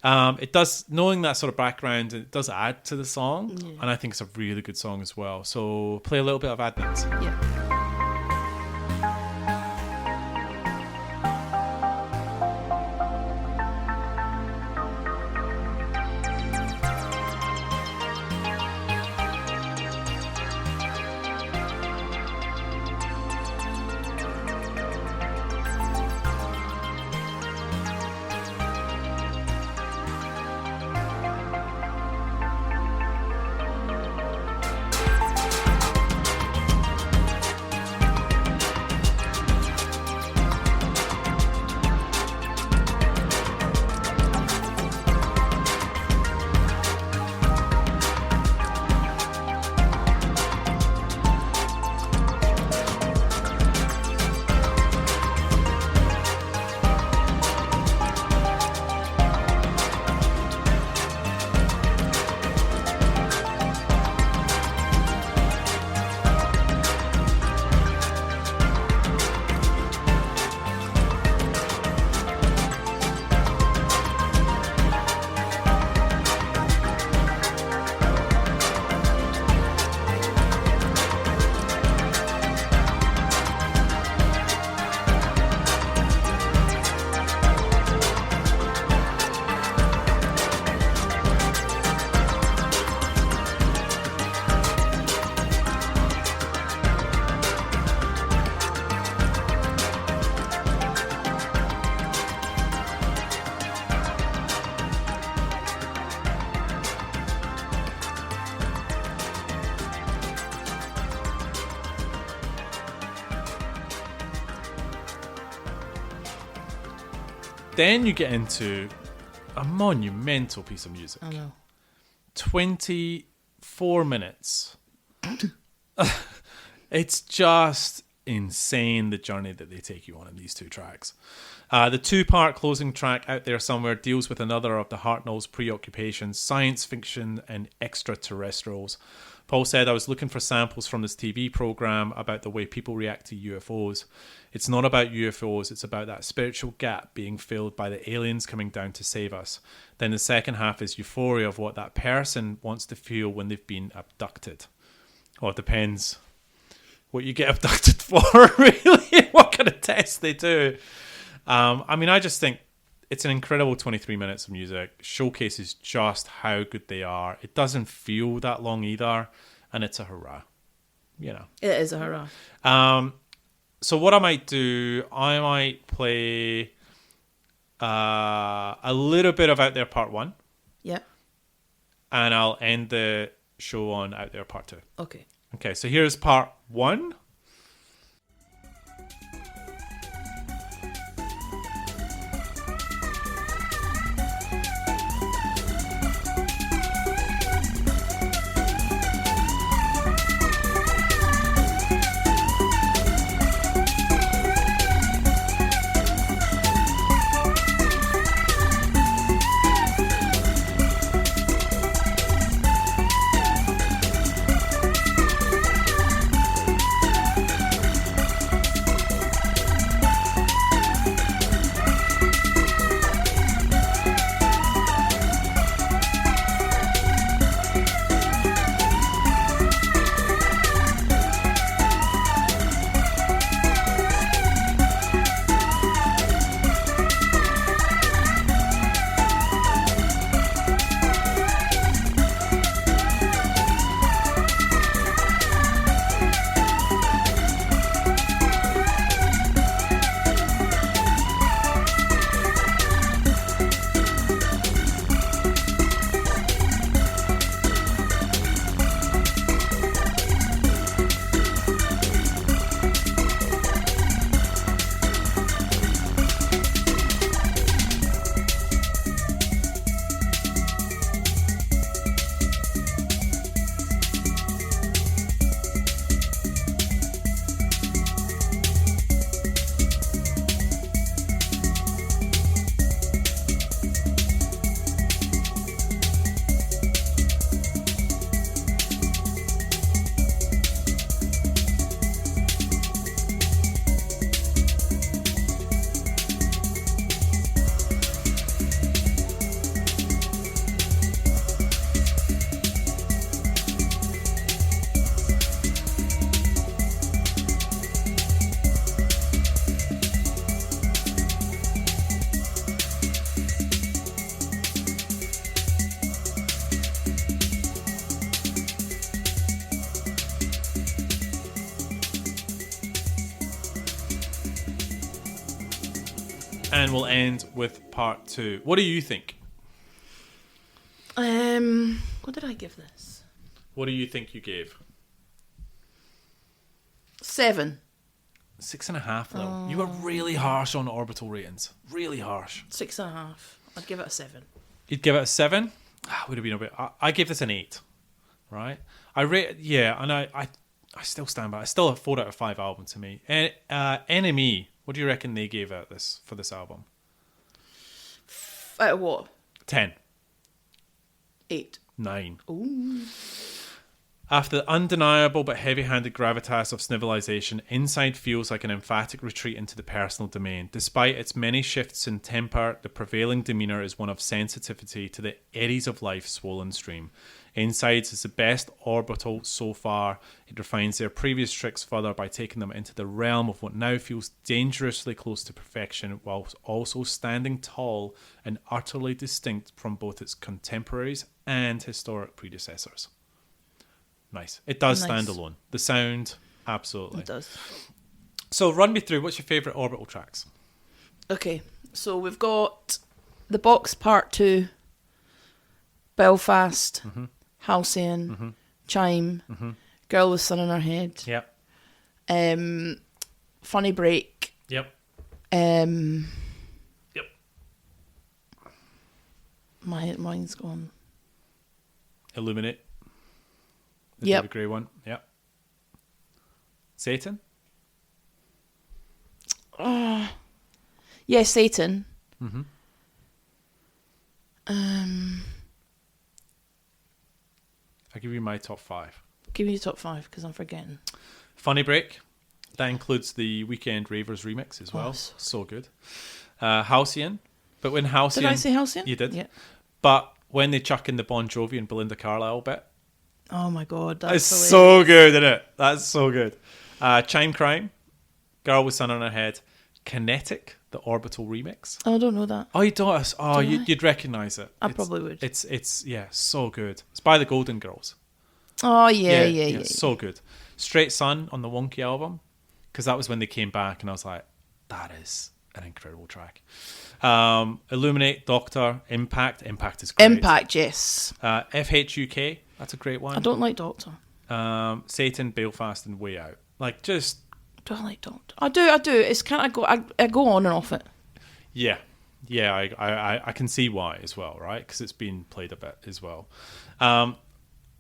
It does, knowing that sort of background, it does add to the song, and I think it's a really good song as well. So play a little bit of Adnan's. Yeah. Then you get into a monumental piece of music. I know. 24 minutes. It's just insane, the journey that they take you on in these two tracks. The two-part closing track, Out There Somewhere, deals with another of the Hartnell's preoccupations, science fiction and extraterrestrials. Paul said, I was looking for samples from this TV program about the way people react to UFOs. It's not about UFOs, it's about that spiritual gap being filled by the aliens coming down to save us. Then the second half is euphoria of what that person wants to feel when they've been abducted. Well, it depends what you get abducted for, really, what kind of tests they do. I mean, I just think it's an incredible 23 minutes of music. Showcases just how good they are. It doesn't feel that long either, and it's a hurrah. You know, It is a hurrah. so what I might do, I might play a little bit of Out There Part 1, Yeah. and I'll end the show on Out There Part 2. Okay. Okay, so here's Part 1. And we'll end with Part 2. What do you think? What did I give this? What do you think you gave? 7. 6.5 though. You were really harsh on Orbital ratings. Really harsh. 6.5. I'd give it a 7. You'd give it a 7? Would have been a bit. I gave this an 8. Right? I rate. Yeah, and I still stand by it. It's still a 4 out of 5 album to me. NME. What do you reckon they gave out for this album? Out of what? 10. 8. 9. Ooh. After the undeniable but heavy-handed gravitas of Snivelization, Inside feels like an emphatic retreat into the personal domain. Despite its many shifts in temper, the prevailing demeanour is one of sensitivity to the eddies of life's swollen stream. Insides is the best Orbital so far. It refines their previous tricks further by taking them into the realm of what now feels dangerously close to perfection, whilst also standing tall and utterly distinct from both its contemporaries and historic predecessors. Nice. It does stand alone. The sound, absolutely. It does. So run me through, what's your favourite Orbital tracks? Okay, so we've got The Box Part 2, Belfast, Halcyon, Chime, Girl with Sun in Her Head, Yep. Funny Break, Yep. um, Yep. Mine's gone. Illuminate. The Yep. David Gray one. Yep. Satan. Yeah, Satan. Mm-hmm. I'll give you my top 5. Give me your top 5 because I'm forgetting. Funny Break. That includes the Weekend Ravers remix as well. Oh, so good. Halcyon. But when Halcyon... Did I say Halcyon? You did. Yeah. But when they chuck in the Bon Jovi and Belinda Carlisle bit, Oh my god, that's it's hilarious. so good, isn't it? That's so good. Chime Crime. Girl with Sun on Her Head. Kinetic, the Orbital remix. Oh, I don't know that. Oh, you don't? Oh, Don't I? you'd recognise it. I probably would. It's yeah, so good. It's by the Golden Girls. Oh yeah. So good. Straight Sun on the Wonky album, because that was when they came back, and I was like, that is an incredible track. Illuminate, Doctor, Impact. Impact is great. Impact, yes. FHUK, that's a great one. I don't like Doctor. Satan, Belfast, and Way Out. Like, just... Do I like Doctor? I do. It's kind of I go on and off it. Yeah, I can see why as well, right? Because it's been played a bit as well.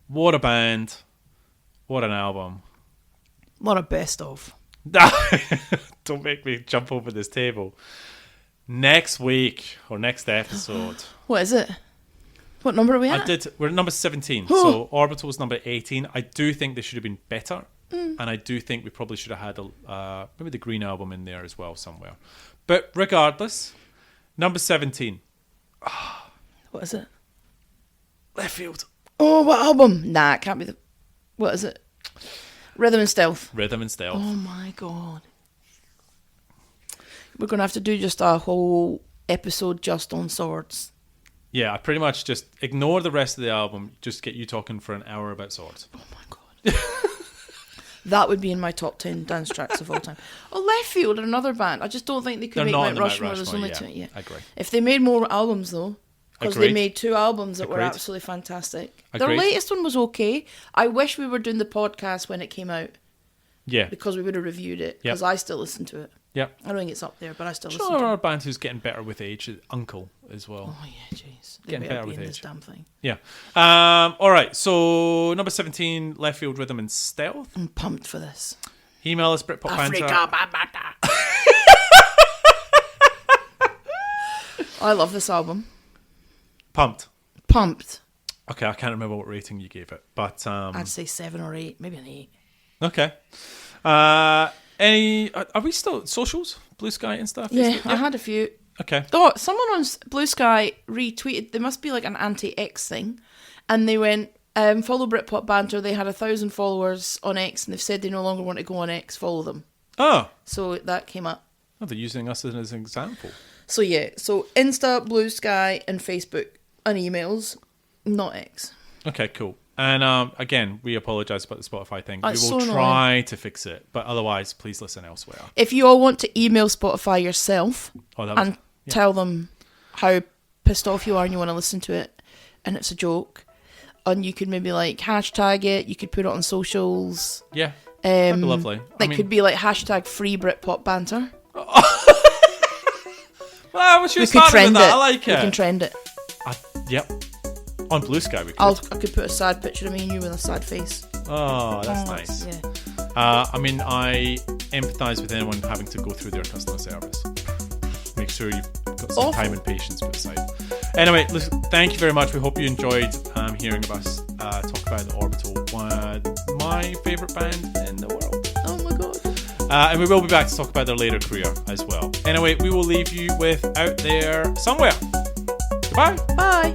What a band. What an album. What a best of. Don't make me jump over this table. Next week, or next episode. What is it? What number are we at? We're at number 17. So Orbital was number 18. I do think they should have been better. And I do think we probably should have had maybe the Green album in there as well somewhere. But regardless, number 17. What is it? Left Field. Oh, what album? Nah, it can't be the... What is it? Rhythm and Stealth. Rhythm and Stealth. Oh my god. We're going to have to do just a whole episode just on swords. Yeah, I pretty much just ignore the rest of the album, just get you talking for an hour about swords. Oh my god. That would be in my top 10 dance tracks of all time. Oh, Left Field are another band. I just don't think they could They're make not Mount in the Mount Rushmore. There's Rushmore, only yeah. two. Yeah, I agree. If they made more albums though, because they Agreed. made 2 albums that were Agreed. absolutely fantastic. Their Agreed. latest one was okay. I wish we were doing the podcast when it came out Yeah. because we would have reviewed it. Because I still listen to it. Yeah. I don't think it's up there, but I still Do you listen know to our it. band who's getting better with age? Uncle as well. Oh yeah, jeez. They Getting better better be with in this age. damn thing. Yeah. All right. So number 17, Left Field, Rhythm and Stealth. I'm pumped for this. Email us Britpopbanter. Africa, I love this album. Pumped. Pumped. Okay, I can't remember what rating you gave it, but I'd say 7 or 8, maybe an 8. okay. Are we still socials? Blue Sky and stuff? Yeah, I had a few. Okay. Oh, someone on Blue Sky retweeted. There must be like an anti-X thing, and they went follow Britpop Banter. They had 1,000 followers on X, and they've said they no longer want to go on X. Follow them. Oh, So that came up. they're using us as an example. So yeah, so Insta, Blue Sky, and Facebook, and emails, not X. Okay, cool. And again, we apologise about the Spotify thing. Oh, We it's will so try to fix it, but otherwise, please listen elsewhere. If you all want to email Spotify yourself Oh, that was, and tell them how pissed off you are and you want to listen to it, and it's a joke, and you could maybe like hashtag it. You could put it on socials. yeah, that'd be lovely. Like could be like hashtag free Britpop Banter. Well, we should We start could trend with that. it. I like We it. can trend it. Yep. On Blue Sky, we could. I could put a sad picture of me and you with a sad face. Oh, that's nice. Yeah. I mean, I empathise with anyone having to go through their customer service. Make sure you've got some Awful. time and patience put aside. Anyway, listen, thank you very much. We hope you enjoyed hearing us talk about the Orbital, my favourite band in the world. Oh my god. And we will be back to talk about their later career as well. Anyway, we will leave you with Out There Somewhere. Goodbye. Bye.